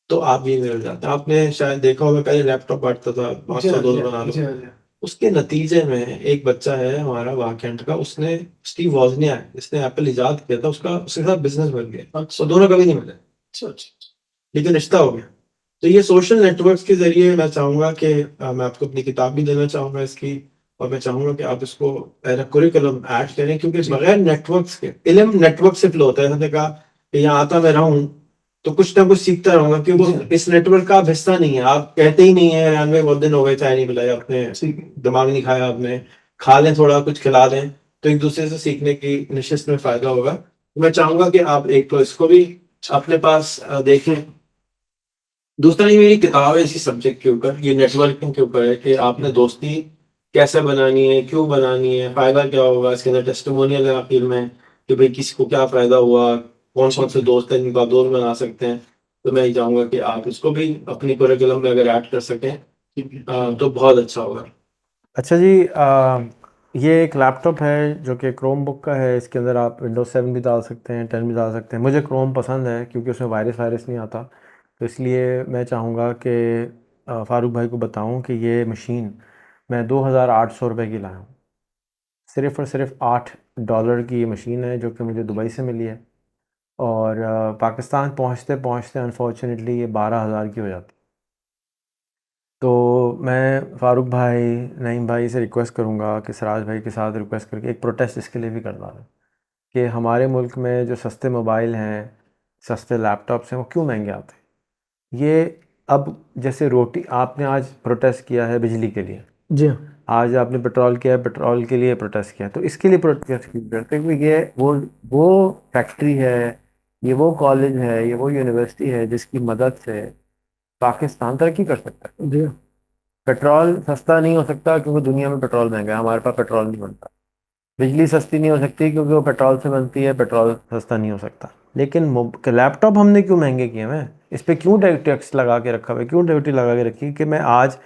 तो आप भी मिल जाते हैं। आपने शायद देखा होगा, पहले लैपटॉप बांटता था, 500 दोस्त बना लो। उसके नतीजे में एक बच्चा है हमारा वाकेंट का, उसने स्टीव वॉजनिया है जिसने एप्पल इजाद किया था, उसका उसके साथ बिजनेस बन गया। अच्छा। दोनों कभी नहीं मिले, लेकिन रिश्ता हो गया। तो ये सोशल नेटवर्क्स के जरिए मैं चाहूंगा कि मैं आपको अपनी किताब भी देना चाहूंगा इसकी, और मैं चाहूंगा कि आप इसको करिकुलम ऐड करें, क्योंकि बगैर नेटवर्क्स के, इल्म नेटवर्क से फ्लो होता है। हमने कहा कि यहाँ आता मैं रहूं तो कुछ ना कुछ सीखता रहूंगा, क्योंकि वो इस नेटवर्क का आप हिस्सा नहीं है। आप कहते ही नहीं है यार बहुत दिन हो गए चाय नहीं पिलाई आपने, दिमाग नहीं खाया आपने, खा लें थोड़ा कुछ खिला दें, तो एक दूसरे से सीखने की निश्चित में फायदा होगा। मैं चाहूंगा कि आप एक तो इसको भी अपने पास देखें। दूसरा, ये मेरी किताब है इसी सब्जेक्ट के ऊपर, ये नेटवर्किंग के ऊपर है कि आपने दोस्ती कैसे बनानी है, क्यों बनानी है, फायदा क्या होगा। इसके अंदर टेस्टिमोनियल है आखिर में कि भाई किसी को क्या फायदा हुआ, कौन कौन से दोस्त हैं जिनको आप दोस्त बना सकते हैं। तो मैं ये चाहूंगा कि आप इसको भी अपनी करिकुलम में अगर ऐड कर सकें तो बहुत अच्छा होगा। अच्छा जी, ये एक लैपटॉप है जो कि क्रोम बुक का है। इसके अंदर आप विंडोज 7 भी डाल सकते हैं, 10 भी डाल सकते हैं। मुझे क्रोम पसंद है क्योंकि उसमें वायरस नहीं आता। तो इसलिए मैं चाहूँगा कि फ़ारूक भाई को बताऊँ कि ये मशीन मैं 2800 रुपये की लाया हूँ। सिर्फ़ और सिर्फ $8 की ये मशीन है जो कि मुझे दुबई से मिली है, और पाकिस्तान पहुँचते पहुँचते अनफॉर्चुनेटली ये 12,000 की हो जाती। तो मैं फ़ारूक भाई, नईम भाई से रिक्वेस्ट करूँगा कि सिराज भाई के साथ रिक्वेस्ट करके एक प्रोटेस्ट इसके लिए भी करवा दें कि हमारे मुल्क में जो सस्ते मोबाइल हैं, सस्ते लैपटॉप्स हैं, वो क्यों महंगे आते हैं। ये अब जैसे रोटी, आपने आज प्रोटेस्ट किया है बिजली के लिए, जी हाँ आज आपने पेट्रोल किया है, पेट्रोल के लिए प्रोटेस्ट किया, तो इसके लिए प्रोटेस्ट क्यों करते हैं? क्योंकि ये वो फैक्ट्री है, ये वो कॉलेज है, ये वो यूनिवर्सिटी है जिसकी मदद से पाकिस्तान तरक्की कर सकता है। जी हाँ पेट्रोल सस्ता नहीं हो सकता क्योंकि दुनिया में पेट्रोल महंगा है, हमारे पास पेट्रोल नहीं बनता। बिजली सस्ती नहीं हो सकती क्योंकि वो पेट्रोल से बनती है, पेट्रोल सस्ता नहीं हो सकता। लेकिन लैपटॉप हमने क्यों महंगे किए हैं? इस पर क्यों टैक्स लगा के रखा हुआ है, क्यों ड्यूटी लगा के रखी कि मैं आज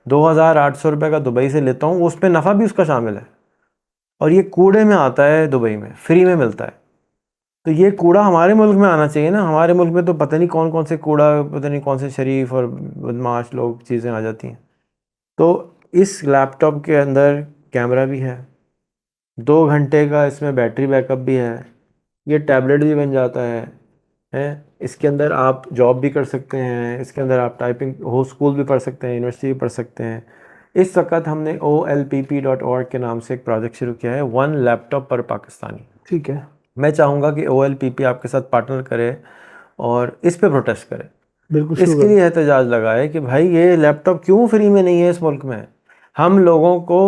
2,800 रुपये का दुबई से लेता हूँ, उस पर नफ़ा भी उसका शामिल है, और ये कूड़े में आता है, दुबई में फ्री में मिलता है। तो ये कूड़ा हमारे मुल्क में आना चाहिए ना। हमारे मुल्क में तो पता नहीं कौन कौन से कूड़ा, पता नहीं कौन से शरीफ और बदमाश लोग चीज़ें आ जाती हैं। तो इस लैपटॉप के अंदर कैमरा भी है, 2 घंटे का इसमें बैटरी बैकअप भी है, ये टैबलेट भी बन जाता है। इसके अंदर आप जॉब भी कर सकते हैं, इसके अंदर आप टाइपिंग हो, स्कूल भी पढ़ सकते हैं, यूनिवर्सिटी भी पढ़ सकते हैं। इस वक्त हमने OLPP.org के नाम से एक प्रोजेक्ट शुरू किया है, 1 लैपटॉप पर पाकिस्तानी। ठीक है मैं चाहूँगा कि OLPP आपके साथ पार्टनर करे और इस पे प्रोटेस्ट करे, बिल्कुल इसके शुगर लिए एहतजाज लगाए कि भाई ये लैपटॉप क्यों फ्री में नहीं है इस मुल्क में। हम लोगों को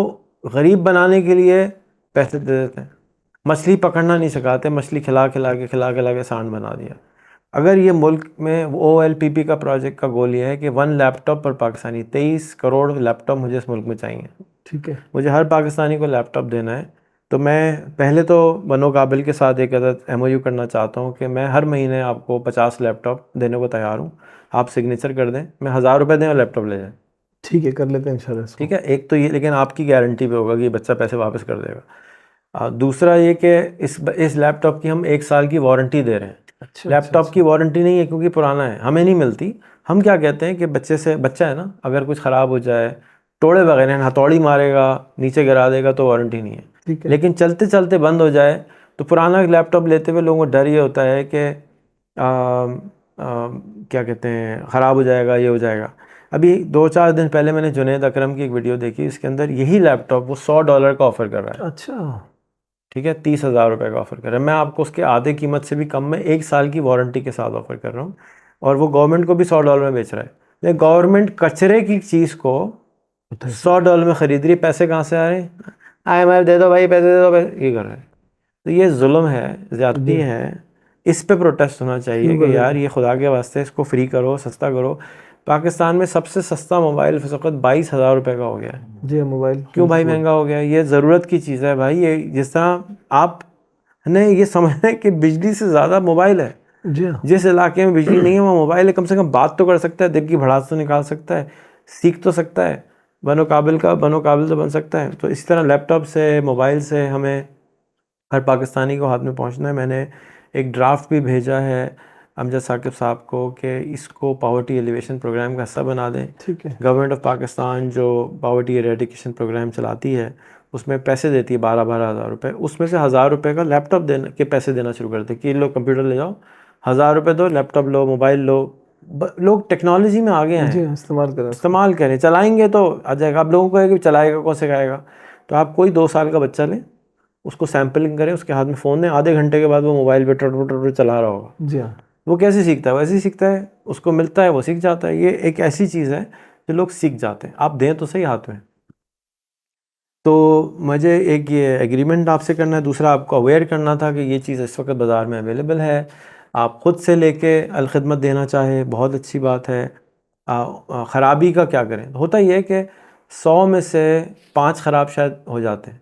गरीब बनाने के लिए पैसे दे देते हैं, मछली पकड़ना नहीं सिखाते, मछली खिला के सांड बना दिया। अगर ये मुल्क में OLPP का प्रोजेक्ट का गोल ये है कि 1 लैपटॉप पर पाकिस्तानी, 23 करोड़ लैपटॉप मुझे इस मुल्क में चाहिए। ठीक है मुझे हर पाकिस्तानी को लैपटॉप देना है। तो मैं पहले तो बनो काबिल के साथ एक अदद MOU करना चाहता हूँ कि मैं हर महीने आपको 50 लैपटॉप देने को तैयार हूँ। आप सिग्नेचर कर दें, मैं 1,000 रुपये दें और लैपटॉप ले जाएं। ठीक है, कर लेते हैं इंशाल्लाह इसको। ठीक है, एक तो ये, लेकिन आपकी गारंटी पे होगा कि ये बच्चा पैसे वापस कर देगा। दूसरा ये कि इस लैपटॉप की हम 1 साल की वारंटी दे रहे हैं। अच्छा लैपटॉप की वारंटी नहीं है क्योंकि पुराना है, हमें नहीं मिलती। हम क्या कहते हैं कि बच्चा है ना, अगर कुछ ख़राब हो जाए, तोड़े बगैर हथौड़ी मारेगा, नीचे गिरा देगा, तो वारंटी नहीं है। ठीक है। लेकिन चलते चलते बंद हो जाए तो पुराना लैपटॉप लेते हुए लोगों को डर ये होता है कि क्या कहते हैं, ख़राब हो जाएगा, ये हो जाएगा। अभी 2-4 दिन पहले मैंने जुनैद अकरम की एक वीडियो देखी, इसके अंदर यही लैपटॉप वो $100 का ऑफ़र कर रहा है। अच्छा। ठीक है, 30,000 रुपये का ऑफ़र कर रहा है। मैं आपको उसके आधे कीमत से भी कम में 1 साल की वारंटी के साथ ऑफ़र कर रहा हूँ, और वो गवर्नमेंट को भी $100 में बेच रहा है। लेकिन गवर्नमेंट कचरे की चीज़ को $100 में ख़रीद रही है। पैसे कहाँ से आ रहे हैं? IMF दे दो भाई, पैसे दे दो, ये कर रहे हैं। तो ये जुल्म है, ज़्यादती है। इस पे प्रोटेस्ट होना चाहिए कि यार ये खुदा के वास्ते इसको फ्री करो, सस्ता करो। पाकिस्तान में सबसे सस्ता मोबाइल इस वक्त 22,000 रुपये का हो गया है। जी, मोबाइल क्यों भाई महंगा हो गया है? ये ज़रूरत की चीज़ है भाई। ये जिस तरह आप ने ये समझना है कि बिजली से ज़्यादा मोबाइल है। जी हाँ। जिस इलाके में बिजली नहीं है वहाँ मोबाइल है, कम से कम बात तो कर सकता है, दिल की भड़ास तो निकाल सकता है, सीख तो सकता है, बनो काबिल तो बन सकता है। तो इस तरह लैपटॉप से, मोबाइल से हमें हर पाकिस्तानी को हाथ में पहुंचना है। मैंने एक ड्राफ्ट भी भेजा है अमजद साकिब साहब को कि इसको पावर्टी एलिवेशन प्रोग्राम का हिस्सा बना दें। ठीक है। गवर्नमेंट ऑफ पाकिस्तान जो पावर्टी एरेडिकेशन प्रोग्राम चलाती है उसमें पैसे देती है 12-12 हज़ार रुपये, उसमें से 1,000 रुपये का लैपटॉप देने के पैसे देना शुरू करते कि लो कंप्यूटर ले जाओ, 1,000 रुपये दो, लैपटॉप लो, मोबाइल लो। लोग टेक्नोलॉजी में आगे हैं, जी हाँ, इस्तेमाल करें, चलाएंगे तो आ जाएगा। आप लोगों को है कि चलाएगा कौन सिखाएगा? तो आप कोई 2 साल का बच्चा लें, उसको सैम्पलिंग करें, उसके हाथ में फ़ोन दें, आधे घंटे के बाद वो मोबाइल पे टट चला रहा होगा। जी हाँ। वो कैसे सीखता है? वैसे ही सीखता है, उसको मिलता है वो सीख जाता है। ये एक ऐसी चीज़ है जो लोग सीख जाते हैं। आप दें तो सही हाथ में। तो मुझे एक ये एग्रीमेंट आपसे करना है, दूसरा आपको अवेयर करना था कि ये चीज़ इस वक्त बाज़ार में अवेलेबल है। आप ख़ुद से लेके अलखिदमत देना चाहें, बहुत अच्छी बात है। ख़राबी का क्या करें? होता ये है कि 100 में से 5 ख़राब शायद हो जाते हैं,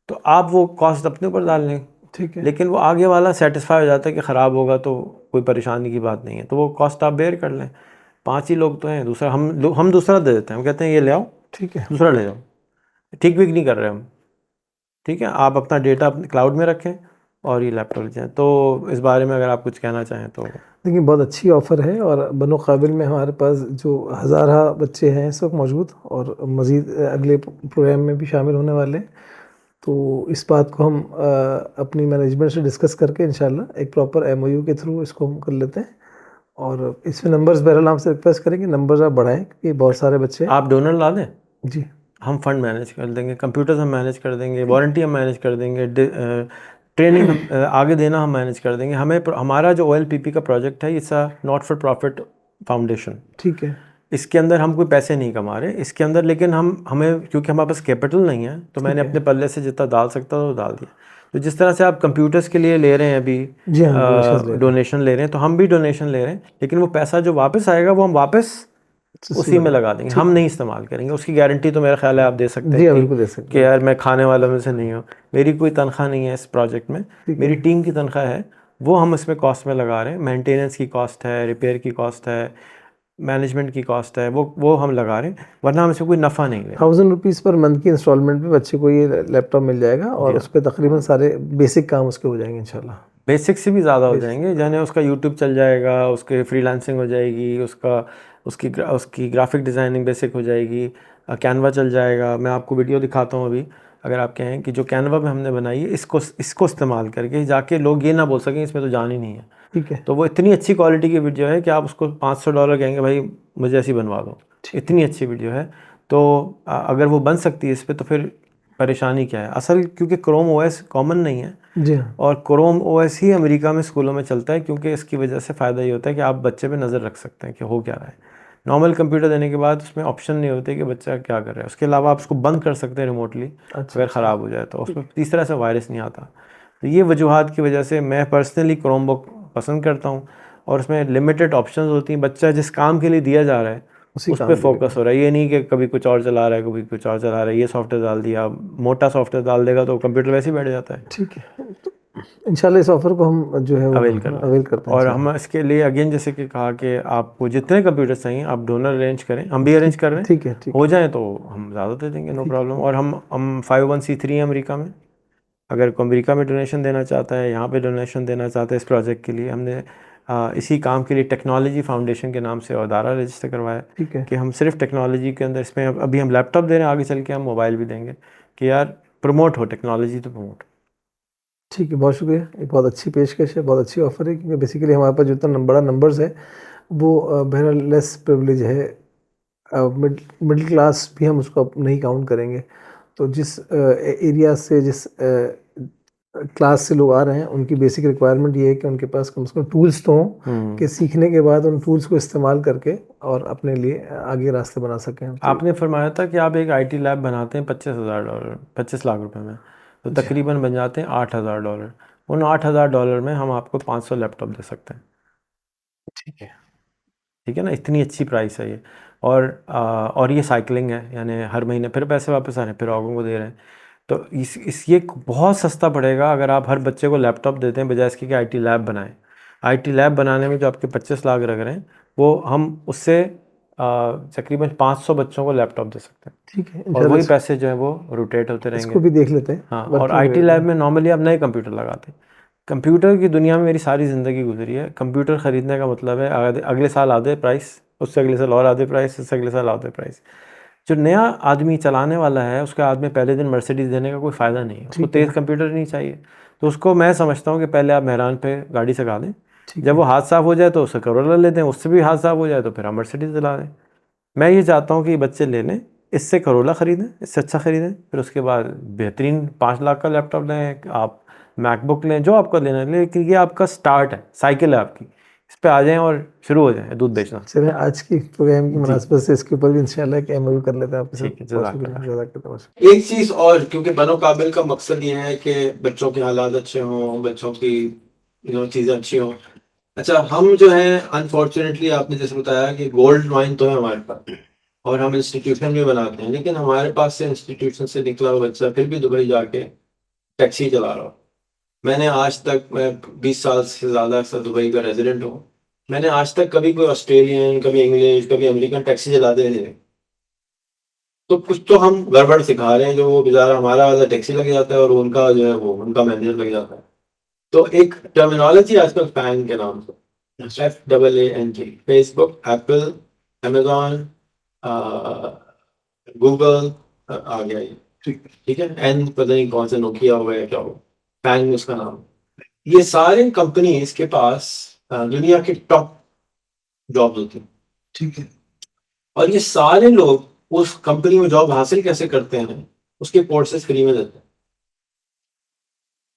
तो आप वो कॉस्ट अपने ऊपर डाल लें। ठीक है। लेकिन वो आगे वाला सेटिस्फाई हो जाता है कि ख़राब होगा तो कोई परेशानी की बात नहीं है, तो वो कॉस्ट आप बेयर कर लें। 5 ही लोग तो हैं, दूसरा हम दूसरा दे देते हैं। हम कहते हैं ये ले आओ, ठीक है। दूसरा ले जाओ। ठीक वीक नहीं कर रहे हम। ठीक है, आप अपना डेटा अपने क्लाउड में रखें और ये लैपटॉप ले जाएँ। तो इस बारे में अगर आप कुछ कहना चाहें तो। देखिए, बहुत अच्छी ऑफ़र है, और बनो काबिल में हमारे पास जो हज़ारा बच्चे हैं इस वक्त मौजूद, और मज़ीद अगले प्रोग्राम में भी शामिल होने वाले हैं। तो इस बात को हम अपनी मैनेजमेंट से डिस्कस करके इंशाल्लाह एक प्रॉपर MOU के थ्रू इसको हम कर लेते हैं। और इसमें नंबर्स बहरहाल हमसे रिक्वेस्ट करेंगे, नंबर्स आप बढ़ाएं क्योंकि बहुत सारे बच्चे हैं। आप डोनर ला दें, जी, हम फंड मैनेज कर देंगे, कंप्यूटर्स हम मैनेज कर देंगे, वारंटी हम मैनेज कर देंगे, ट्रेनिंग हम आगे देना हम मैनेज कर देंगे। हमारा जो OLPP का प्रोजेक्ट है, it's a not for profit foundation. ठीक है। इसके अंदर हम कोई पैसे नहीं कमा रहे इसके अंदर, लेकिन हमें क्योंकि हमारे पास कैपिटल नहीं है, तो मैंने अपने पल्ले से जितना डाल सकता था वो डाल दिया। तो जिस तरह से आप कंप्यूटर्स के लिए ले रहे हैं अभी, जी हाँ, डोनेशन ले रहे हैं, तो हम भी डोनेशन ले रहे हैं, लेकिन वो पैसा जो वापस आएगा वो हम वापस उसी में लगा देंगे, हम नहीं इस्तेमाल करेंगे। उसकी गारंटी तो मेरा ख्याल है आप दे सकते जी हैं हाँ, बिल्कुल दे सकते कि यार मैं खाने वालों में से नहीं हूँ, मेरी कोई तनख्वाह नहीं है इस प्रोजेक्ट में, मेरी टीम की तनख्वाह है, वो हम इसमें कॉस्ट में लगा रहे हैं। मेंटेनेंस की कॉस्ट है, रिपेयर की कॉस्ट है, मैनेजमेंट की कॉस्ट है, वो हम लगा रहे हैं, वरना हम इसमें कोई नफ़ा नहीं ले। 1000 रुपीज़ पर मंथ की इंस्टॉलमेंट पे बच्चे को ये लैपटॉप मिल जाएगा, और उस पर तकरीबन सारे बेसिक काम उसके हो जाएंगे इंशाल्लाह। बेसिक से भी ज़्यादा हो जाएंगे, यानी उसका यूट्यूब चल जाएगा, उसके फ्रीलांसिंग हो जाएगी, उसकी ग्राफिक डिज़ाइनिंग बेसिक हो जाएगी, कैनवा चल जाएगा। मैं आपको वीडियो दिखाता हूँ अभी, अगर आप कहें कि जो कैनवा में हमने बनाई है इसको इस्तेमाल करके जाके लोग ये ना बोल सकें इसमें तो जान ही नहीं है। ठीक है। तो वो इतनी अच्छी क्वालिटी की वीडियो है कि आप उसको $500 कहेंगे भाई मुझे ऐसी बनवा दो, इतनी अच्छी वीडियो है। तो अगर वो बन सकती है इस पर, तो फिर परेशानी क्या है असल, क्योंकि क्रोम OS कॉमन नहीं है। जी हाँ। और क्रोम OS ही अमेरिका में स्कूलों में चलता है, क्योंकि इसकी वजह से फ़ायदा ये होता है कि आप बच्चे पे नज़र रख सकते हैं कि हो क्या रहा है। नॉर्मल कंप्यूटर देने के बाद उसमें ऑप्शन नहीं होते कि बच्चा क्या कर रहा है। उसके अलावा आप उसको बंद कर सकते हैं रिमोटली, अगर ख़राब हो जाए तो उसमें तीसरी तरह से वायरस नहीं आता। तो ये वजूहात की वजह से मैं पर्सनली क्रोमबुक पसंद करता हूँ, और उसमें लिमिटेड ऑप्शन होती हैं। बच्चा जिस काम के लिए दिया जा रहा है उस पर फोकस हो रहा है। ये नहीं कि कभी कुछ और चला रहा है, कभी कुछ और चला रहा है, ये सॉफ्टवेयर डाल दिया, मोटा सॉफ्टवेयर डाल देगा तो कंप्यूटर वैसे ही बैठ जाता है। ठीक है। इंशाल्लाह इस ऑफर को हम जो है वो अवेल कर लें। अवेल करते हैं और इंशाल्लाह। हम इसके लिए अगेन जैसे कि कहा कि आपको जितने कंप्यूटर चाहिए आप डोनर अरेंज करें, हम भी अरेंज कर रहे हैं, ठीक है, ठीक हो है, जाए तो हम ज़्यादा दे देंगे, नो ठीक प्रॉब्लम। है। और हम 501(c)(3 हैं अमेरिका में, अगर कोई अमेरिका में डोनेशन देना चाहता है, यहाँ पे डोनेशन देना चाहता है इस प्रोजेक्ट के लिए, हमने इसी काम के लिए टेक्नोलॉजी फाउंडेशन के नाम से अदारा रजिस्टर करवाया ठीक है, कि हम सिर्फ टेक्नोलॉजी के अंदर, इसमें अभी हम लैपटॉप दे रहे हैं, आगे चल के हम मोबाइल भी देंगे कि यार प्रमोट हो टेक्नोलॉजी, तो प्रमोट। ठीक है, बहुत शुक्रिया। ये बहुत अच्छी पेशकश है, बहुत अच्छी ऑफ़र है, क्योंकि बेसिकली हमारे पास जो इतना बड़ा नंबर्स है वो बहरहाल लेस प्रिविलेज है। मिडिल क्लास भी हम उसको अब नहीं काउंट करेंगे। तो जिस एरिया से, जिस क्लास से लोग आ रहे हैं, उनकी बेसिक रिक्वायरमेंट ये है कि उनके पास कम से कम टूल्स तो हों कि सीखने के बाद उन टूल्स को इस्तेमाल करके और अपने लिए आगे रास्ते बना सकें। तो आपने फरमाया था कि आप एक आईटी लैब बनाते हैं $25,000, 25 लाख रुपए में, तो तकरीबन बन जाते हैं $8,000। उन $8,000 में हम आपको 500 लैपटॉप दे सकते हैं। ठीक है, ठीक है ना, इतनी अच्छी प्राइस है ये। और ये साइकिलिंग है, यानी हर महीने फिर पैसे वापस आ रहे हैं, फिर औरों को दे रहे हैं। तो इस ये बहुत सस्ता पड़ेगा अगर आप हर बच्चे को लैपटॉप देते हैं, बजाय इसके कि आईटी लैब बनाएं। आईटी लैब बनाने में जो आपके 25 लाख लग रहे हैं, वो हम उससे तकरीबन 500 बच्चों को लैपटॉप दे सकते हैं, ठीक है, और वही इंशाल्लाह पैसे जो है वो रोटेट होते रहेंगे। इसको भी देख लेते हैं, हाँ, और वर्किंग आईटी वे लैब में। में नॉर्मली आप नए कंप्यूटर लगाते हैं। कंप्यूटर की दुनिया में मेरी सारी ज़िंदगी गुजरी है। कंप्यूटर ख़रीदने का मतलब है अगले साल आधे प्राइस, उससे अगले साल और आधे प्राइस, उससे अगले साल आधे प्राइस। जो नया आदमी चलाने वाला है, उसके हाथ में पहले दिन मर्सिडीज़ देने का कोई फ़ायदा नहीं है, उसको ठीक है, तेज़ कंप्यूटर नहीं चाहिए। तो उसको मैं समझता हूँ कि पहले आप मेहरान पे गाड़ी सिखा दें, ठीक जब है, वो हाथ साफ़ हो जाए तो उससे करोला ले दें, उससे भी हाथ साफ़ हो जाए तो फिर आप मर्सिडीज़ दिला दें। मैं ये चाहता हूँ कि बच्चे ले लें, इससे करोला ख़रीदें, इससे अच्छा ख़रीदें, फिर उसके बाद बेहतरीन 5 लाख का लैपटॉप लें, आप मैकबुक लें, जो आपको लेना है, लेकिन ये आपका स्टार्ट है, साइकिल है आपकी, इस पे आ जाएं और शुरू हो जाएं दूध बेचना। चलिए आज की प्रोग्राम की जी, मुनासिबत से इसके ऊपर भी इंशाल्लाह एक एमओयू कर लेते हैं आपके साथ। ठीक है, बहुत शुक्रिया, जज़ाकल्लाह। जज़ाकल्लाह, बहुत शुक्रिया। एक चीज़ और, क्योंकि बनो काबिल का मकसद ये है कि बच्चों के हालात अच्छे हों, बच्चों की चीज़ें अच्छी हों। अच्छा, हम जो है अनफॉर्चुनेटली आपने जैसे बताया कि गोल्ड माइन तो है हमारे पास, और हम इंस्टीट्यूशन भी बनाते हैं, लेकिन हमारे पास से इंस्टीट्यूशन से निकला हुआ बच्चा फिर भी दुबई जाके टैक्सी चला रहा हो। मैंने आज तक, मैं 20 साल से ज़्यादा से दुबई का रेजिडेंट हूँ, मैंने आज तक कभी कोई ऑस्ट्रेलियन, कभी इंग्लिश, कभी अमेरिकन टैक्सी चलाते नहीं देखे। तो कुछ तो हम गड़बड़ सिखा रहे हैं, जो वो बेचारा हमारा वाला टैक्सी लग जाता है और उनका जो है वो उनका मैनेजर लग जाता है। तो एक टर्मिनोलॉजी आजकल फैन के नाम से, FAANG, Facebook, Apple, Amazon, Google आ गया ये। ठीक है, एन पता नहीं कौन सा नोकिया हुआ है क्या हो, फैंग उसका नाम। ये सारे कंपनीज के पास दुनिया के टॉप जॉब्स होती हैं। ठीक है, और ये सारे लोग उस कंपनी में जॉब हासिल कैसे करते हैं, उसके कोर्सेज फ्री में देते हैं।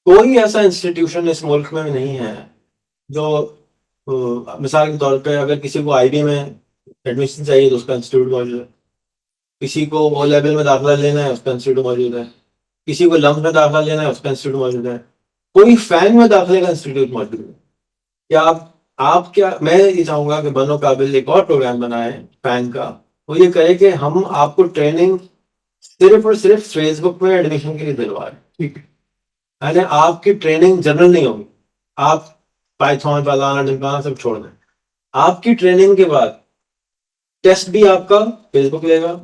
कोई ऐसा इंस्टीट्यूशन इस मुल्क में नहीं है जो मिसाल के तौर पे अगर किसी को आईबी में एडमिशन चाहिए तो उसका इंस्टीट्यूट मौजूद है, किसी को ओ लेवल में दाखिला लेना है उसका इंस्टीट्यूट मौजूद है, किसी को लम्ब में दाखिला लेना है उसका इंस्टीट्यूट मौजूद है, कोई फैंग में दाखिले का इंस्टीट्यूट मौजूद है। क्या आप क्या, मैं ये चाहूंगा कि बनो काबिल एक और प्रोग्राम बनाए फैंग का, वो ये करे कि हम आपको ट्रेनिंग सिर्फ और सिर्फ फेसबुक में एडमिशन के लिए दिलवा रहे हैं। ठीक है, यानी आपकी ट्रेनिंग जनरल नहीं होगी, आप पाइथन फलाना ढिमकाना सब छोड़ दें। आपकी ट्रेनिंग के बाद टेस्ट भी आपका फेसबुक लेगा,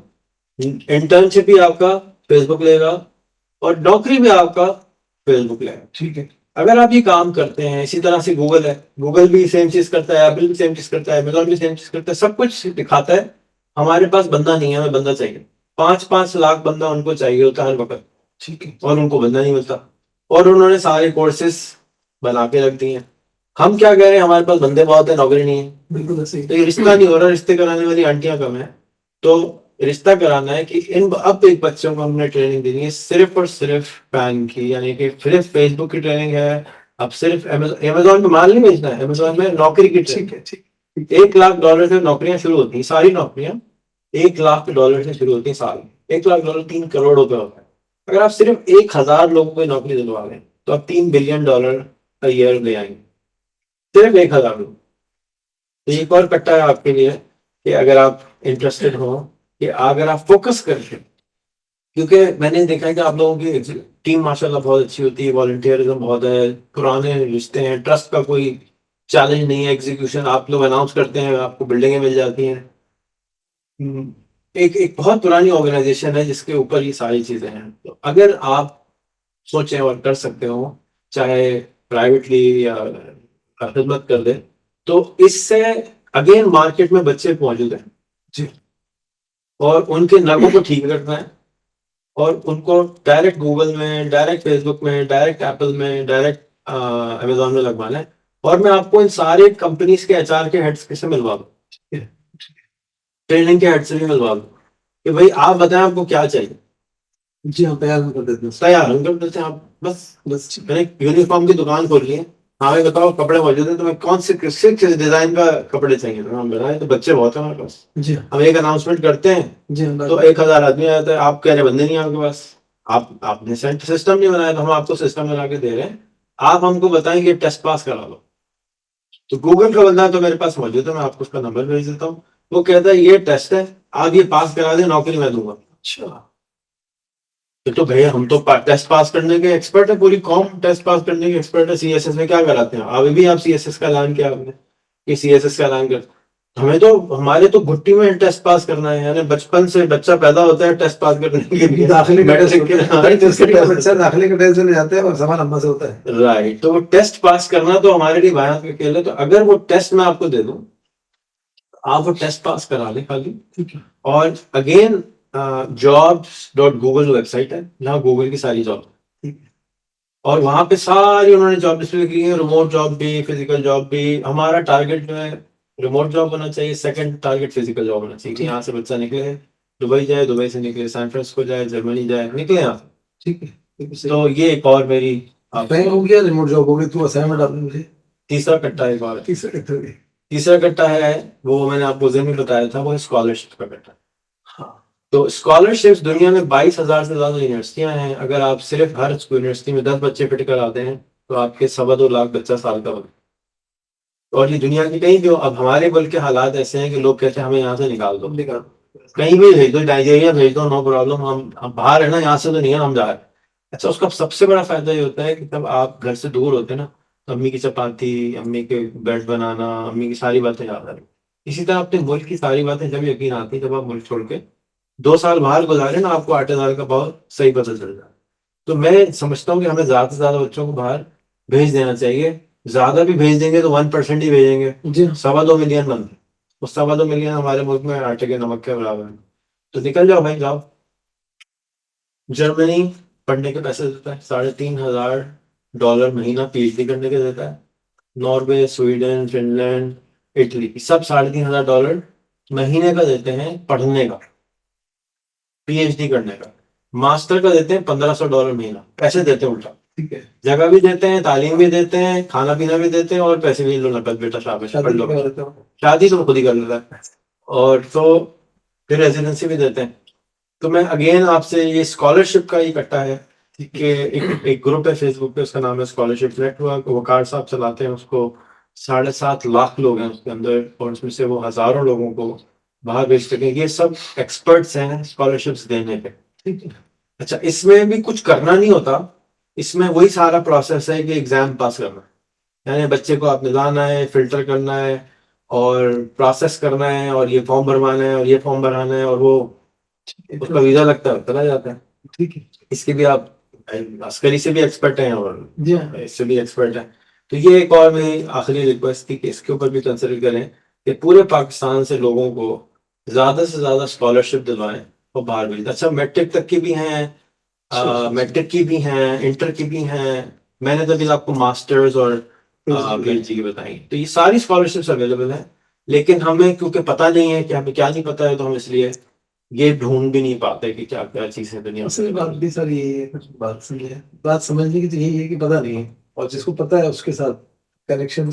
इंटर्नशिप भी आपका फेसबुक लेगा, और नौकरी भी आपका फेसबुक लेगा। ठीक है, अगर आप ये काम करते हैं, इसी तरह से गूगल है, गूगल भी सेम चीज करता है, एप्पल भी सेम चीज करता है, अमेजोन भी सेम चीज करता है, सब कुछ दिखाता है। हमारे पास बंदा नहीं है, हमें बंदा चाहिए। 5-5 लाख बंदा उनको चाहिए होता है हर वक्त। ठीक है, और उनको बंदा नहीं मिलता, और उन्होंने सारे कोर्सेस बना के रख दिए हैं। हम क्या कह रहे हैं, हमारे पास बंदे बहुत है, नौकरी नहीं है। बिल्कुल सही। तो ये रिश्ता नहीं हो रहा, रिश्ते कराने वाली आंटियां कम है। तो रिश्ता कराना है कि इन अब एक बच्चों को हमने ट्रेनिंग देनी है सिर्फ और सिर्फ बैंक की, यानी कि सिर्फ फेसबुक की ट्रेनिंग है। अब सिर्फ अमेजोन पे माल नहीं बेचना है, अमेजोन में नौकरी की ट्रेनिंग। ठीक है, ठीक। $1 लाख से नौकरियां शुरू होती हैं, सारी नौकरियां $1 लाख से शुरू होती हैं साल में। $1 लाख 3 करोड़ होता है। अगर आप सिर्फ 1,000 लोगों को नौकरी दिलवा दें तो आप $3 बिलियन ईयर ले आएंगे, सिर्फ 1,000 लोग। तो एक और कट्टा है आपके लिए कि अगर आप इंटरेस्टेड हो, कि अगर आप फोकस करके क्योंकि मैंने देखा है कि आप लोगों की टीम माशाल्लाह बहुत अच्छी होती है, वॉलंटियरिज्म बहुत है, पुराने रिश्ते हैं, ट्रस्ट का कोई चैलेंज नहीं है, एग्जीक्यूशन आप लोग अनाउंस करते हैं, आपको बिल्डिंगें मिल जाती हैं। हम्म, एक एक बहुत पुरानी ऑर्गेनाइजेशन है जिसके ऊपर ये सारी चीजें हैं। तो अगर आप सोचें और कर सकते हो, चाहे प्राइवेटली या खिदमत कर दे, तो इससे अगेन मार्केट में बच्चे मौजूद हैं जी और उनके नगों को ठीक करना है और उनको डायरेक्ट गूगल में, डायरेक्ट फेसबुक में, डायरेक्ट एप्पल में, डायरेक्ट अमेजोन में लगवाना है। और मैं आपको इन सारे कंपनीज के एचआर के हेड्स से मिलवा दूँ, ट्रेनिंग के हेड से भी मिलवा दूँ कि भाई आप बताएं आपको क्या चाहिए। जी, हम तैयार कर देते हैं। तैयार हम कर देते हैं। आप बस बस मैंने यूनिफॉर्म की दुकान खोली है, हाँ भाई बताओ कपड़े मौजूद है, तुम्हें कौन से किस डिजाइन का कपड़े चाहिए, तो हम बताएं। तो बच्चे बहुत है हमारे पास। जी हम एक अनाउंसमेंट करते हैं जी तो 1,000 आदमी आ जाता है। आप कह रहे बंदे नहीं हैं आपके पास, आप आपने सिस्टम नहीं बनाया, तो हम आपको सिस्टम बना के दे रहे हैं। आप हमको बताएं कि टेस्ट पास करा लो। तो गूगल का बंदा तो मेरे पास मौजूद है, मैं आपको उसका नंबर भेज देता हूँ। वो कहता है ये टेस्ट है, आप ये पास करा दें, नौकरी मैं दूंगा। अच्छा, तो भैया हम तो टेस्ट पास करने के एक्सपर्ट है, पूरी कॉम टेस्ट पास करने के एक्सपर्ट है। सीएसएस में क्या कराते हैं, अभी भी आप सीएसएस का ऐलान किया आपने कि सीएसएस का ऐलान कर, हमें तो हमारे तो घुट्टी में टेस्ट पास करना है। यानी बचपन से बच्चा पैदा होता है टेस्ट पास करने के लिए, दाखिले का टेस्ट मैट्रिक होता है, बच्चा दाखिले का टेस्ट देने जाते हैं और सवाल अम्मा से होता है। राइट, तो वो टेस्ट पास करना तो हमारे लिए बायां का खेल है। तो अगर वो टेस्ट मैं आपको दे दूं, आप वो टेस्ट पास करा लें खाली। ठीक है। और अगेन jobs.google वेबसाइट है जहाँ गूगल की सारी जॉब, ठीक है। और वहां पे सारी उन्होंने जॉब डिस्प्ले की है, रिमोट जॉब भी, फिजिकल जॉब भी। हमारा टारगेट जो है रिमोट जॉब होना चाहिए, सेकंड टारगेट फिजिकल जॉब होना चाहिए कि यहाँ से बच्चा निकले, दुबई जाए, दुबई से निकले सैन फ्रांसिस्को जाए, जर्मनी जाए, निकले यहाँ से। ठीक है, ठीक है, तो ये एक और मेरी बैंक हो गया, रिमोट जॉब हो गई, तू असाइनमेंट आपने मुझे तीसरा कट्टा एक और है। तीसरा कट्टा भी। तीसरा कट्टा है वो मैंने आपको उस दिन भी बताया था, वो है स्कॉलरशिप का कट्टा। हाँ तो स्कॉलरशिप्स दुनिया में 22,000 से ज्यादा यूनिवर्सिटियां हैं। अगर आप सिर्फ हर यूनिवर्सिटी में 10 बच्चे फिट कराते हैं तो आपके 2.25 लाख बच्चा साल का होगा। और ये दुनिया की कहीं भी हो। अब हमारे मुल्क के हालात ऐसे हैं कि लोग कहते हैं हमें यहाँ से निकाल दो, निकाल। कहीं भी भेज दो, नाइजीरिया भेज दो, नो प्रॉब्लम, हम बाहर है ना, यहाँ से तो नहीं है, हम जा रहे हैं। अच्छा, उसका सबसे बड़ा फायदा ये होता है कि जब आप घर से दूर होते हैं ना, तो अम्मी की चपाती, अम्मी के ब्रेड बनाना, अम्मी की सारी बातें याद आ रही। इसी तरह अपने मुल्क की सारी बातें जब यकीन आती है, जब आप मुल्क छोड़ के 2 साल बाहर गुजारे ना, आपको आटे दाल का भाव सही पता चल जाए। तो मैं समझता हूँ कि हमें ज्यादा से ज्यादा बच्चों को बाहर भेज देना चाहिए। ज्यादा भी भेज देंगे तो 1% ही भेजेंगे, जी 2.25 मिलियन बनते, उस 2.25 मिलियन हमारे मुल्क में आटे के नमक के बराबर है। तो निकल जाओ भाई, जाओ। जर्मनी पढ़ने के पैसे देता है, $3,500 महीना पीएचडी करने के देता है। नॉर्वे, स्वीडन, फिनलैंड, इटली, सब $3,500 महीने का देते हैं पढ़ने का, पीएचडी करने का। मास्टर का देते हैं $1,500 महीना, पैसे देते हैं उल्टा। ठीक है। जगह भी देते हैं, तालीम भी देते हैं, खाना पीना भी देते हैं, और पैसे भी लो नकद, बेटा शाबाश पढ़ लो। शादी तो खुद ही कर लेता है। और तो फिर रेजिडेंसी भी देते हैं। तो मैं अगेन आपसे ये स्कॉलरशिप का ही इकट्ठा है कि एक ग्रुप है फेसबुक पे, उसका नाम है स्कॉलरशिप नेटवर्क, वकार साहब चलाते हैं उसको। 7.5 लाख लोग हैं उसके अंदर, और उसमें से वो हजारों लोगों को बाहर भेज सकें। ये सब एक्सपर्ट्स हैं स्कॉलरशिप्स देने पे। ठीक है। अच्छा, इसमें भी कुछ करना नहीं होता, इसमें वही सारा प्रोसेस है कि एग्जाम पास करना है। यानी बच्चे को आपने लाना है, फिल्टर करना है, और प्रोसेस करना है, और ये फॉर्म भरवाना है, और ये फॉर्म भराना है, और वो उसका वीजा लगता है, चला जाता है। ठीक है। इसके भी आप अस्करी से भी एक्सपर्ट हैं और जी हाँ। इससे भी एक्सपर्ट हैं। तो ये एक और मेरी आखिरी रिक्वेस्ट थी कि इसके ऊपर भी कंसिडर करें कि पूरे पाकिस्तान से लोगों को ज्यादा से ज्यादा स्कॉलरशिप दिलवाएं और बाहर भेजें। अच्छा, मैट्रिक तक की भी हैं, मैट्रिक की भी हैं, इंटर की भी हैं। मैंने तो अभी आपको मास्टर्स और पीएचडी की बताई। तो ये सारी स्कॉलरशिप्स अवेलेबल हैं, लेकिन हमें क्योंकि पता नहीं है कि हमें क्या नहीं पता है, तो हम इसलिए ये ढूंढ भी नहीं पाते कि क्या क्या चीजें दुनिया में। असली बात भी सर यही है, कुछ बात सही है, बात समझने की तो यही है कि पता नहीं है, और जिसको पता है उसके साथ कनेक्शन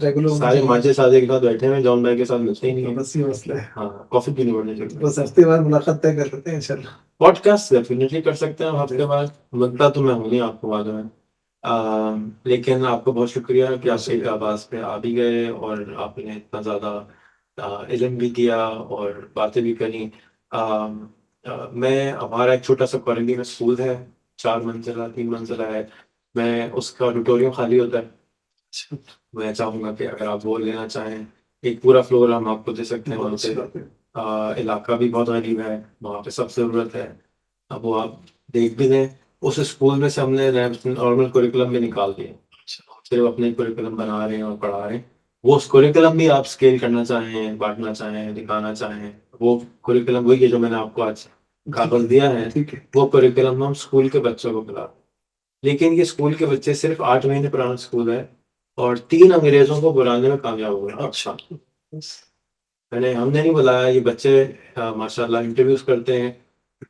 रेगुलर सारे मांझे साझे के साथ बैठे हैं, जॉन भाई के साथ मिलते ही नहीं है। बस ये मसला है। हाँ, कॉफी पीने पड़ने चाहिए। बस हफ्ते बाद मुलाकात तय कर लेते हैं इंशाल्लाह। पॉडकास्ट डेफिनेटली कर सकते हैं हम हफ्ते बाद, लगता तो मैं हूँ नहीं आपको बाद में। लेकिन आपको बहुत शुक्रिया कि आप एक आवाज़ पे आ भी गए, और आपने इतना ज़्यादा इल्म भी दिया और बातें भी करी। मैं हमारा एक छोटा सा क्वारंटीन में स्कूल है, 4 मंजिला 3 मंजिला है। मैं उसका ऑडिटोरियम खाली होता है। मैं चाहूँगा कि अगर आप वो लेना चाहें, एक पूरा फ्लोर हम आपको दे सकते हैं वहाँ पे। इलाका भी बहुत गरीब है, वहाँ पे सब ज़रूरत है। अब वो आप देख भी लें, उस स्कूल में से हमने नॉर्मल करिकुलम भी निकाल दिए। सिर्फ अपने करिकुलम बना रहे हैं और पढ़ा रहे हैं। वो उस करिकुलम भी आप स्केल करना चाहें, बाँटना चाहें, दिखाना चाहें, वो करिकुलम वही है जो मैंने आपको आज कागज़ दिया है, वो करिकुलम हम स्कूल के बच्चों को खिला रहे हैं। लेकिन ये स्कूल के बच्चे सिर्फ 8 महीने पुराना स्कूल है और 3 अंग्रेज़ों को बुलाने में कामयाब हुए हैं। अच्छा। हमने नहीं बुलाया, ये बच्चे माशाल्लाह इंटरव्यूज़ करते हैं,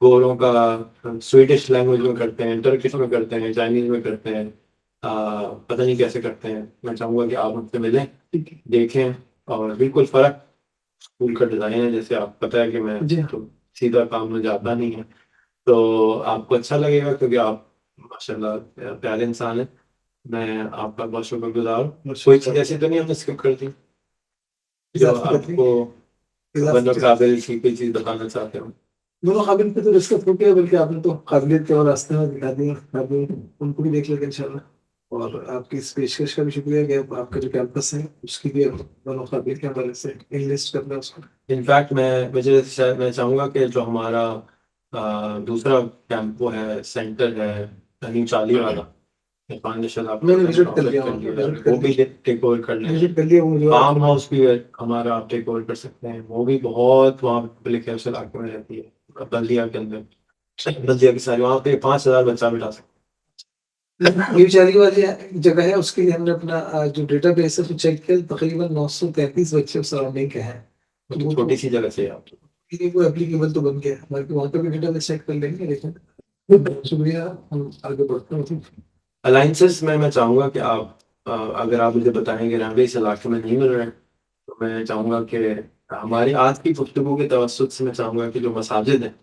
गोरों का स्वीडिश लैंग्वेज में करते हैं, टर्किश में करते हैं, चाइनीज़ में करते हैं। पता नहीं कैसे करते हैं। मैं चाहूँगा कि आप उनसे मिलें, देखें और बिल्कुल फ़र्क स्कूल का डिज़ाइन है, जैसे आपको पता है कि मैं जी हाँ। तो सीधा काम में जाता नहीं है। तो आपको अच्छा लगेगा क्योंकि आप माशाल्लाह प्यारे इंसान हैं। मैं आपका बहुत शुक्रगुज़ार हूँ। कोई चीज़ ऐसी तो नहीं हमने स्किप कर दी, जो आपको मतलब काबिल की कोई चीज़ बताना चाहते हो? दोनों काबिल पे तो डिस्कस हो गया, बल्कि आपने तो काबिलियत के और रास्ते में दिखा दिए। अभी उनको भी देख लेंगे इंशाल्लाह। और आपकी इस पेशकश का भी शुक्रिया कि आपका जो कैंपस है उसकी भी दोनों काबिल के हवाले से लिस्ट करना उसको। इनफैक्ट मैं चाहूँगा कि जो हमारा दूसरा कैंप वो है, सेंटर है, न्यू चाली वाला, इरफान ने शायद आपको मैंने विजिट कर कॉन्टैक्ट लिया कर वहाँ पे, लिया है, विजिट कर वो भी लिया, टेक ओवर कर लें। विजिट कर लिया वो जो फार्म हाउस भी है हमारा, आप टेक ओवर कर सकते हैं, वो भी बहुत वहाँ पब्लिक है उस इलाके में रहती है, बल्दिया के अंदर, बल्दिया की सारी वहाँ पे 5,000 बच्चा बिठा सकते न्यू चाली वाली जगह है, उसके लिए हमने अपना जो डेटाबेस है वो चेक किया, तकरीबन 933 बच्चे उस सराउंडिंग के हैं। हैं। तो तो वो छोटी सी जगह से आप ये वो एप्लीकेबल तो बन गया, बाकी वहाँ पे भी डेटाबेस चेक कर लेंगे। लेकिन शुक्रिया, हम आगे बढ़ते हैं। अलाइंसेस में मैं चाहूँगा कि आप अगर आप मुझे बताएंगे रहने इस इलाके में नहीं मिल रहे हैं, तो मैं चाहूँगा कि हमारी आज की गुफ्तगू के तवज्जुद से मैं चाहूँगा कि जो मसाजिद हैं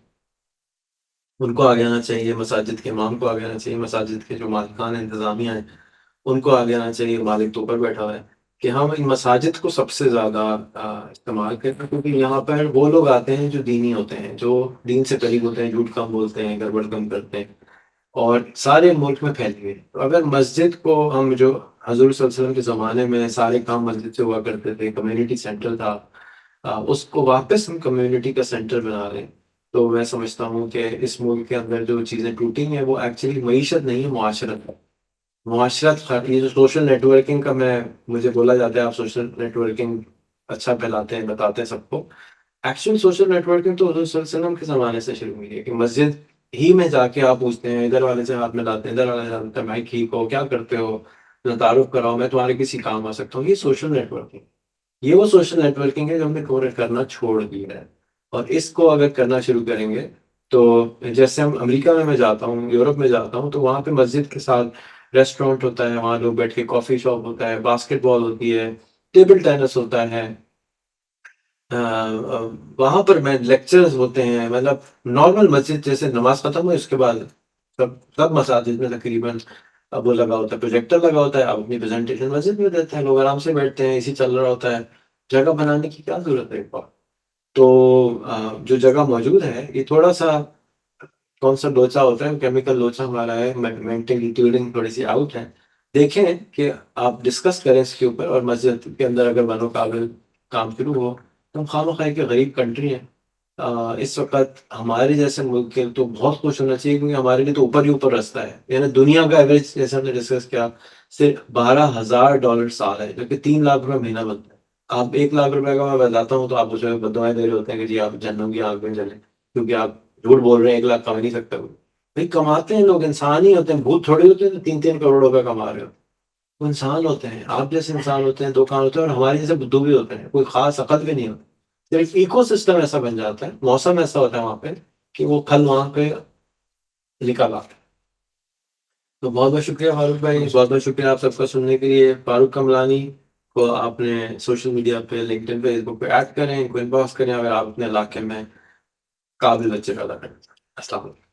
उनको आगे आना चाहिए, मसाजिद के इमाम को आगे आना चाहिए, मसाजिद के जो मालिकान इंतज़ामिया हैं उनको आगे आना चाहिए। मालिक तो ऊपर बैठा हुआ है कि हम इन मसाजिद को सबसे ज़्यादा इस्तेमाल करें, क्योंकि यहाँ पर वो लोग आते हैं जो दीनी होते हैं, जो दीन से करीब होते हैं, झूठ कम बोलते हैं, गड़बड़ कम करते हैं और सारे मुल्क में फैली हुई है। तो अगर मस्जिद को हम जो हज़ूर सल्लल्लाहु अलैहि वसल्लम के ज़माने में सारे काम मस्जिद से हुआ करते थे, कम्युनिटी सेंटर था, उसको वापस हम कम्युनिटी का सेंटर बना रहे हैं, तो मैं समझता हूँ कि इस मुल्क के अंदर जो चीज़ें टूटी हैं वो एक्चुअली मईशत नहीं है, मुआशरत है। ये जो सोशल नेटवर्किंग का मैं मुझे बोला जाता है आप सोशल नेटवर्किंग अच्छा फैलाते हैं, बताते हैं सबको। एक्चुअल सोशल नेटवर्किंग तो हज़रत सल्लल्लाहु अलैहि वसल्लम के ज़माने से शुरू हुई है कि मस्जिद ही में जाके आप पूछते हैं, इधर वाले से हाथ मिलाते हैं, इधर वाले से हाथ मिलाते हैं, भाई ठीक हो, क्या करते हो? ज़रा तारुफ कराओ, मैं तुम्हारे किसी काम आ सकता हूँ। ये सोशल नेटवर्किंग, ये वो सोशल नेटवर्किंग है जो हमने करना छोड़ दिया है। और इसको अगर करना शुरू करेंगे, तो जैसे हम अमेरिका में मैं जाता हूँ, यूरोप में जाता हूँ, तो वहाँ पे मस्जिद के साथ रेस्टोरेंट होता है, वहाँ लोग बैठ के कॉफ़ी शॉप होता है, बास्केटबॉल होती है, टेबल टेनिस होता है। वहाँ पर मैं लेक्चर्स होते हैं, मतलब नॉर्मल मस्जिद जैसे नमाज खत्म हुई उसके बाद सब सब मसाजिद में तकरीबन अब वो लगा होता है, प्रोजेक्टर लगा होता है, आप अपनी प्रेजेंटेशन मस्जिद में देते हैं, लोग आराम से बैठते हैं, एसी चल रहा होता है, जगह बनाने की क्या जरूरत है एक बार। तो जो जगह मौजूद है ये थोड़ा सा कौन सा लोचा होता है, केमिकल लोचा हमारा है, मेंटली ट्यूरिंग थोड़ी सी आउट है। देखें कि आप डिस्कस करें इसके ऊपर, और मस्जिद के अंदर अगर बनो काबिल काम शुरू हो, तो हम खामखा एक गरीब कंट्री है। इस वक्त हमारे जैसे मुल्क के तो बहुत खुश होना चाहिए, क्योंकि हमारे लिए तो ऊपर ही ऊपर रास्ता है। यानी दुनिया का एवरेज जैसे हमने डिस्कस किया सिर्फ $12,000 साल है, जो कि 3 लाख रुपए महीना बनता है। आप 1 लाख रुपए का मैं बताता हूँ तो आप उसमें बददुआएं दे रहे होते हैं कि जी आप जहन्नम की आग में जले, क्योंकि आप झूठ बोल रहे हैं, 1 लाख कमा नहीं सकता कोई। भाई कमाते हैं लोग, इंसान ही होते हैं, भूत थोड़ी होते हैं तो 3-3 करोड़ रुपए कमा रहे हो। वो इंसान होते हैं, आप जैसे इंसान होते हैं, दो कान होते हैं, और हमारे जैसे बुद्धू भी होते हैं, कोई खास अकल भी नहीं होती। सिर्फ इकोसिस्टम ऐसा बन जाता है, मौसम ऐसा होता है वहां पे कि वो फल वहां पे निकल आता है। तो बहुत बहुत शुक्रिया फारूक भाई, बहुत बहुत शुक्रिया आप सबका सुनने के लिए। फारूक कमलानी को आपने सोशल मीडिया पे, लिंक्डइन पे, फेसबुक पे ऐड करें, इनको इनबॉक्स करें अगर आप अपने इलाके में काबिल बच्चे पैदा करें। अस्सलाम वालेकुम।